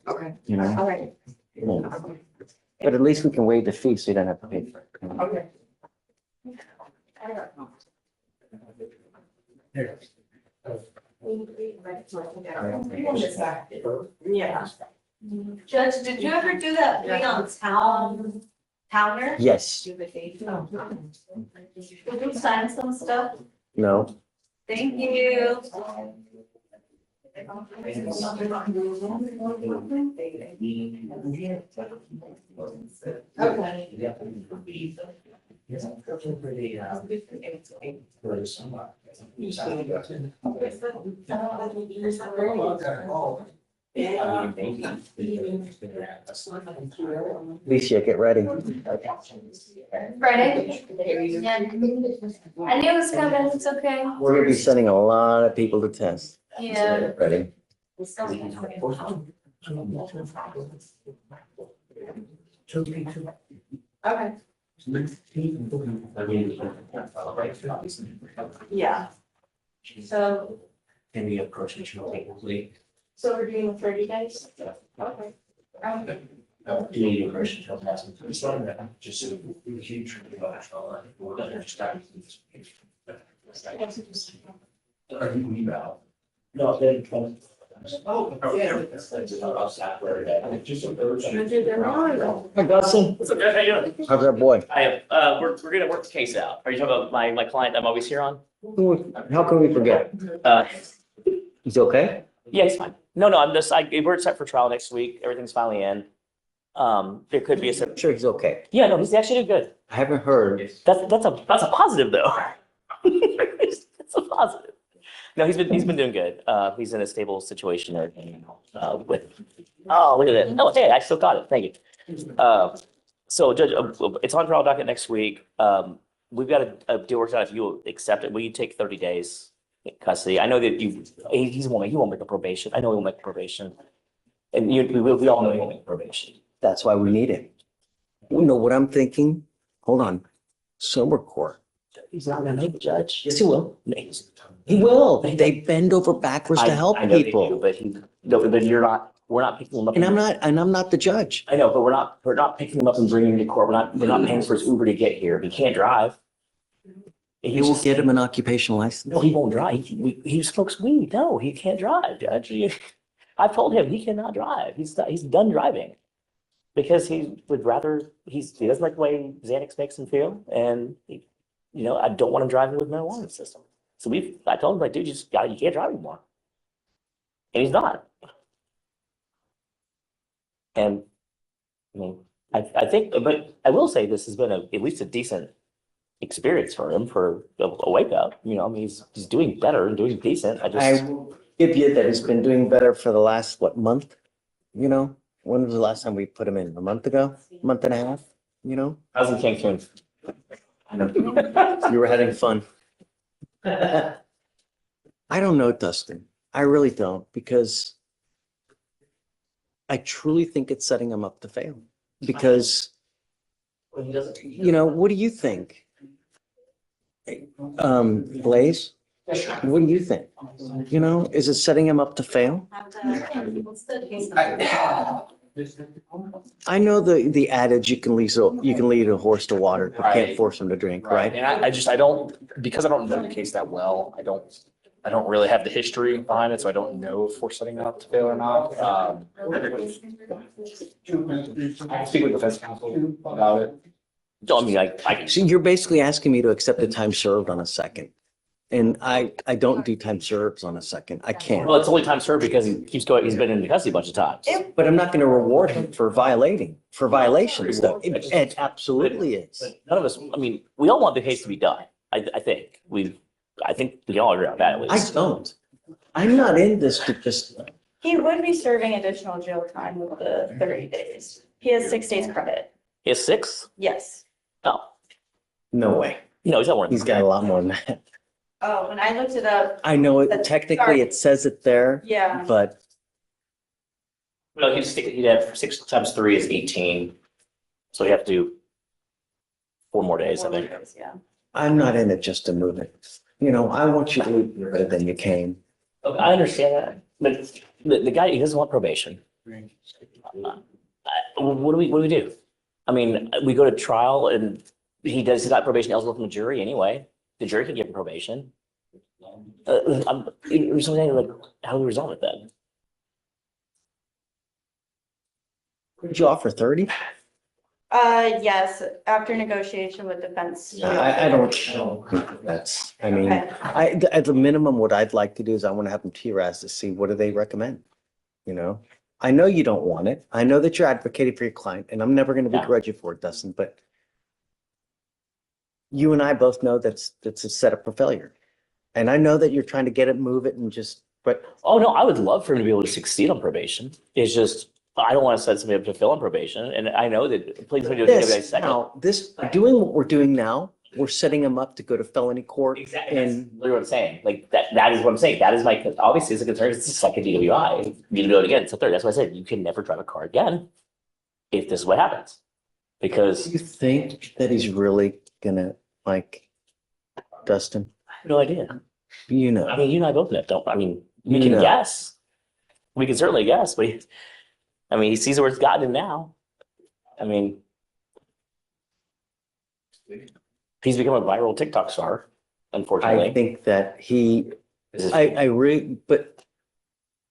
Okay, you know? all right. Yeah. But at least we can waive the fee so you don't have to pay for it. Okay. Yeah. Judge, did you ever do that plea on Towner? Yes, Did you sign some stuff? no, Thank you. Okay. Alicia, get ready. Friday? Yeah. I knew it was coming, it's okay. We're gonna be sending a lot of people to test. Yeah. Ready? Okay. Yeah. So, Can we approach it legally? so we're doing 30 days? Okay. You need to approach it. Just so we keep trying to No, then. Oh, yeah. Hi, Dustin. What's up, Judge? How you doing? How's that boy? We're gonna work the case out. Are you talking about my client I'm always here on? How can we forget? He's okay? Yeah, he's fine. No, we're set for trial next week. Everything's finally in. There could be a. Sure, he's okay. Yeah, no, he's actually doing good. I haven't heard. That's a positive though. That's a positive. No, he's been doing good. He's in a stable situation with look at that. Oh, hey, I still got it. Thank you. So Judge, it's on trial docket next week. We've got a deal worked out. If you accept it, will you take 30 days in custody? I know that he won't make a probation. I know he won't make a probation. And we all know he won't make a probation. That's why we need it. You know what I'm thinking? Hold on. Summer court. He's not gonna make it, Judge. Yes, he will. He will. They bend over backwards to help I know they people. do, but you're not. We're not picking him up. And I'm not the judge. I know, but we're not picking him up and bringing him to court. We're not paying for his Uber to get here. He can't drive. He will get him an occupational license. No, he won't drive. He smokes weed. No, he can't drive, Judge. I've told him he cannot drive. He's done driving because he would rather. He doesn't like the way Xanax makes him feel, and I don't want him driving with marijuana in the system. So I told him, like, dude, you can't drive anymore. And he's not. And I mean, I think, but I will say this has been at least a decent experience for him for a wake up. I mean, he's doing better and doing decent. I will give you that he's been doing better for the last, month? When was the last time we put him in? A month ago? Month and a half? I was in Cancun. You were having fun. I don't know, Dustin. I really don't, because I truly think it's setting him up to fail. Because, what do you think? Blaze, what do you think? Is it setting him up to fail? I know the adage, you can lead a horse to water, but can't force him to drink, right? And I don't, because I don't know the case that well, I don't really have the history behind it, so I don't know if we're setting it up to fail or not. I speak with defense counsel about it. No, I mean, So you're basically asking me to accept the time served on a second. And I don't do time serves on a second. I can't. Well, it's only time served because he's been in custody a bunch of times. But I'm not going to reward him for violations though. It absolutely is. But none of us, I mean, we all want the case to be done. I think we can all agree on that at I least. don't. I'm not in this to just. He would be serving additional jail time with the 30 days. He has 6 days credit. He has 6? Yes. Oh, No way. no, he's not one. He's got a lot more than that. Oh, when I looked it up, I know it, That's- technically sorry. it says it there, yeah. but Well, he'd have 6 times 3 is 18. So you have to do 4 more days, I think. Yeah. I'm not in it just to move it. I want you to leave better than you came. Okay, I understand that, but the guy, he doesn't want probation. What do we do? I mean, we go to trial and he's not probation eligible from the jury anyway. The jury can give him probation. There's something like, how do we resolve it then? Would you offer 30? Yes, after negotiation with defense. I don't think that's, I mean, Okay. at the minimum, what I'd like to do is I want to have them TRAS to see what do they recommend? I know you don't want it. I know that you're advocating for your client and I'm never going to Yeah. begrudge you for it, Dustin, but you and I both know that's a setup for failure. And I know that you're trying to get it, move it and just, but Oh, no, I would love for him to be able to succeed on probation. It's just, I don't want to set somebody up to fail on probation. And I know that, please, let me do a this, second. now, this, doing what we're doing now, we're setting him up to go to felony court Exactly. That's in, literally what I'm saying. Like that is what I'm saying. That is my, obviously it's a concern. It's just like a DWI. You need to do it again. It's a third. That's why I said you can never drive a car again if this is what happens. do Because you think that he's really gonna, like, Dustin? I have no idea. You know. I mean, you and I both know, don't, I mean, we You can know. guess. We can certainly guess, but he sees where it's gotten him now. I mean, he's become a viral TikTok star, unfortunately. I think that I really, but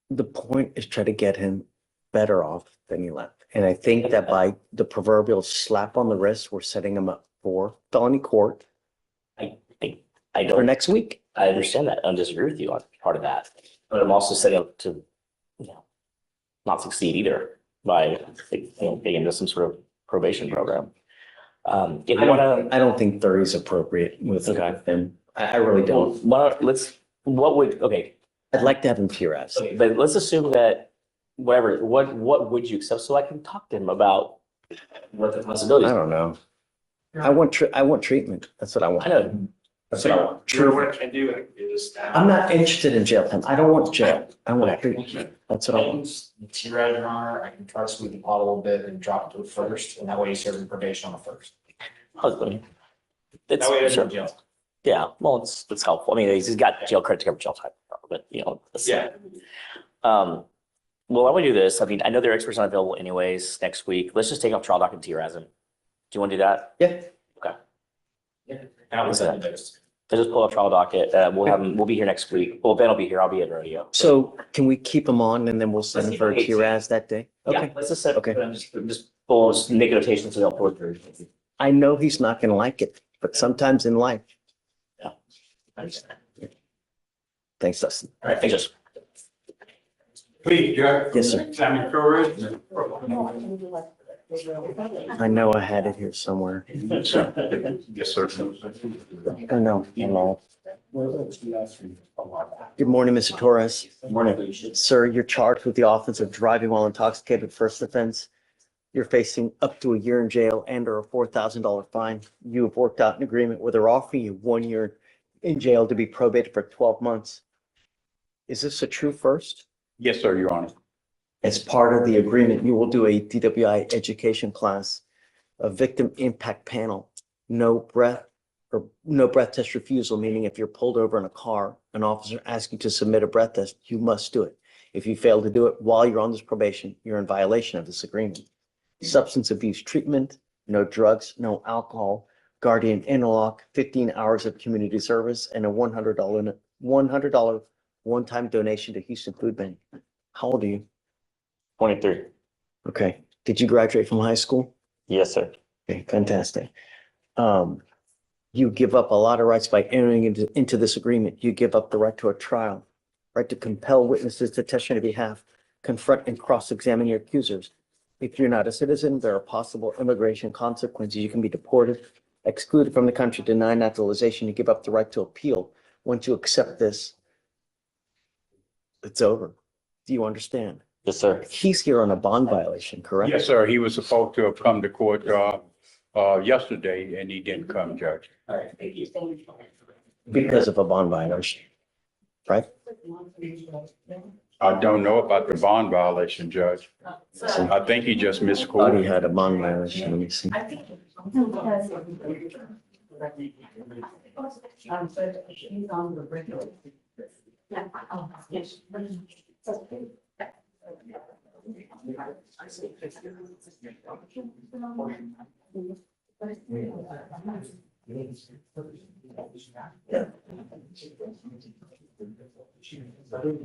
the point is try to get him better off than he left. And I think that by the proverbial slap on the wrist, we're setting him up for felony court I for don't, next week. I understand that. I don't disagree with you on part of that. But I'm also setting up to, not succeed either by, getting into some sort of probation program. If you wanna, I don't think 30 is appropriate with him. I really don't. okay, I'd like to have him PRS. okay, but let's assume that what would you accept so I can talk to him about what the possibilities? I don't know. I want treatment. That's what I want. I know. That's what I want. What can I do is. I'm not interested in jail time. I don't want jail. I want treatment. That's what I want. T-Rad, Your Honor, I can try to sweeten the pot a little bit and drop it to a first, and that way you serve him probation on the first. Husband. That way he doesn't Sure. go to jail. Yeah, well, it's helpful. I mean, he's got jail credit to cover jail time, but Yeah. Well, I want to do this. I mean, I know their experts aren't available anyways next week. Let's just take off trial docket and TRAS him. Do you want to do that? Yeah. Okay. And I'll send those. So just pull up trial docket. We'll be here next week. Well, Ben will be here. I'll be at rodeo. So can we keep him on and then we'll send him for a TRAS that day? Yeah, Okay. let's just set, Okay. just pull, make a notation so they'll pull it through. I know he's not gonna like it, but sometimes in life. Yeah. I understand. Thanks, Dustin. All right, thanks, Judge. Please, Judge. Yes, sir. Simon Torres. I know I had it here somewhere. Yes, sir. Oh, no. Good morning, Mr. Torres. Morning. Sir, you're charged with the offense of driving while intoxicated, first offense. You're facing up to a year in jail and or a $4,000 fine. You have worked out an agreement where they're offering you 1 year in jail to be probated for 12 months. Is this a true first? Yes, sir, Your Honor. As part of the agreement, you will do a DWI education class, a victim impact panel, no breath test refusal, meaning if you're pulled over in a car, an officer asks you to submit a breath test, you must do it. If you fail to do it while you're on this probation, you're in violation of this agreement. Substance abuse treatment, no drugs, no alcohol, guardian interlock, 15 hours of community service, and a $100 one-time donation to Houston Food Bank. How old are you? 23. Okay. Did you graduate from high school? Yes, sir. Okay, fantastic. You give up a lot of rights by entering into this agreement. You give up the right to a trial, right to compel witnesses to testify on your behalf, confront and cross-examine your accusers. If you're not a citizen, there are possible immigration consequences. You can be deported, excluded from the country, denied naturalization. You give up the right to appeal. Once you accept this, it's over. Do you understand? Yes, sir. He's here on a bond violation, correct? Yes, sir. He was supposed to have come to court yesterday and he didn't come, Judge. All right, thank you. Because of a bond violation, right? I don't know about the bond violation, Judge. I think he just missed Thought he court. had a bond violation. Let me see.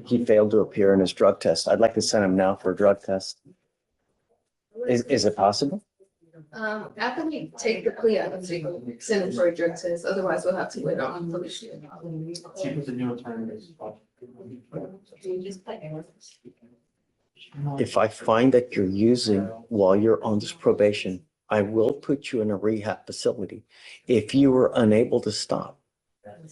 He failed to appear in his drug test. I'd like to send him now for a drug test. Is it possible? After we take the plea, I can send him for a drug test, otherwise we'll have to wait on police. See what the new attorney is. If I find that you're using while you're on this probation I will put you in a rehab facility. If you are unable to stop,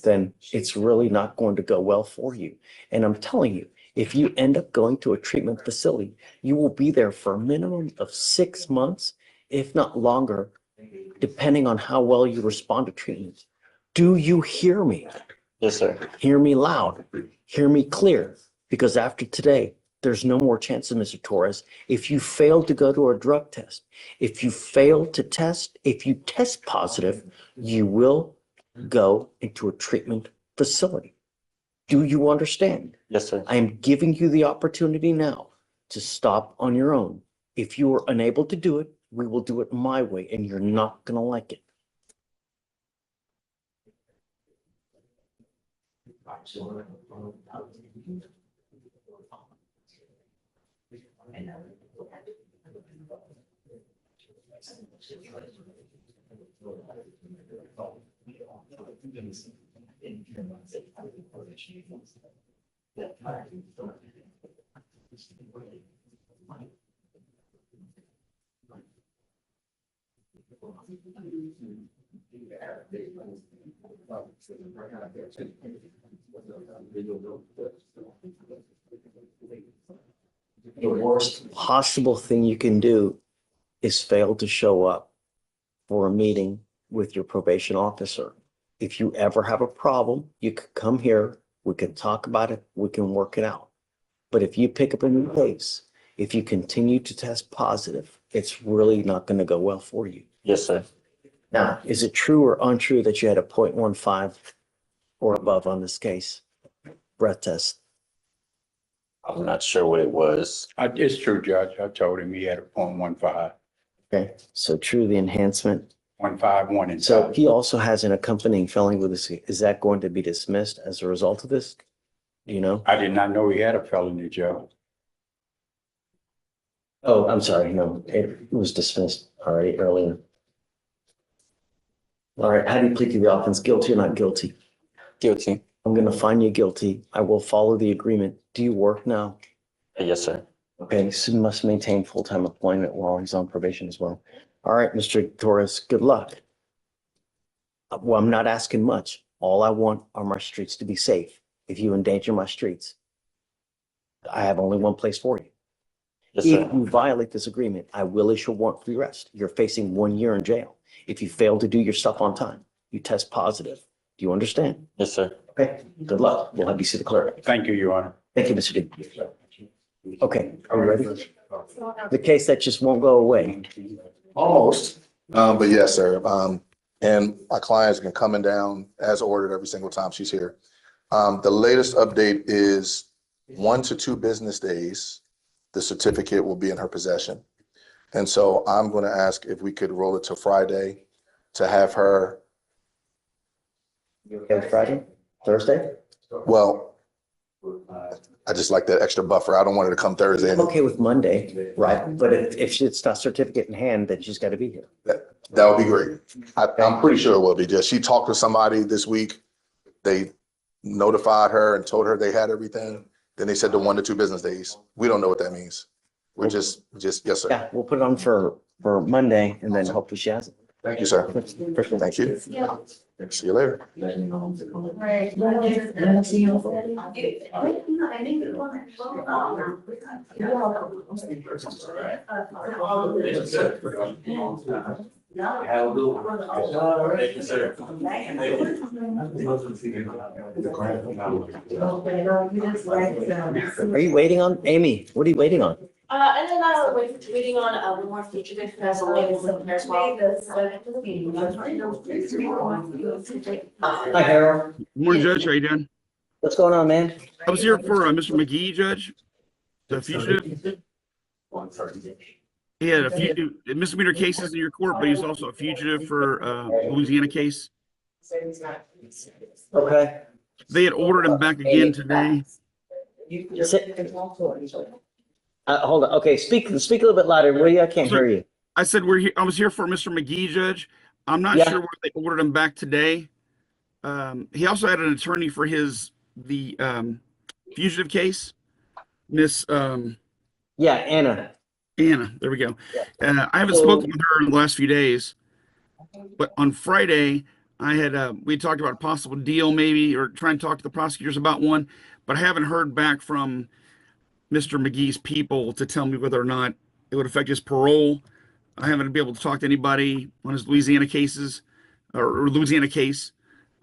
then it's really not going to go well for you. And I'm telling you, if you end up going to a treatment facility, you will be there for a minimum of 6 months, if not longer, depending on how well you respond to treatment. Do you hear me? Yes, sir. Hear me loud, hear me clear, because after today, there's no more chances, Mr. Torres. If you fail to go to a drug test, if you fail to test, if you test positive, you will go into a treatment facility. Do you understand? Yes, sir. I am giving you the opportunity now to stop on your own. If you are unable to do it, we will do it my way, and you're not going to like it. The worst possible thing you can do is fail to show up for a meeting with your probation officer. If you ever have a problem, you could come here, we can talk about it, we can work it out. But if you pick up a new case, if you continue to test positive, it's really not going to go well for you. Yes, sir. Now, is it true or untrue that you had a 0.15 or above on this case? Breath test. I'm not sure what it was. It's true, Judge. I told him he had a 0.15, Okay, so true, the enhancement. 151 and So he also has an accompanying felony with this. Is that going to be dismissed as a result of this? Do you know? I did not know he had a felony, Joe. Oh, I'm sorry. No, it was dismissed already earlier. All right, how do you plead to the offense? Guilty or not guilty? Guilty. I'm going to find you guilty. I will follow the agreement. Do you work now? Yes, sir. Okay, so you must maintain full-time employment while he's on probation as well. All right, Mr. Torres, good luck. Well, I'm not asking much. All I want are my streets to be safe. If you endanger my streets, I have only one place for you. Yes, If sir. you violate this agreement, I will issue a warrant for your arrest. You're facing 1 year in jail. If you fail to do your stuff on time, you test positive. Do you understand? Yes, sir. Okay, good luck. We'll have you see the clerk. Thank you, Your Honor. Thank you, Mr. D. Okay, are we ready? The case that just won't go away. Almost, but yes, sir. And my client's been coming down as ordered every single time she's here. The latest update is 1 to 2 business days, the certificate will be in her possession. And so I'm going to ask if we could roll it to Friday to have her. Okay, Friday, Thursday? Well, I just like that extra buffer. I don't want her to come Thursday. I'm okay with Monday, right? But if it's not certificate in hand, then she's got to be here. That would be great. I'm pretty sure it will be. Just she talked to somebody this week. They notified her and told her they had everything. Then they said the 1 to 2 business days. We don't know what that means. We're just yes, sir. Yeah, we'll put it on for Monday and then hopefully she has it. Thank you, sir. Thank you. See you later. Are you waiting on, Amy, what are you waiting on? And then we're waiting on one more fugitive as well. Hi, Harold. Morning, Judge. How you doing? What's going on, man? I was here for Mr. McGee, Judge, the fugitive. He had a few misdemeanor cases in your court, but he's also a fugitive for Louisiana case. Okay. They had ordered him back again today. Hold on. Okay, speak a little bit louder. Willie, I can't hear you. I said I was here for Mr. McGee, Judge. I'm not sure why they ordered him back today. He also had an attorney for the fugitive case, Miss Yeah, Anna. Anna, there we go. I haven't So- spoken with her in the last few days, but on Friday, we talked about a possible deal maybe, or trying to talk to the prosecutors about one, but I haven't heard back from Mr. McGee's people to tell me whether or not it would affect his parole. I haven't been able to talk to anybody on his Louisiana cases or Louisiana case.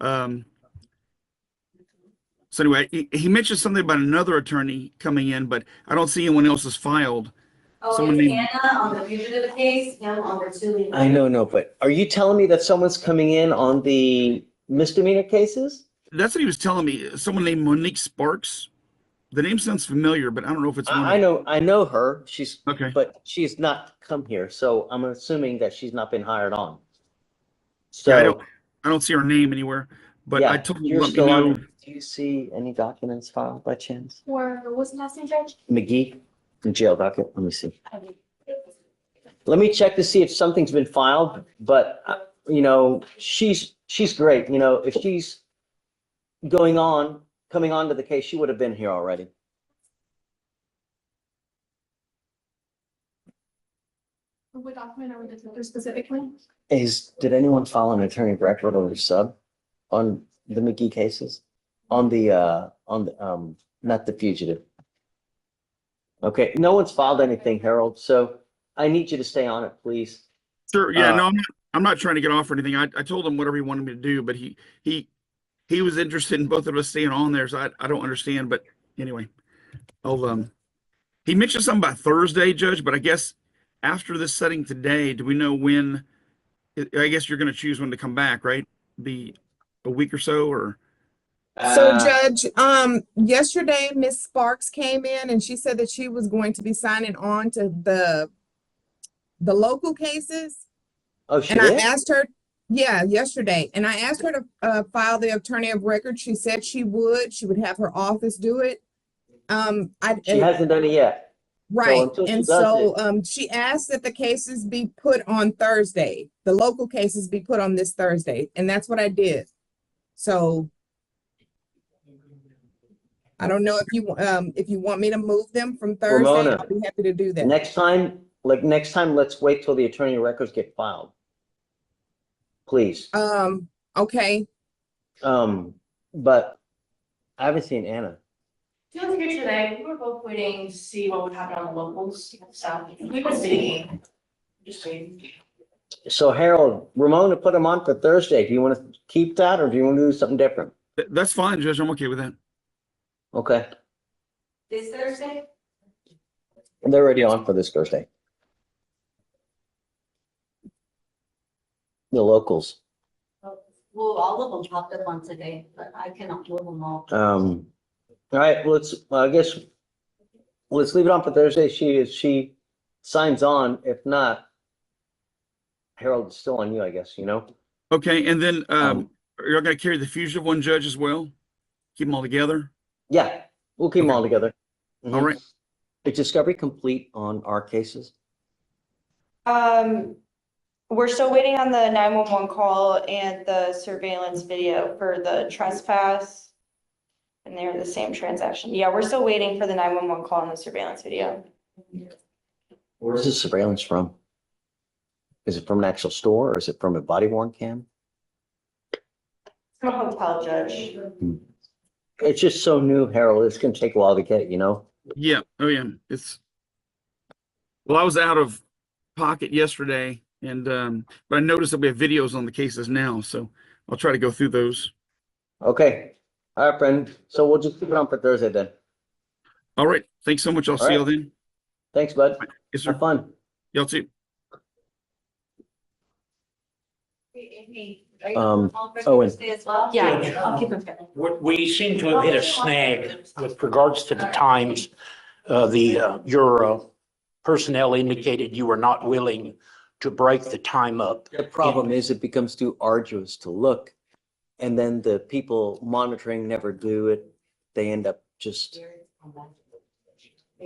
So anyway, he mentioned something about another attorney coming in, but I don't see anyone else's filed. Oh, Someone it's named- Anna on the fugitive case, him on the 2 I know, no, but are you telling me that someone's coming in on the misdemeanor cases? That's what he was telling me. Someone named Monique Sparks. The name sounds familiar, but I don't know if it's one. I know her. She's Okay. but she's not come here, so I'm assuming that she's not been hired on. Yeah, So I don't see her name anywhere, but yeah, I told him to you're let me still know. on. Do you see any documents filed by chance? Or what's the last name, Judge? McGee, in jail docket. Let me see. Let me check to see if something's been filed, but you know, she's great. You know, if she's coming on to the case, she would have been here already. What document are we looking for specifically? Did anyone file an attorney of record or sub on the McGee cases? On the not the fugitive. Okay, no one's filed anything, Harold, so I need you to stay on it, please. Sure. Yeah. No, I'm not trying to get off or anything. I told him whatever he wanted me to do, but he was interested in both of us staying on there, so I don't understand. But anyway, he mentioned something about Thursday, Judge, but I guess after this setting today, do we know when? I guess you're going to choose when to come back, right? Be a week or so, or? So Judge, yesterday, Miss Sparks came in and she said that she was going to be signing on to the local cases. Oh, she And did? I asked her, yeah, yesterday, and I asked her to file the attorney of record. She said she would have her office do it. She hasn't done it yet. Right, until she and does so she asked that the cases be put on Thursday, the local cases be put on this Thursday, and that's what I did. So I don't know if you want me to move them from Thursday, Ramona, I'll be happy to do that. Next time, let's wait till the attorney records get filed. Please. Okay. But I haven't seen Anna. She was here today. We were both waiting to see what would happen on the locals. So we were sitting, just waiting. So Harold, Ramona put him on for Thursday. Do you want to keep that or do you want to do something different? That's fine, Judge. I'm okay with that. Okay. This Thursday? They're already on for this Thursday. The locals. Well, all of them popped up on today, but I cannot move them all. All right, I guess let's leave it on for Thursday. She signs on. If not, Harold, it's still on you, I guess, you know? Okay, and then you're going to carry the fugitive one, Judge, as well? Keep them all together? Yeah, we'll keep them all together. All right. Is discovery complete on our cases? We're still waiting on the 911 call and the surveillance video for the trespass. And they're the same transaction. Yeah, we're still waiting for the 911 call and the surveillance video. Where's the surveillance from? Is it from an actual store or is it from a body worn cam? From a hotel, Judge. It's just so new, Harold. It's gonna take a while to get, you know? Yeah. Oh, yeah. Well, I was out of pocket yesterday, and but I noticed that we have videos on the cases now, so I'll try to go through those. Okay. All right, friend. So we'll just keep it on for Thursday then. All right. Thanks so much. I'll see you then. Thanks, bud. Yes, sir. Have fun. Y'all too. Owen. Yeah, I'll keep them. We seem to have hit a snag with regards to the times. Your personnel indicated you were not willing to break the time up. The problem is it becomes too arduous to look. And then the people monitoring never do it. They end up just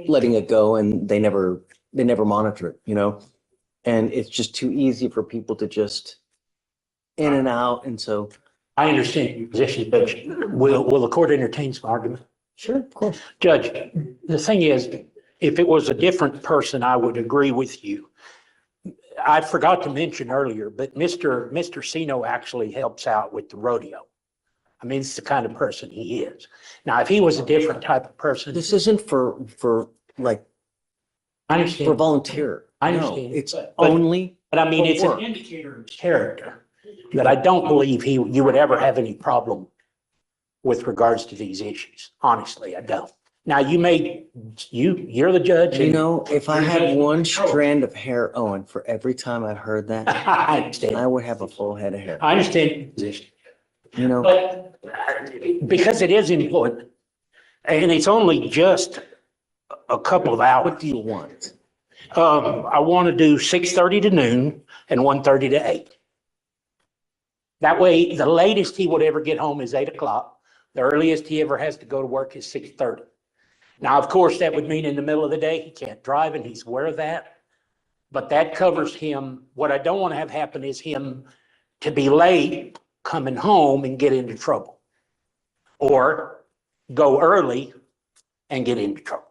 letting it go and they never monitor it, you know? And it's just too easy for people to just in and out. And so. I understand your position, but will the court entertain some argument? Sure, of course. Judge, the thing is, if it was a different person, I would agree with you. I forgot to mention earlier, but Mr. Sino actually helps out with the rodeo. I mean, it's the kind of person he is. Now, if he was a different type of person. This isn't for like, I for understand. volunteer. I No, understand. it's But only. I mean, for it's an work. indicator of his character that I don't believe you would ever have any problem with regards to these issues. Honestly, I don't. Now, you're the judge. You and- know, if I had one strand of hair, Owen, for every time I heard that, I understand. I would have a full head of hair. I understand your position. You know, But because it is employment, and it's only just a couple of hours. what do you want? I want to do 6:30 to noon and 1:30 to 8. That way, the latest he would ever get home is 8 o'clock. The earliest he ever has to go to work is 6:30. Now, of course, that would mean in the middle of the day, he can't drive and he's aware of that. But that covers him. What I don't want to have happen is him to be late coming home and get into trouble. Or go early and get into trouble.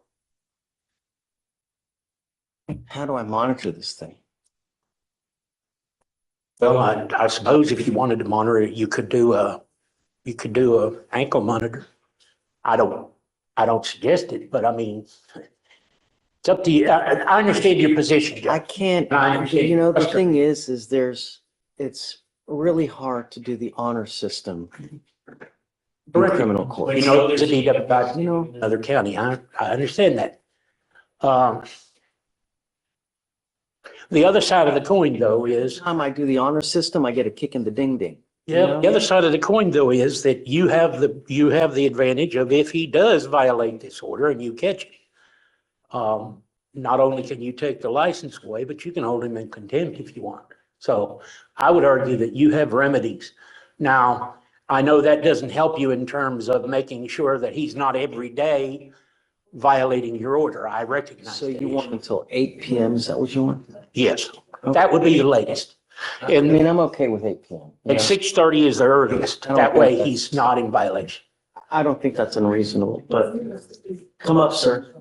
How do I monitor this thing? Well, I suppose if you wanted to monitor it, you could do a ankle monitor. I don't suggest it, but I mean, it's up to you. I understand your position, Judge. I can't, I understand. you know, the thing is it's really hard to do the honor system in criminal court. You know, there's a DWI, You know, another county. I understand that. The other side of the coin, though, is time I do the honor system, I get a kick in the ding ding. yeah. The other side of the coin, though, is that you have the advantage of if he does violate this order and you catch it. Not only can you take the license away, but you can hold him in contempt if you want. So I would argue that you have remedies. Now, I know that doesn't help you in terms of making sure that he's not every day violating your order. I recognize So that you want until 8 PM, is that what you want? Yes, that would be the latest. I mean, I'm okay with 8 PM. you And know? 6:30 is the earliest. I don't That think way that's- he's not in violation. I don't think that's unreasonable, but come up, sir.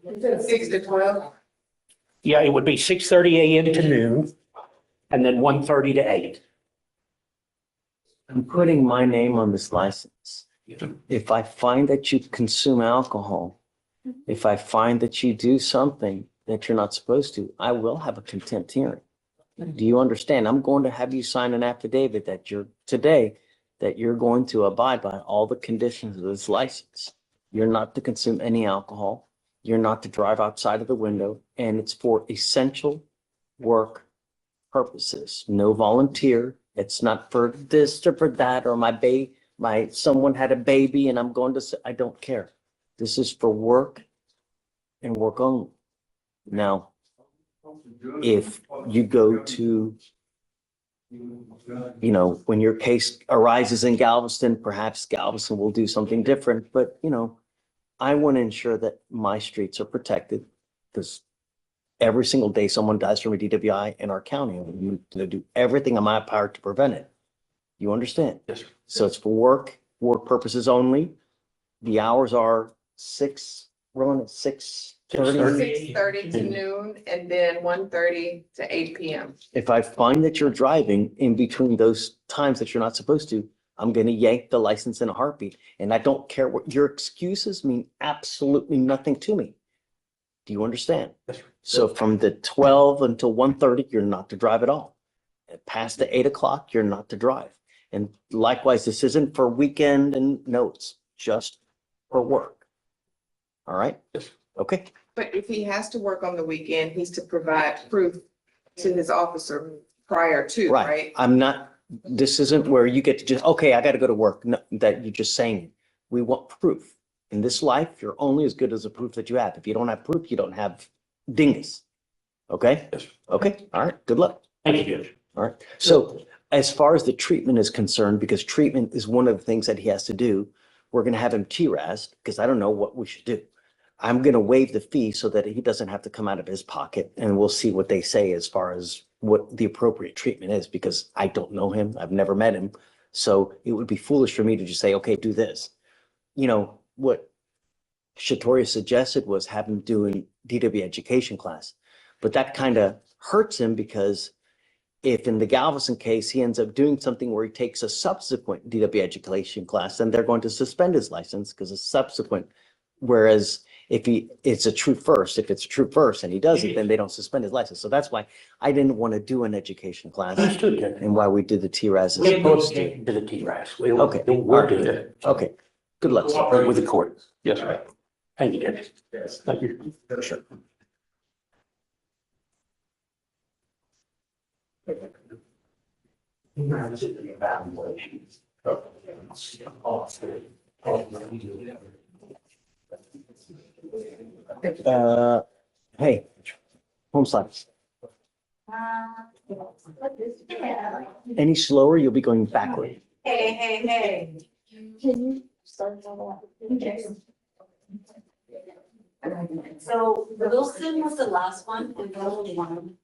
You said 6 to 12? Yeah, it would be 6:30 AM to noon and then 1:30 to 8. I'm putting my name on this license. If I find that you consume alcohol, if I find that you do something that you're not supposed to, I will have a contempt hearing. Do you understand? I'm going to have you sign an affidavit that you're going to abide by all the conditions of this license. You're not to consume any alcohol. You're not to drive outside of the window, and it's for essential work purposes. No volunteer. It's not for this or for that, or someone had a baby and I'm going to say, I don't care. This is for work and work only. Now, if you go to, you know, when your case arises in Galveston, perhaps Galveston will do something different, but you know, I want to ensure that my streets are protected because every single day someone dies from a DWI in our county, and we need to do everything in my power to prevent it. You understand? Yes, sir. So it's for work purposes only. The hours are 6:30. 6:30 to noon and then 1:30 to 8 PM. If I find that you're driving in between those times that you're not supposed to, I'm going to yank the license in a heartbeat. And I don't care what your excuses mean, absolutely nothing to me. Do you understand? Yes, sir. So from the 12 until 1:30, you're not to drive at all. And past the 8 o'clock, you're not to drive. And likewise, this isn't for weekend and no, it's just for work. All right? Yes. Okay. But if he has to work on the weekend, he's to provide proof to his officer prior to, right? I'm not, this isn't where you get to just, okay, I got to go to work. No, that you're just saying, we want proof. In this life, you're only as good as the proof that you have. If you don't have proof, you don't have dingus. Okay? Yes. Okay. All right. Good luck. Thank you, Judge. All right. So as far as the treatment is concerned, because treatment is one of the things that he has to do, we're going to have him TRAS'd because I don't know what we should do. I'm going to waive the fee so that he doesn't have to come out of his pocket, and we'll see what they say as far as what the appropriate treatment is, because I don't know him. I've never met him. So it would be foolish for me to just say, okay, do this. You know, what Shatoria suggested was have him do an DW education class. But that kind of hurts him because if in the Galveston case, he ends up doing something where he takes a subsequent DW education class, then they're going to suspend his license because it's subsequent. Whereas if it's a true first, if it's a true first and he does it, then they don't suspend his license. So that's why I didn't want to do an education class. Understood, Judge. And why we did the TRAS. We both did the TRAS. Okay. We're doing it. Okay, good luck. Cooperate with the court. Yes, sir. Thank you, Judge. Thank you. Sure. Hey, home slides. Any slower, you'll be going backward. Hey. Can you start on that? So Wilson was the last one and the only one.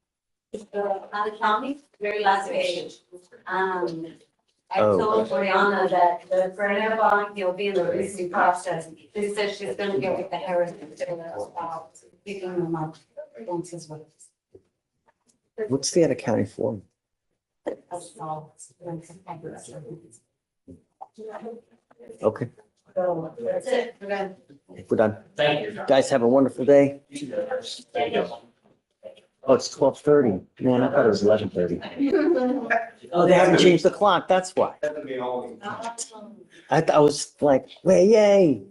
Out of county, very last page. I Oh. told Brianna that the Brenner bond, he'll be in the releasing process. She said she's gonna get with the Harris. Picking them up once his way. What's the other county form? That's all. Okay, So that's it. We're done. we're done. Thank you. Guys, have a wonderful day. Oh, it's 12:30. Man, I thought it was 11:30. Oh, they haven't changed the clock. That's why. I was like, way, yay.